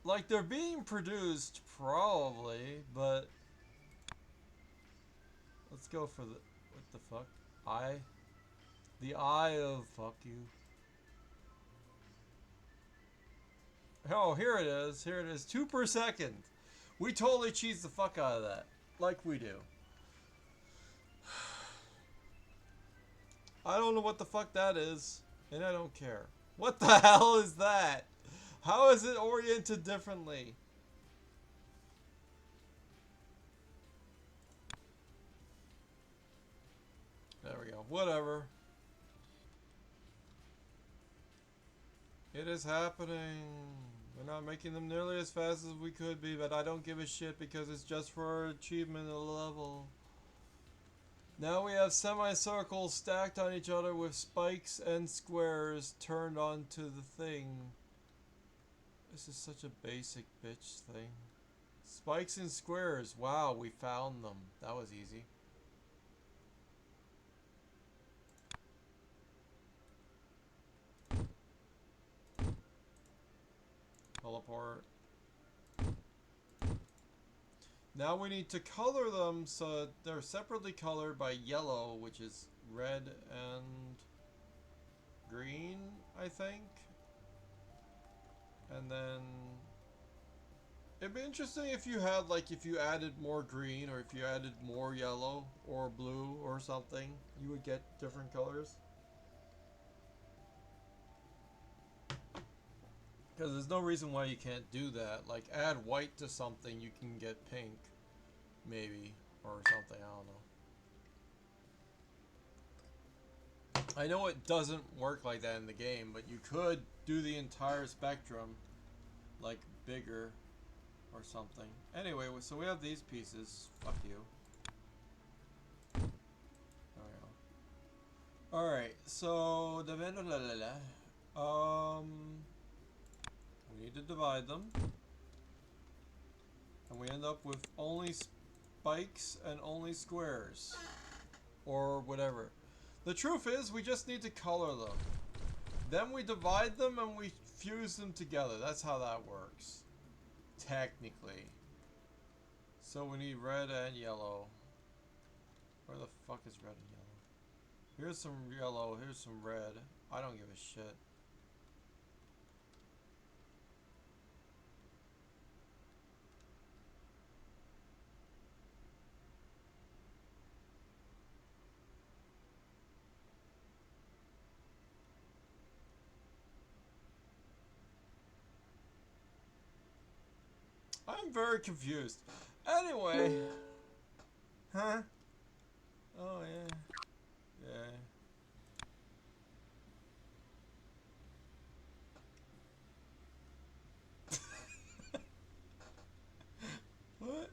Like, they're being produced, probably, but... Let's go for the... What the fuck? Eye? The eye of... Fuck you. Oh, here it is. Here it is. 2 per second. We totally cheese the fuck out of that. Like we do. I don't know what the fuck that is. And I don't care. What the hell is that? How is it oriented differently? There we go. Whatever. It is happening. We're not making them nearly as fast as we could be, but I don't give a shit because it's just for our achievement level. Now we have semicircles stacked on each other with spikes and squares turned onto the thing. This is such a basic bitch thing. Spikes and squares. Wow, we found them. That was easy. Teleport. Now we need to color them so they're separately colored by yellow, which is red and green, I think. And then it'd be interesting if you had, like, if you added more green or if you added more yellow or blue or something, you would get different colors. Because there's no reason why you can't do that. Like, add white to something, you can get pink. Maybe. Or something, I don't know. I know it doesn't work like that in the game, but you could do the entire spectrum, like, bigger or something. Anyway, so we have these pieces. Fuck you. There we go. Alright, so we need to divide them. And we end up with only spikes and only squares. Or whatever. The truth is, we just need to color them. Then we divide them and we fuse them together. That's how that works. Technically. So we need red and yellow. Where the fuck is red and yellow? Here's some yellow, here's some red. I don't give a shit. I'm very confused. Anyway. Huh? Oh, yeah. Yeah. What?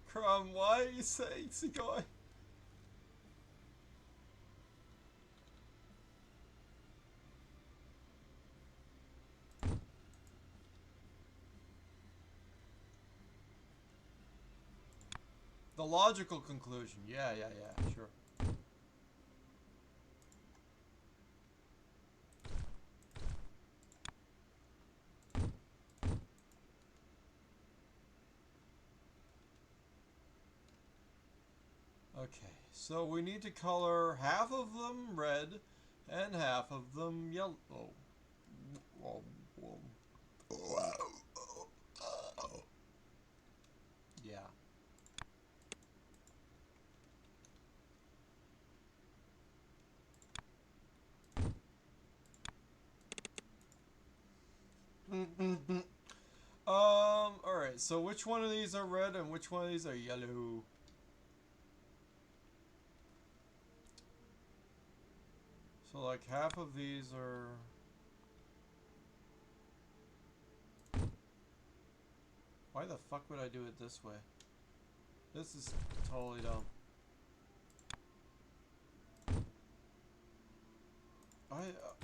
Crumb, why are you saying Sugoi? The logical conclusion. Yeah, sure. Okay, so we need to color half of them red and half of them yellow. Yeah. Alright, so which one of these are red and which one of these are yellow? So like half of these are... Why the fuck would I do it this way? This is totally dumb.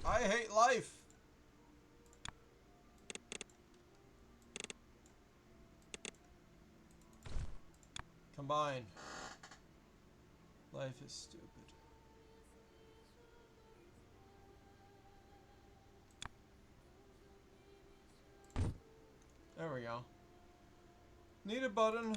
I hate life! Combine. Life is stupid. There we go. Need a button.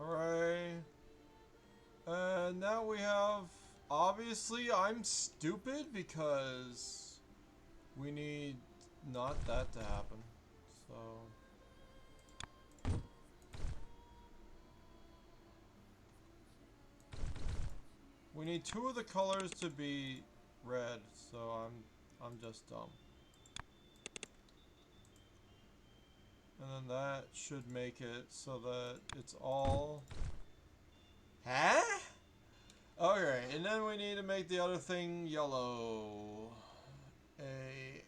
Alright. And now we have... Obviously, I'm stupid because we need not that to happen. So... We need two of the colors to be red, so I'm just dumb. And then that should make it so that it's all... Huh? Alright, and then we need to make the other thing yellow. A.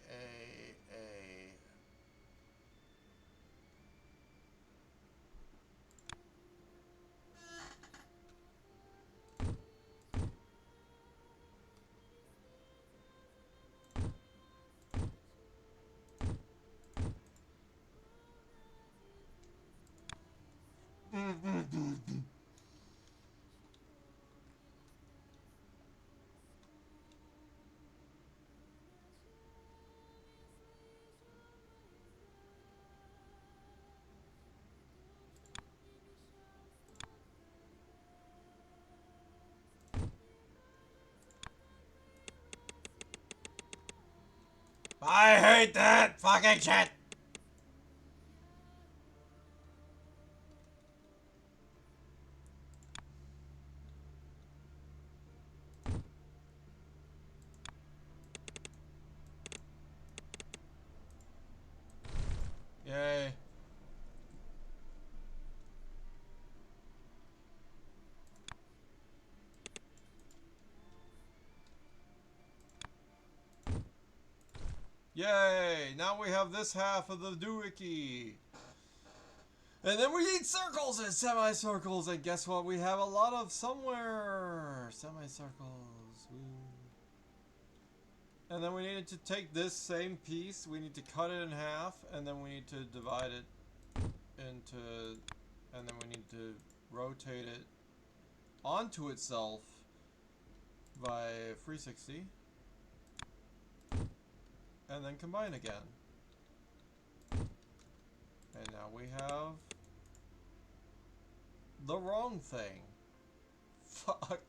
I hate that fucking shit! Yay. Yay! Now we have this half of the doohickey. And then we need circles and semicircles, and guess what? We have a lot of somewhere. Semicircles. Woo. And then we need to take this same piece, we need to cut it in half, and then we need to divide it into, and then we need to rotate it onto itself by 360, and then combine again. And now we have the wrong thing. Fuck.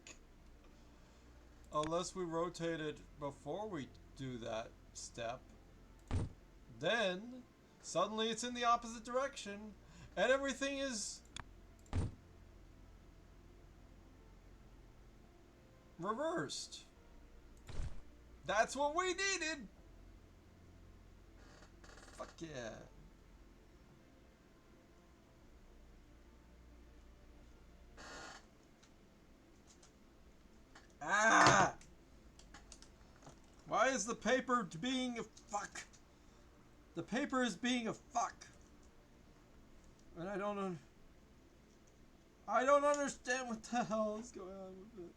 Unless we rotate it before we do that step, then suddenly it's in the opposite direction and everything is reversed. That's what we needed. Fuck yeah. Ah! Why is the paper being a fuck? The paper is being a fuck. And I don't understand what the hell is going on with it.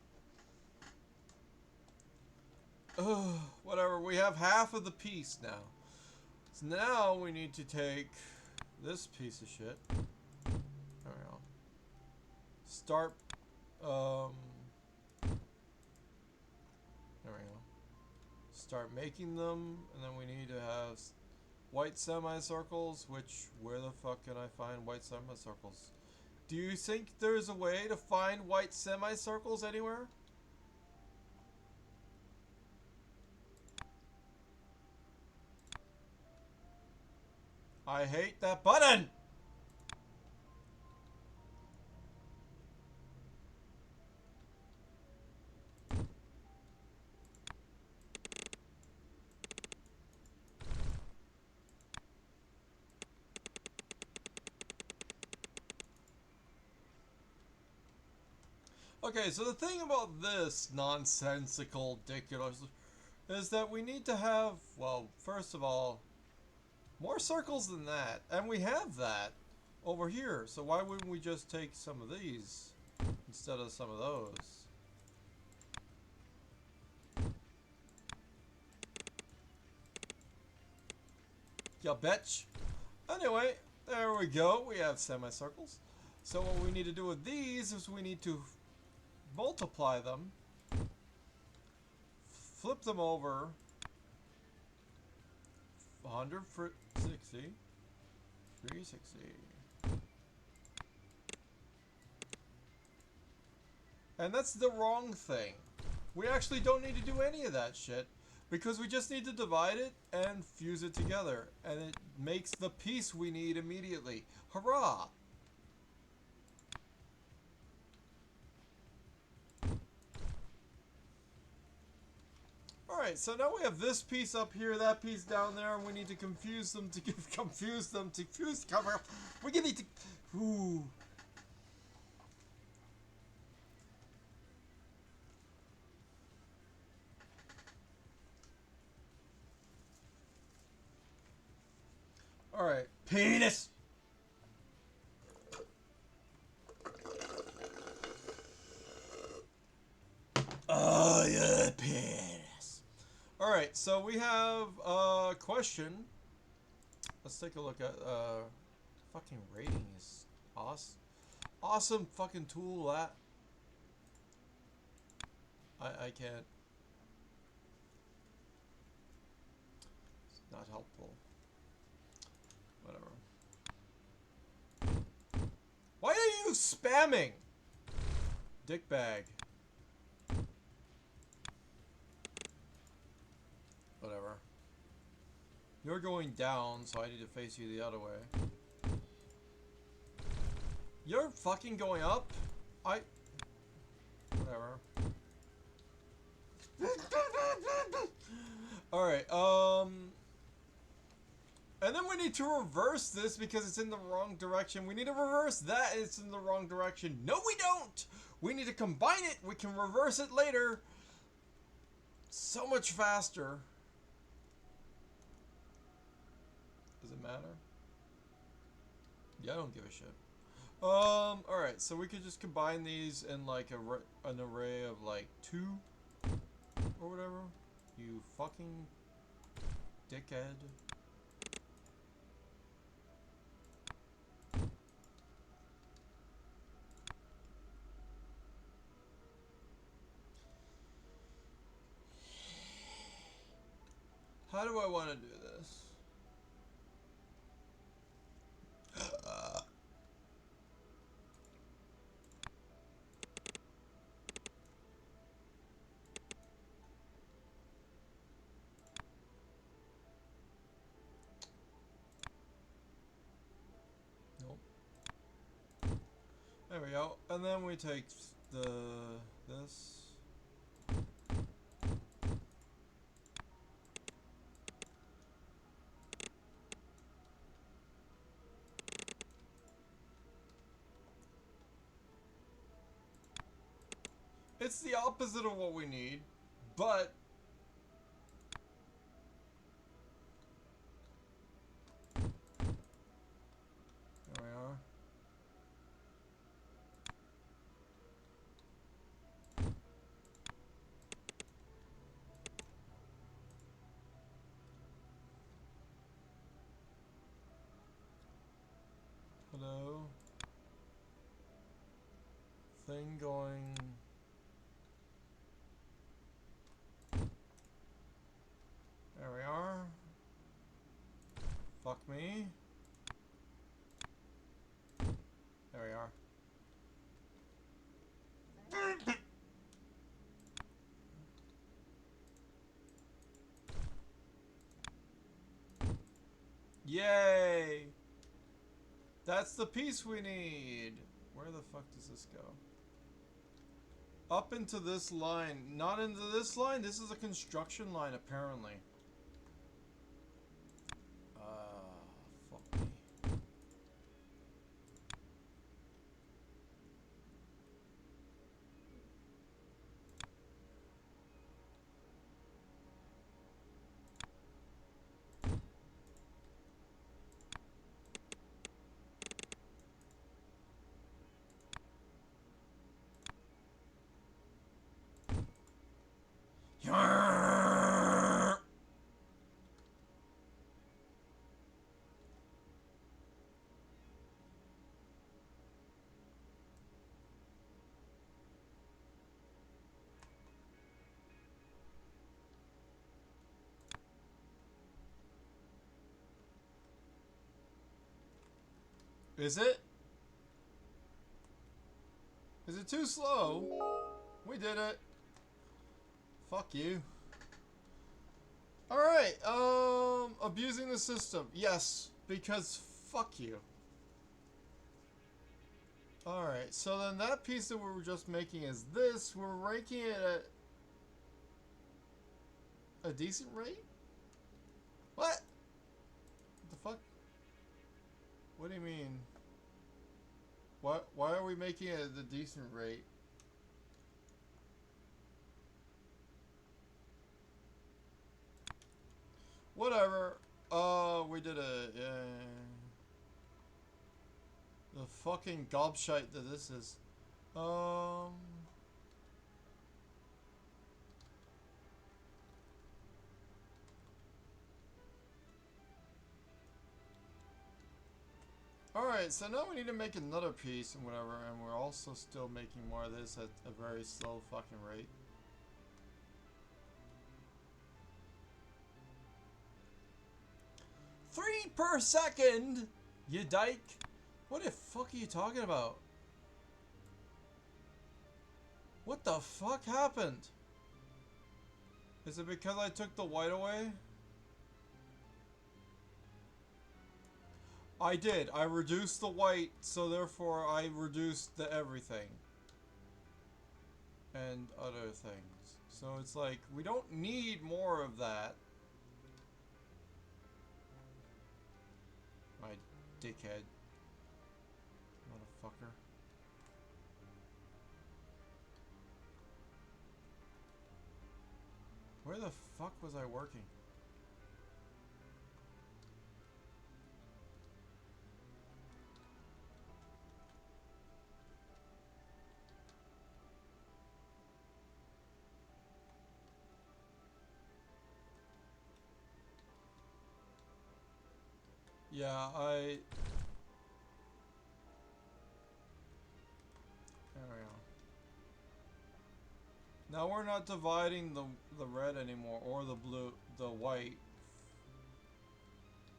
Oh, whatever. We have half of the piece now. So now we need to take this piece of shit. There we go. Start, there we go. Start making them, and then we need to have white semicircles, which, where the fuck can I find white semicircles? Do you think there's a way to find white semicircles anywhere? I hate that button! Okay, so the thing about this nonsensical, ridiculous, is that we need to have, well, first of all, more circles than that. And we have that over here. So why wouldn't we just take some of these instead of some of those? Ya bitch. Anyway, there we go. We have semicircles. So what we need to do with these is we need to multiply them, flip them over 160, 360. And that's the wrong thing. We actually don't need to do any of that shit because we just need to divide it and fuse it together. And it makes the piece we need immediately. Hurrah! Alright, so now we have this piece up here, that piece down there, and we need to confuse them to confuse them to fuse cover. We need to. Ooh. Alright, penis! Oh, yeah, penis. Alright, so we have a question. Let's take a look at fucking rating is awesome. Awesome fucking tool that. I can't. It's not helpful. Whatever. Why are you spamming? Dickbag. Whatever. You're going down, so I need to face you the other way. You're fucking going up? Whatever. Alright, and then we need to reverse this because it's in the wrong direction. We need to reverse that, it's in the wrong direction. No, we don't! We need to combine it. We can reverse it later. So much faster. Does it matter? Yeah, I don't give a shit. Alright, so we could just combine these in like an array of like 2 or whatever. You fucking dickhead. How do I want to do this? Nope. There we go. And then we take this. It's the opposite of what we need, but there we are. Hello. Thing going. There we are. Fuck me. There we are. Yay! That's the piece we need. Where the fuck does this go? Up into this line. Not into this line. This is a construction line, apparently. Fuck me. Is it? Is it too slow? We did it. Fuck you. Alright, abusing the system. Yes, because fuck you. Alright, so then that piece that we were just making is this. We're ranking it at a decent rate? What? What the fuck? What do you mean? What? Why are we making it at a decent rate? Whatever. We did it. Yeah. The fucking gobshite that this is. Alright, so now we need to make another piece and whatever, and we're also still making more of this at a very slow fucking rate. Three per second, you dyke. What the fuck are you talking about? What the fuck happened? Is it because I took the white away? I did. I reduced the white, so therefore I reduced the everything. And other things. So it's like, we don't need more of that. My dickhead. Motherfucker. Where the fuck was I working? Yeah, there we go. Now we're not dividing the red anymore, or the blue, the white.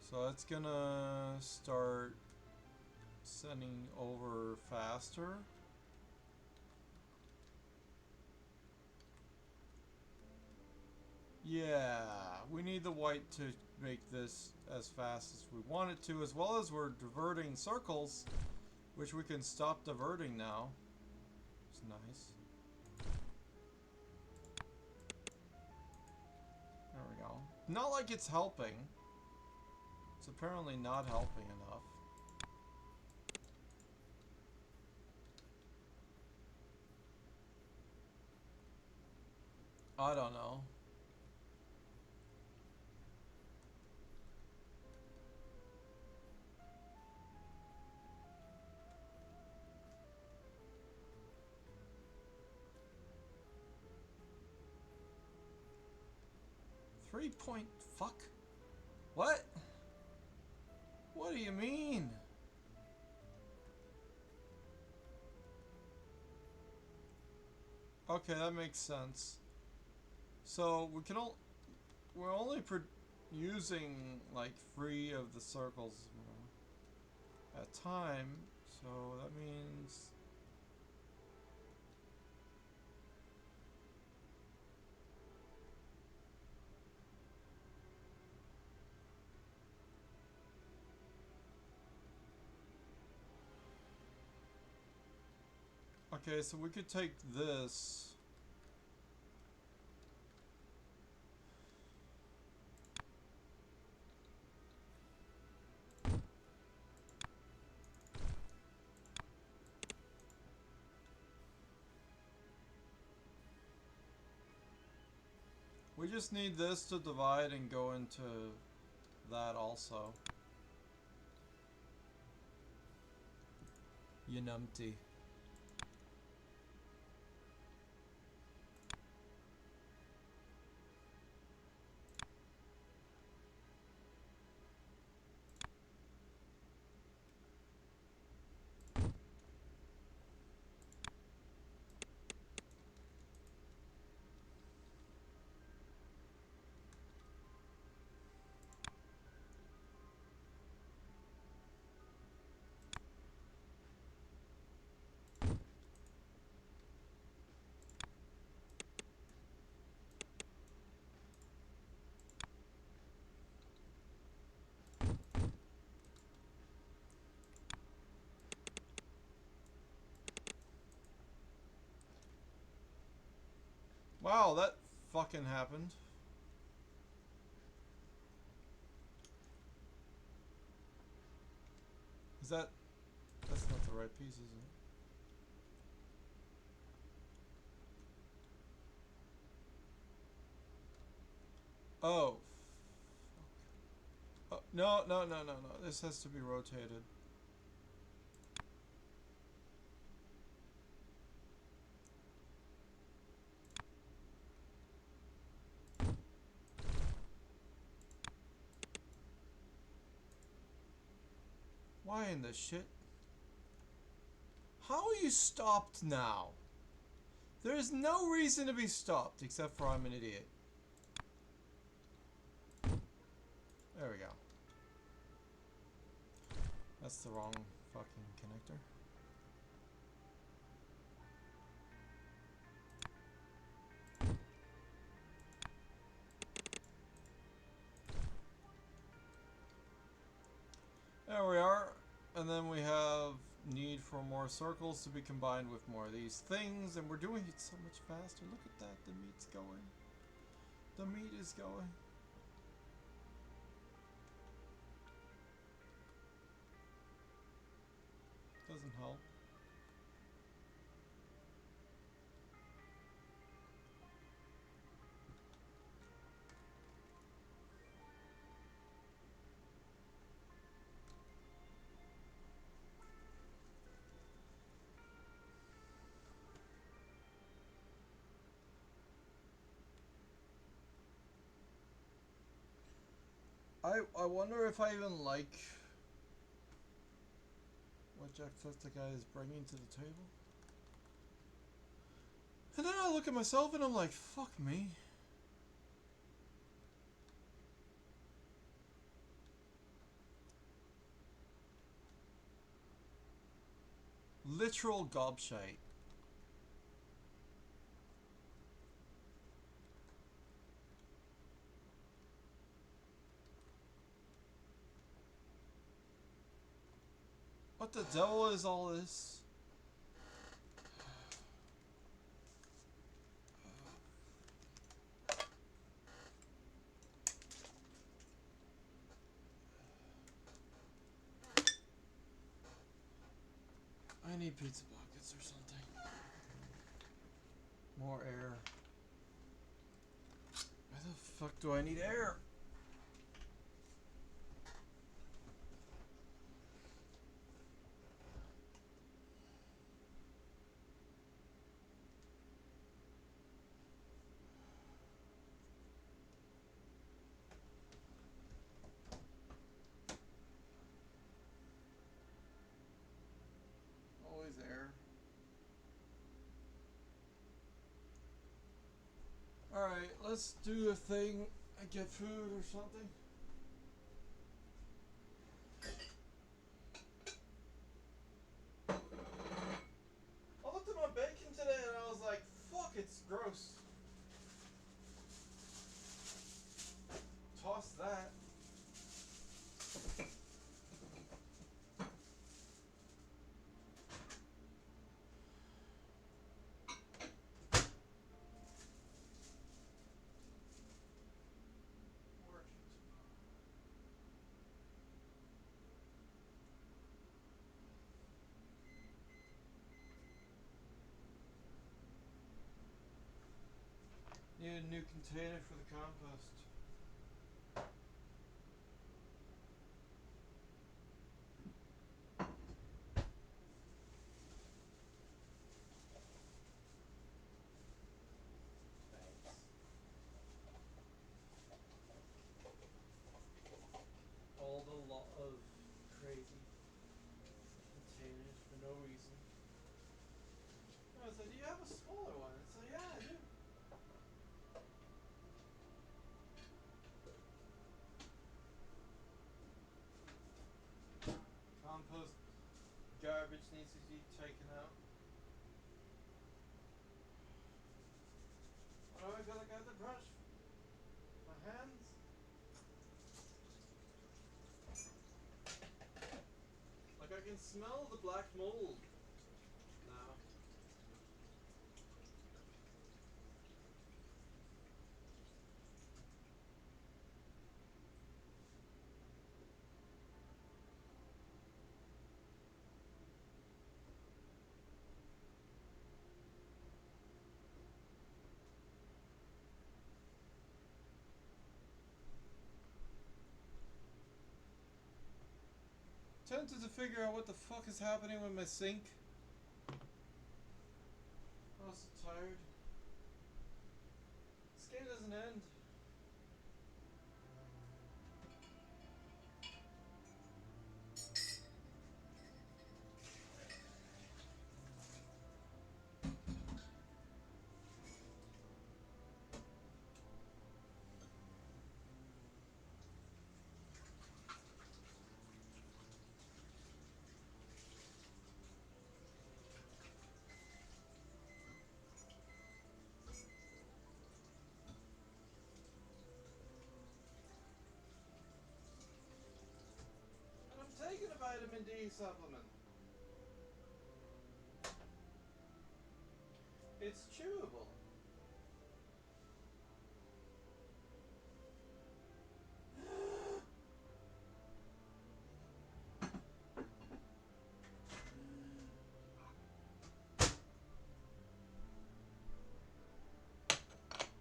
So that's gonna start sending over faster. Yeah, we need the white to make this as fast as we want it to, as well as we're diverting circles, which we can stop diverting now. It's nice. There we go. Not like it's helping. It's apparently not helping enough. I don't know. Fuck? What? What do you mean? Okay, that makes sense. So we can we're only using like 3 of the circles at a time. So that means okay, so we could take this. We just need this to divide and go into that also. You numpty. Wow, that fucking happened. Is that... That's not the right piece, is it? Oh. No, no, no, no, no. This has to be rotated. Why in the shit? How are you stopped now? There is no reason to be stopped, except for I'm an idiot. There we go. That's the wrong fucking connector. There we are. And then we have need for more circles to be combined with more of these things, and we're doing it so much faster. Look at that, the meat's going. The meat is going. Doesn't help. I wonder if I even like what Jacksepticeye is bringing to the table. And then I look at myself and I'm like, fuck me. Literal gobshite. What the devil is all this? I need pizza buckets or something. More air. Why the fuck do I need air? Always air. Alright, let's do a thing and get food or something. I looked at my bacon today and I was like, fuck, it's gross. Toss that. Need a new container for the compost. All the lot of crazy containers for no reason. I said, do you have a smaller one? I said, yeah, I do. Compost garbage needs to be taken out. What do I gotta get the brush? My hands? Like I can smell the black mold now. Tempted to figure out what the fuck is happening with my sink. I was so tired. This game doesn't end. D supplement. It's chewable.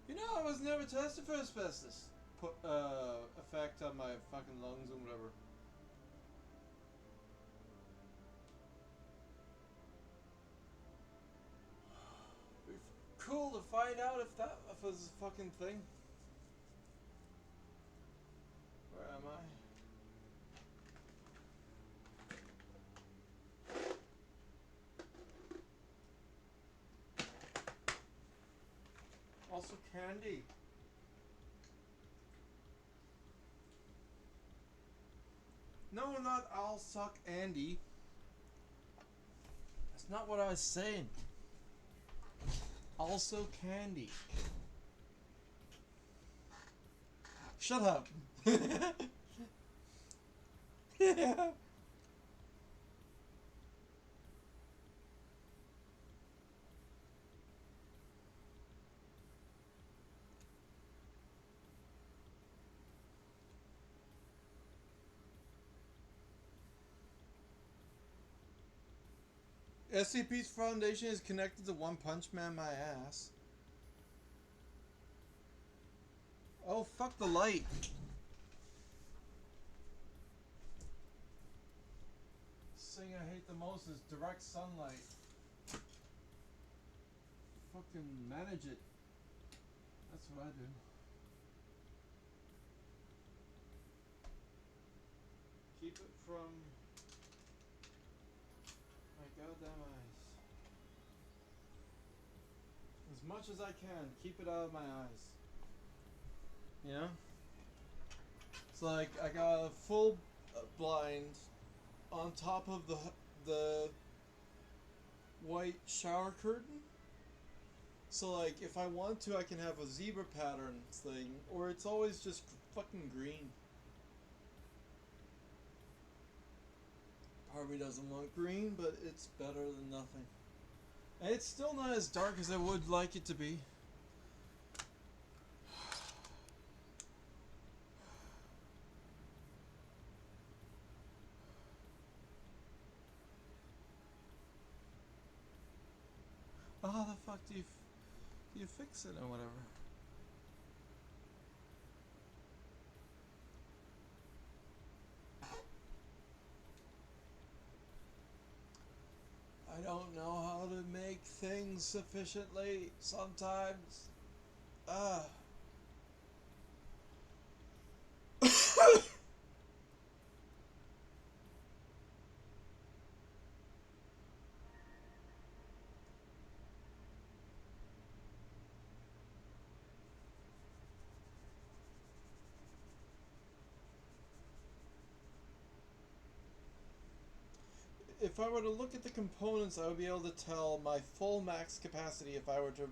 You know, I was never tested for asbestos effect on my fucking lungs and whatever. It'd be cool to find out if that was a fucking thing. Where am I? Also candy. No, not I'll suck Andy. That's not what I was saying. Also candy. Shut up. Yeah. SCP's foundation is connected to One Punch Man my ass. Oh, fuck the light. This thing I hate the most is direct sunlight. Fucking manage it. That's what I do. Keep it from my goddamn eyes. As much as I can, keep it out of my eyes. You know? It's like I got a full blind on top of the white shower curtain. So like if I want to, I can have a zebra pattern thing, or it's always just fucking green. Part of me doesn't want green, but it's better than nothing. And it's still not as dark as I would like it to be. Oh, how the fuck do you fix it or whatever? I don't know how to make things sufficiently sometimes. If I were to look at the components, I would be able to tell my full max capacity if I were to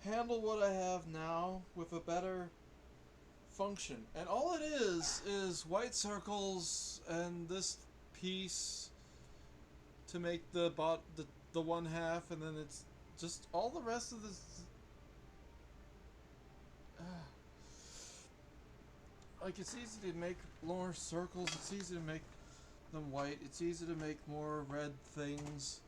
handle what I have now with a better function. And all it is white circles and this piece to make the one half, and then it's just all the rest of this. Like, it's easy to make more circles, it's easy to make them white, it's easy to make more red things.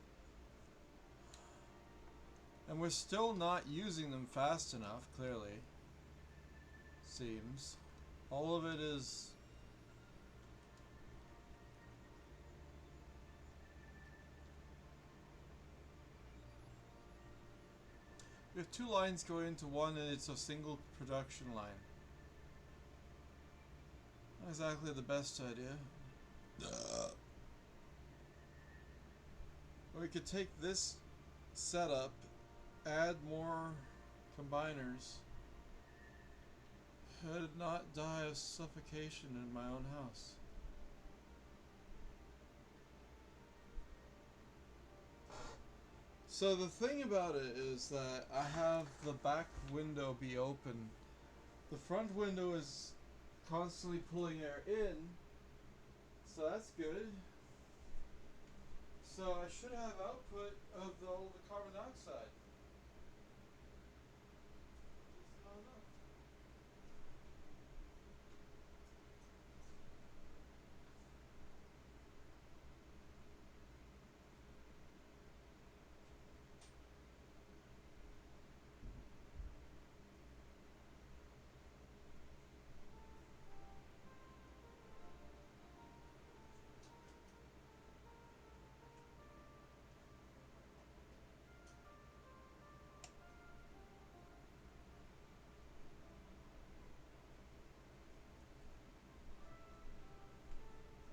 And we're still not using them fast enough, clearly. Seems. All of it is... We have two lines going into one, and it's a single production line. Not exactly the best idea. We could take this setup, add more combiners, and not die of suffocation in my own house. So the thing about it is that I have the back window be open. The front window is constantly pulling air in, so that's good. So I should have output of all the carbon dioxide. Just not enough.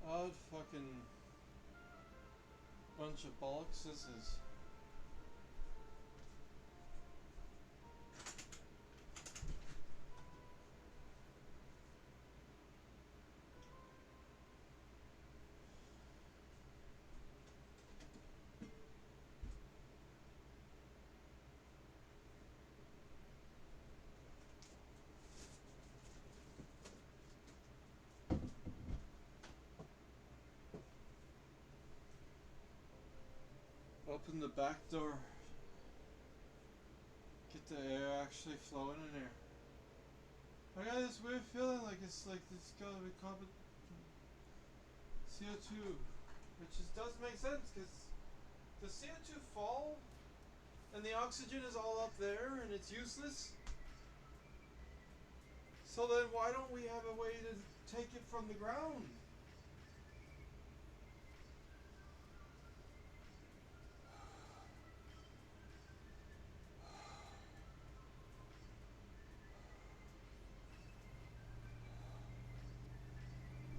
Odd fucking bunch of bollockses. Open the back door. Get the air actually flowing in here. I got this weird feeling like it's gotta be carbon CO2, which just doesn't make sense because the CO2 fall and the oxygen is all up there and it's useless. So then why don't we have a way to take it from the ground?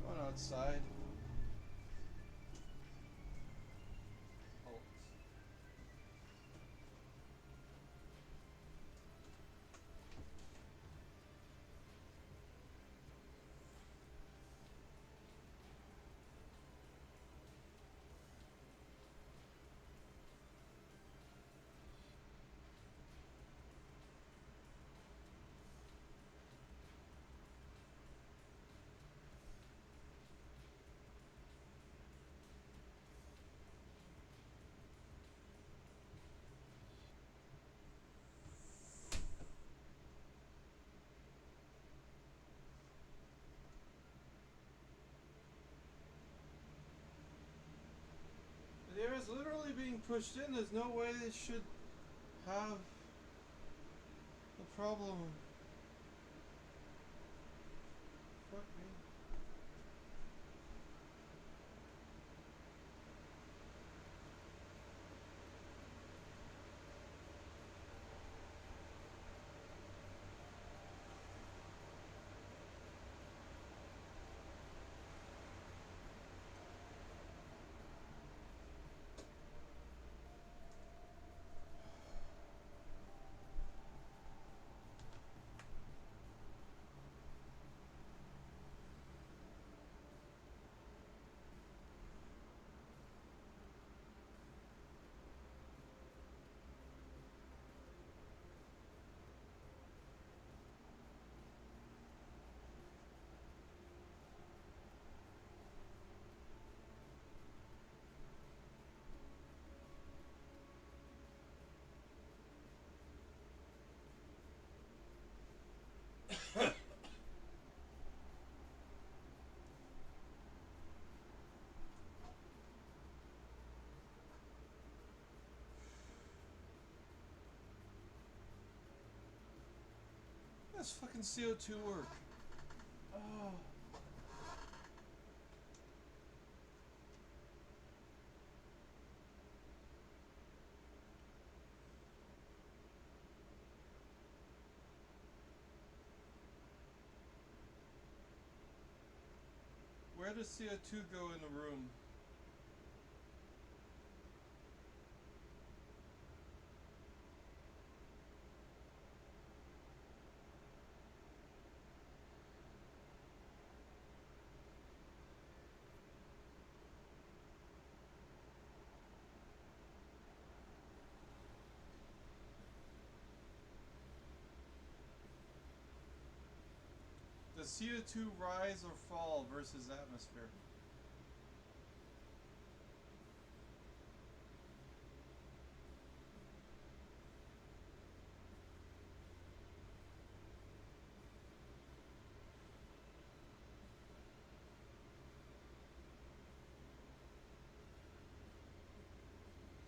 Going outside. The air is literally being pushed in. There's no way this should have a problem. Fuck me. That's fucking CO2 work. Oh. Where does CO2 go in the room? Does CO2 rise or fall versus atmosphere?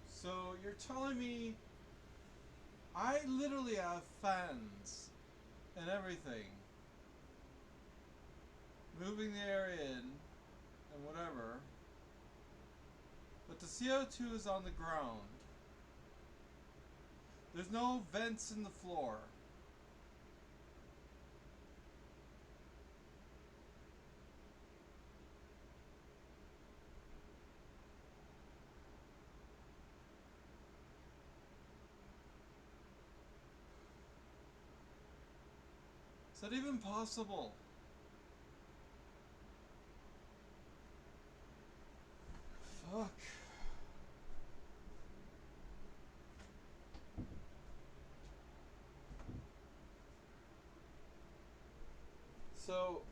So you're telling me I literally have fans and everything, moving the air in and whatever, but the CO2 is on the ground. There's no vents in the floor. Is that even possible? Fuck. So,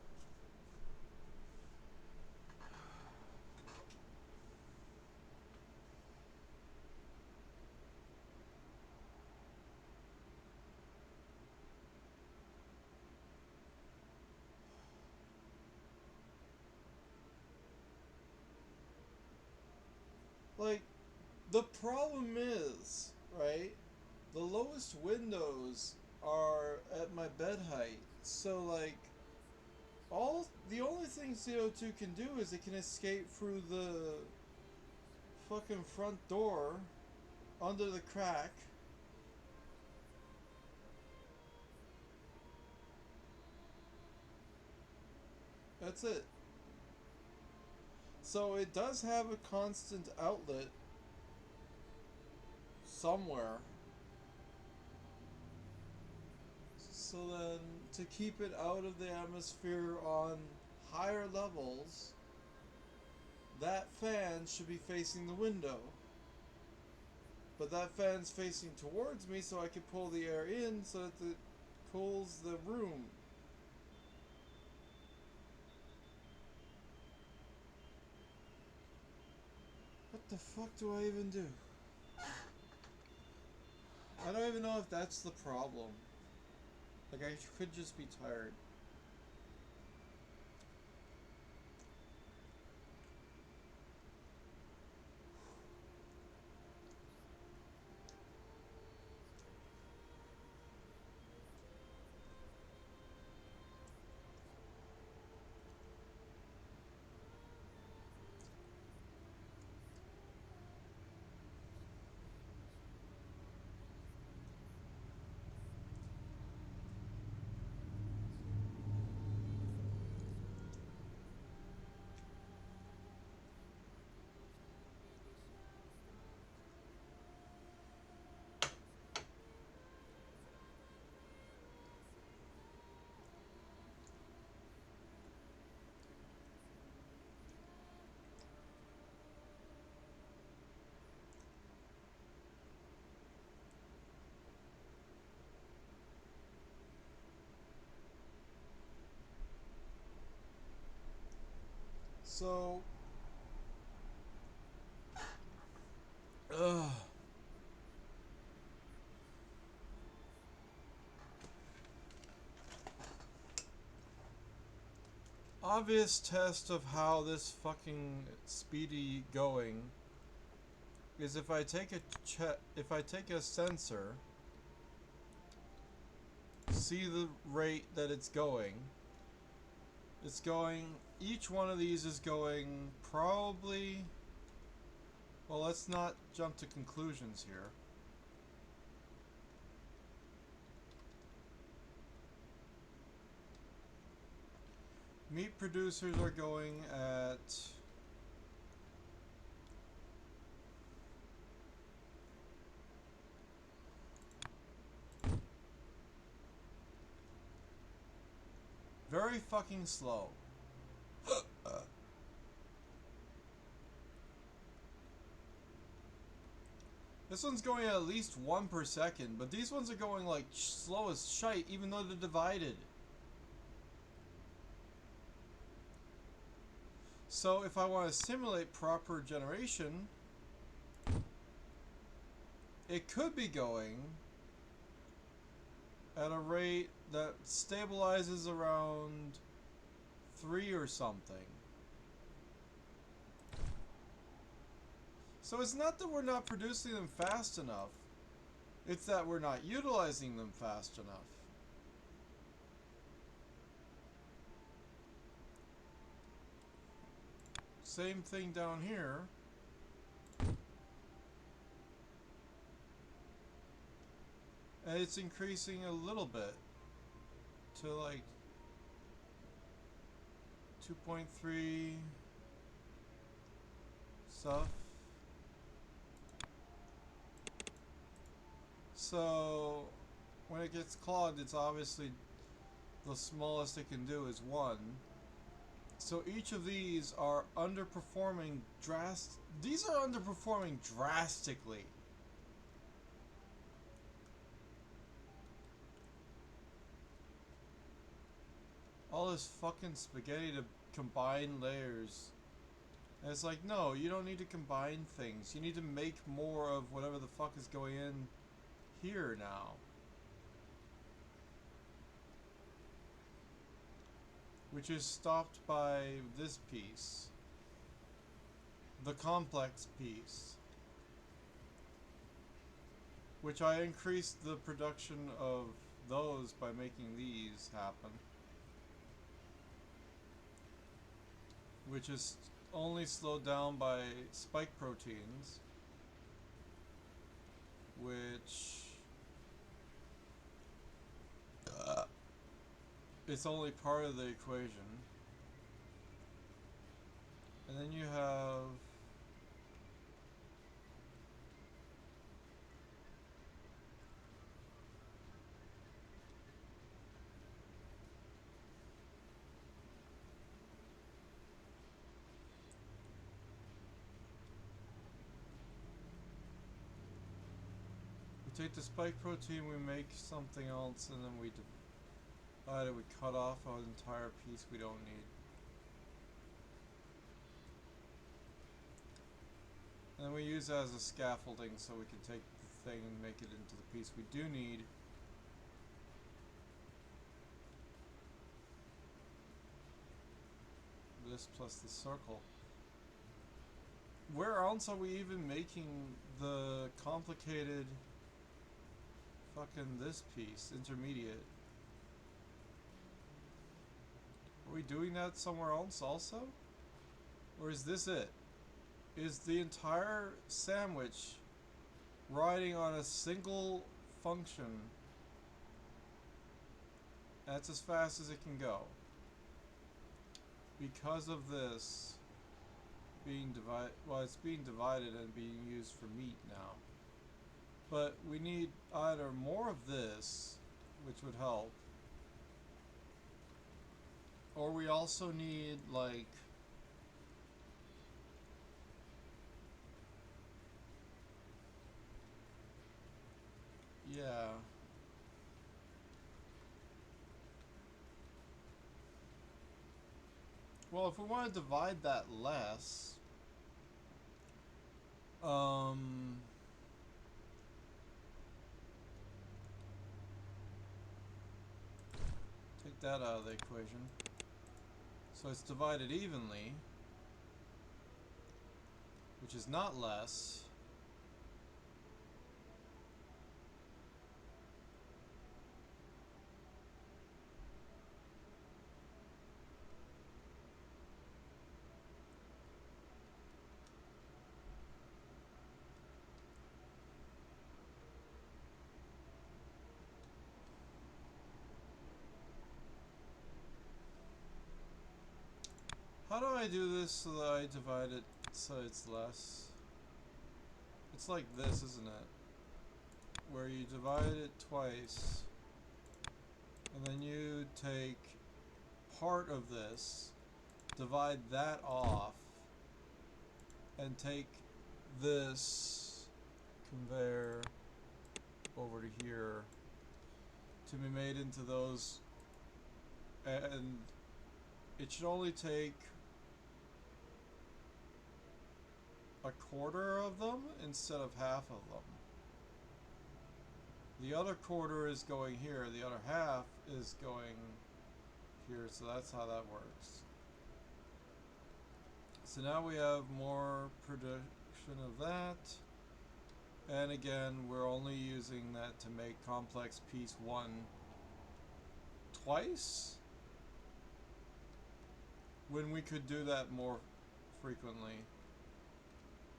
like, the problem is, right? The lowest windows are at my bed height. So, like, the only thing CO2 can do is it can escape through the fucking front door under the crack. That's it. So it does have a constant outlet somewhere. So then, to keep it out of the atmosphere on higher levels, that fan should be facing the window. But that fan's facing towards me so I can pull the air in so that it cools the room. What the fuck do I even do? I don't even know if that's the problem. Like, I could just be tired. So, ugh. Obvious test of how this fucking speedy going is if I take a sensor, see the rate that it's going. It's going, each one of these is going probably, well, let's not jump to conclusions here. Meat producers are going at very fucking slow. This one's going at least 1 per second, but these ones are going like slow as shite even though they're divided. So if I want to simulate proper generation, it could be going at a rate that stabilizes around 3 or something. So it's not that we're not producing them fast enough, it's that we're not utilizing them fast enough. Same thing down here. And it's increasing a little bit to like 2.3 stuff. So when it gets clogged, it's obviously the smallest it can do is 1. So each of these are underperforming these are underperforming drastically. All this fucking spaghetti to combine layers. And it's like, no, you don't need to combine things. You need to make more of whatever the fuck is going in here now. Which is stopped by this piece. The complex piece. Which I increased the production of those by making these happen. Which is only slowed down by spike proteins. Which... it's only part of the equation. And then you have... we take the spike protein, we make something else, and then we divide it, we cut off an entire piece we don't need. And then we use that as a scaffolding so we can take the thing and make it into the piece we do need. This plus the circle. Where else are we even making the complicated fucking this piece, intermediate? Are we doing that somewhere else also? Or is this it? Is the entire sandwich riding on a single function? That's as fast as it can go. Because of this being divided, well, it's being divided and being used for meat now. But we need either more of this, which would help, or we also need, like, yeah. Well, if we want to divide that less, take that out of the equation. So it's divided evenly, which is not less. How do I do this so that I divide it so it's less? It's like this, isn't it? Where you divide it twice, and then you take part of this, divide that off, and take this conveyor over to here to be made into those, and it should only take a quarter of them instead of half of them. The other quarter is going here, the other half is going here, so that's how that works. So now we have more production of that. And again, we're only using that to make complex piece 1 twice, when we could do that more frequently.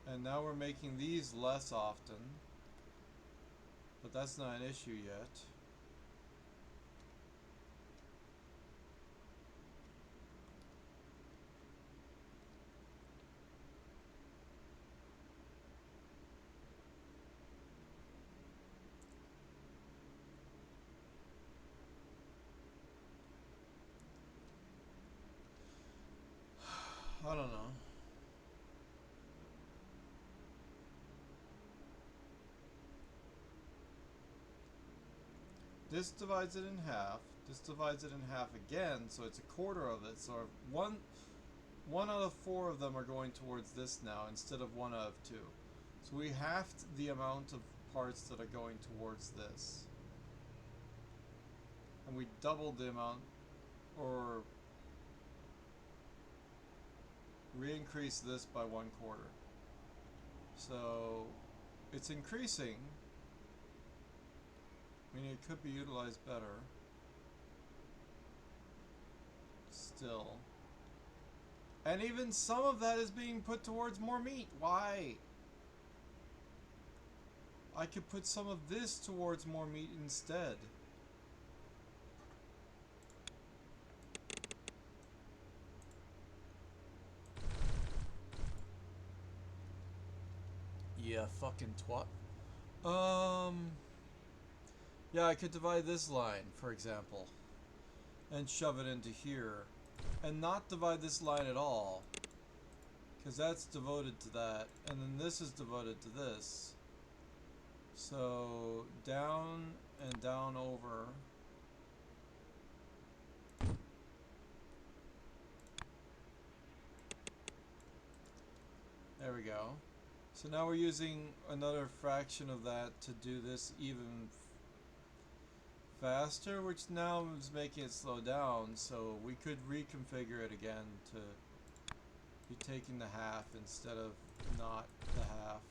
And now we're making these less often, but that's not an issue yet. I don't know. This divides it in half. This divides it in half again, so it's a quarter of it. So one out of 4 of them are going towards this now instead of 1 out of 2. So we halved the amount of parts that are going towards this. And we doubled the amount, or re-increased this by 1/4. So it's increasing. I mean, it could be utilized better. Still. And even some of that is being put towards more meat. Why? I could put some of this towards more meat instead. Yeah, fucking twat. Yeah, I could divide this line, for example, and shove it into here, and not divide this line at all, because that's devoted to that, and then this is devoted to this. So down and down over. There we go. So now we're using another fraction of that to do this even faster, which now is making it slow down, so we could reconfigure it again to be taking the half instead of not the half.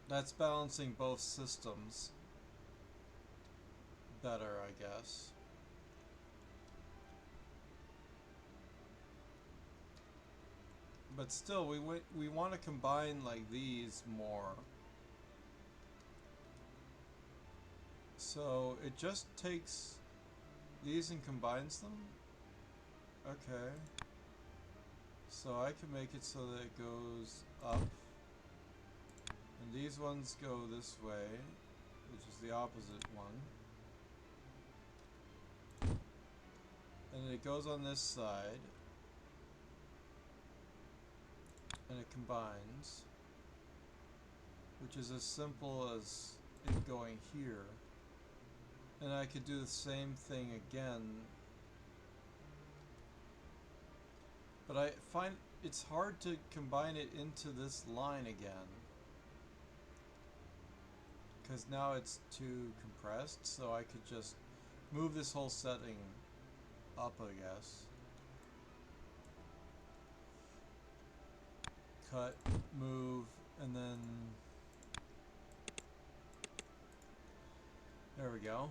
That's balancing both systems better, I guess. But still, we want to combine like these more. So it just takes these and combines them? Okay. So I can make it so that it goes up. And these ones go this way, which is the opposite one. And it goes on this side. And it combines. Which is as simple as it going here. And I could do the same thing again. But I find it's hard to combine it into this line again. Because now it's too compressed, so I could just move this whole setting up, I guess. Cut, move, and then... There we go.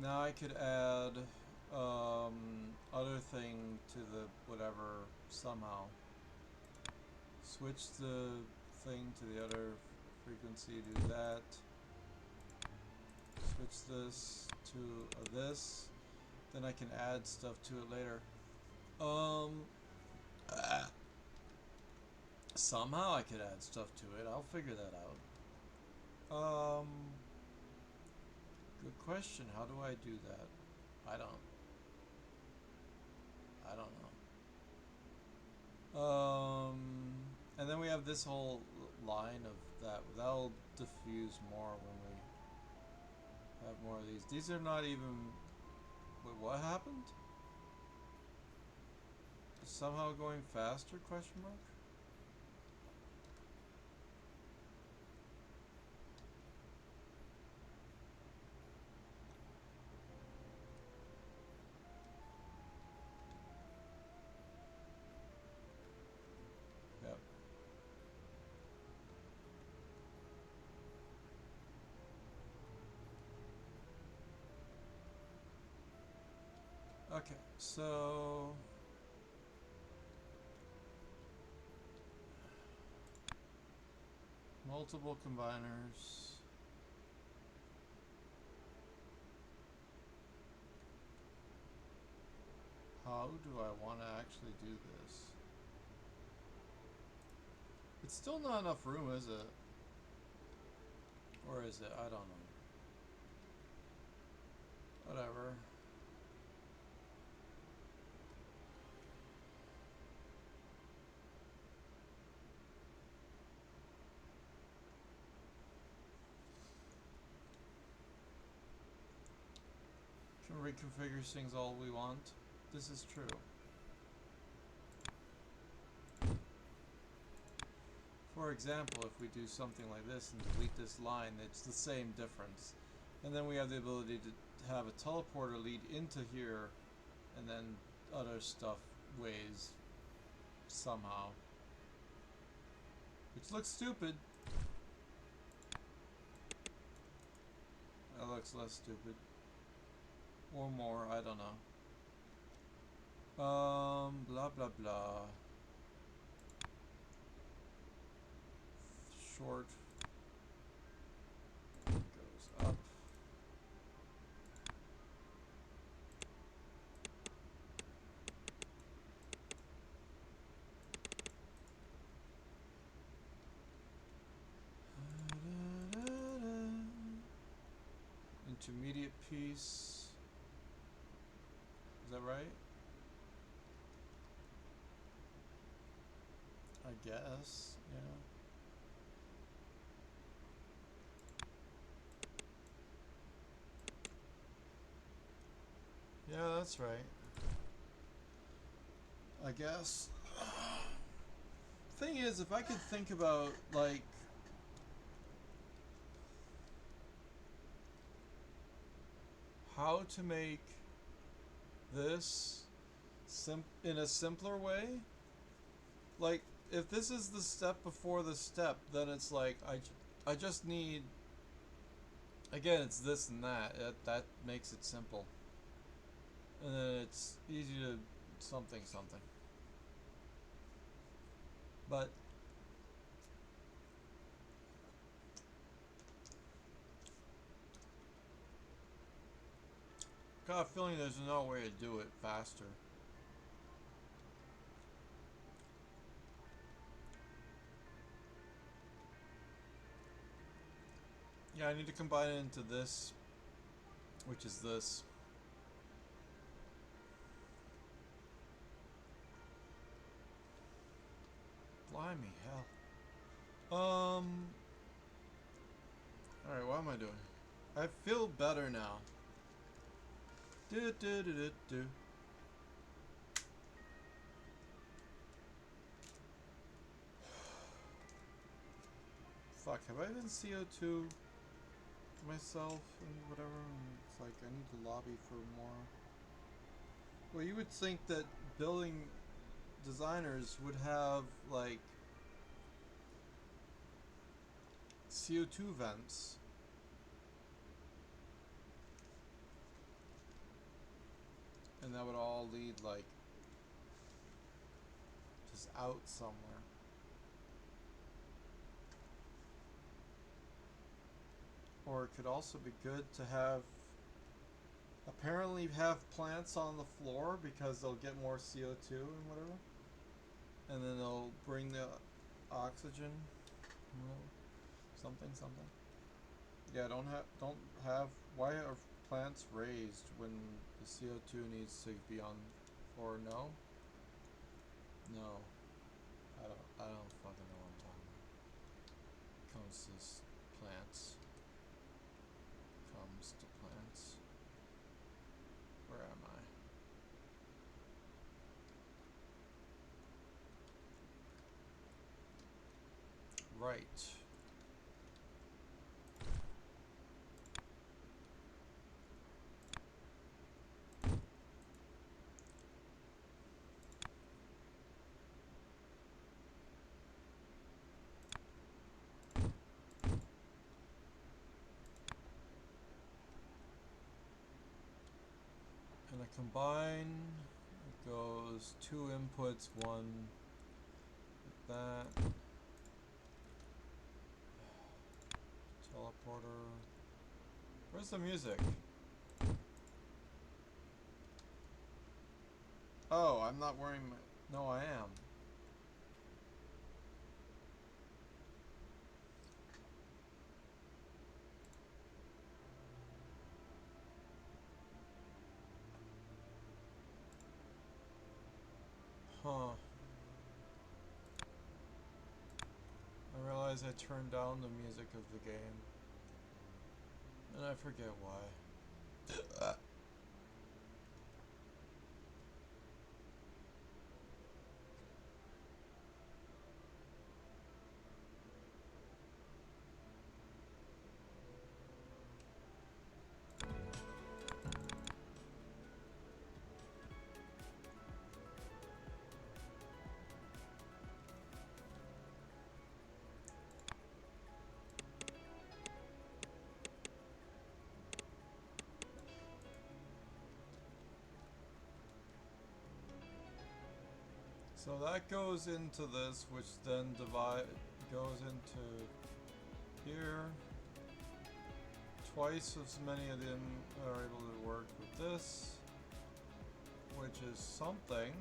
Now I could add other thing to the whatever somehow. Switch the thing to the other frequency, do that. Switch this to this. Then I can add stuff to it later. Somehow I could add stuff to it. I'll figure that out. Good question. How do I do that? I don't know. And then we have this whole line of that. That'll diffuse more when we have more of these. These are not even... Wait, what happened? somehow going faster, question mark? Yep. Okay, so multiple combiners. How do I want to actually do this? It's still not enough room, is it? Or is it? I don't know. Whatever. Can reconfigure things all we want. This is true. For example, if we do something like this and delete this line, it's the same difference. And then we have the ability to have a teleporter lead into here, and then other stuff ways somehow. Which looks stupid. That looks less stupid. Or more, I don't know. Blah blah blah. Short goes up. Intermediate piece. Is that right? I guess, yeah. Yeah, that's right. I guess. Thing is, if I could think about, like, how to make this in a simpler way, like, if this is the step before the step, then it's like, I just need, again, it's this and that. That makes it simple. And then it's easy to something. But got a feeling there's no way to do it faster. Yeah, I need to combine it into this, which is this. Blimey, hell. Alright, what am I doing? I feel better now. Do. Fuck, have I been CO2 myself and whatever? And it's like, I need to lobby for more. Well, you would think that building designers would have, like, CO2 vents. And that would all lead, like, just out somewhere. Or it could also be good to have, apparently have plants on the floor because they'll get more CO2 and whatever. And then they'll bring the oxygen. Something. Yeah, don't have, why are plants raised when the CO2 needs to be on, or no? No. I don't fucking know what I'm talking about. Comes to plants. Comes to plants. Where am I? right. And I combine, it goes 2 inputs, 1 like that. Teleporter. Where's the music? Oh, I'm not wearing my... No, I am. Huh. I realize I turned down the music of the game. And I forget why. So that goes into this, which then goes into here. Twice as many of them are able to work with this, which is something.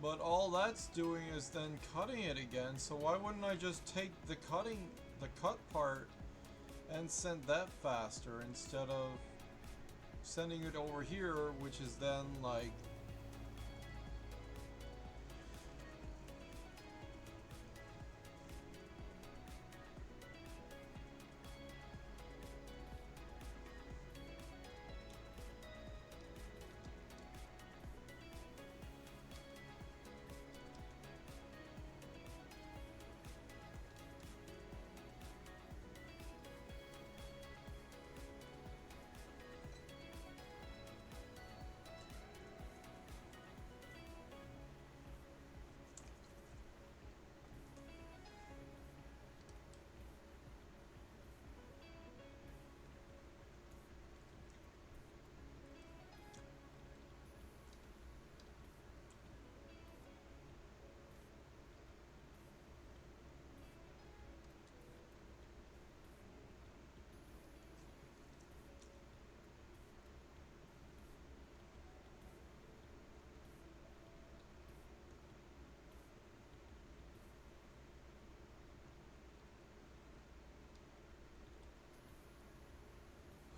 But all that's doing is then cutting it again, so why wouldn't I just take the cut part and send that faster instead of sending it over here, which is then like...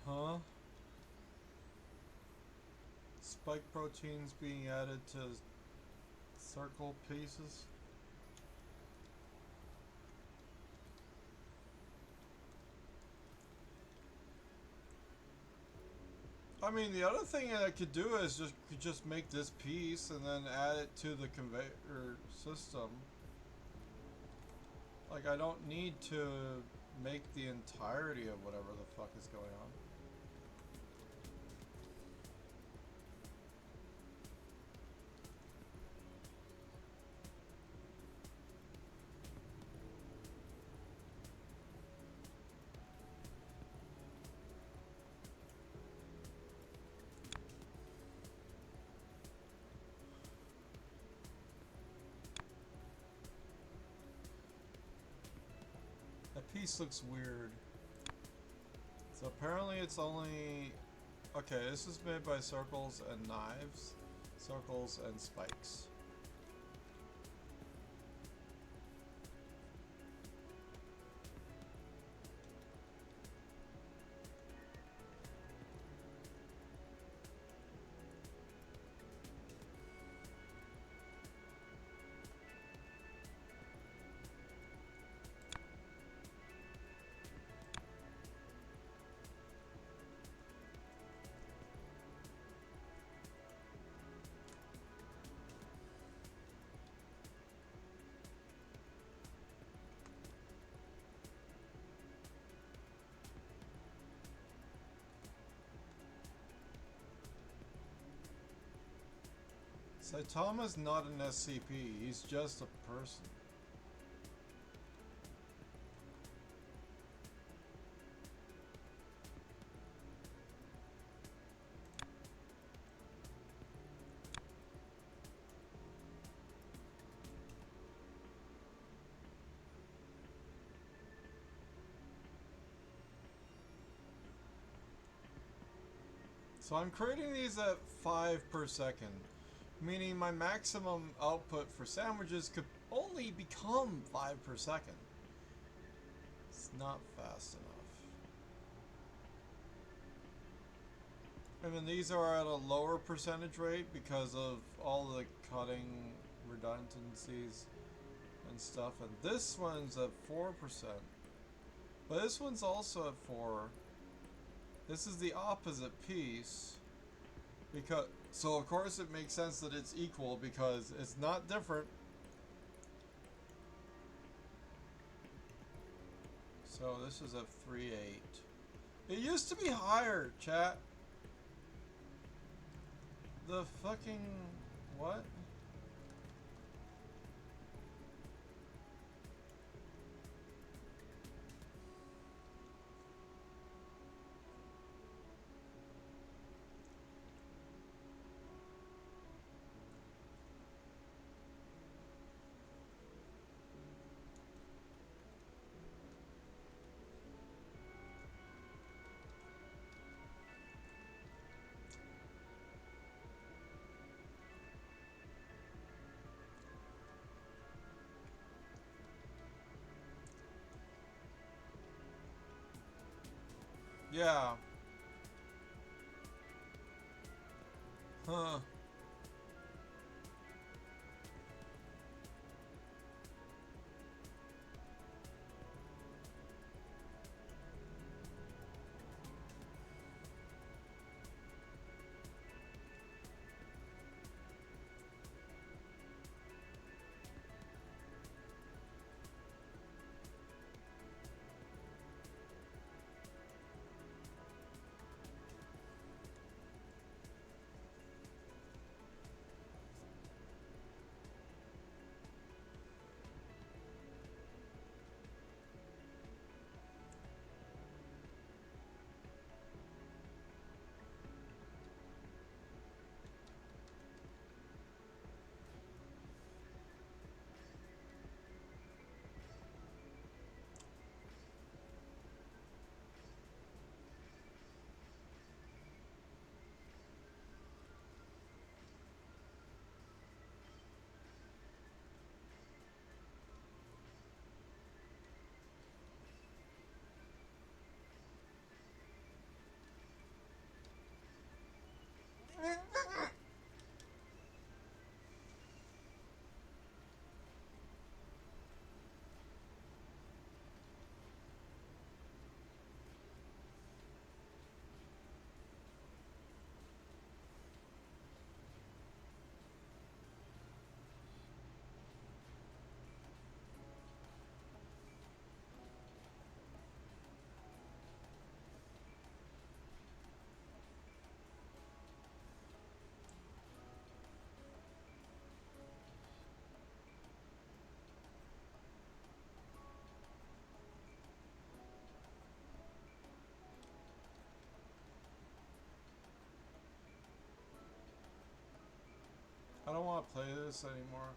Huh? Spike proteins being added to circle pieces? I mean, the other thing I could do is just make this piece and then add it to the conveyor system. Like, I don't need to make the entirety of whatever the fuck is going on. That piece looks weird. So apparently it's only... Okay, this is made by circles and knives. Circles and spikes. Saitama's not an SCP, he's just a person. So I'm creating these at 5 per second, meaning my maximum output for sandwiches could only become 5 per second. It's not fast enough. And then these are at a lower percentage rate because of all the cutting redundancies and stuff. And this one's at 4%. But this one's also at 4. This is the opposite piece, because so of course it makes sense that it's equal because it's not different. So this is a 3.8. It used to be higher, chat. The fucking what? Yeah. Huh. I don't want to play this anymore.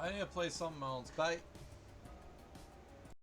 I need to play something else. Bye.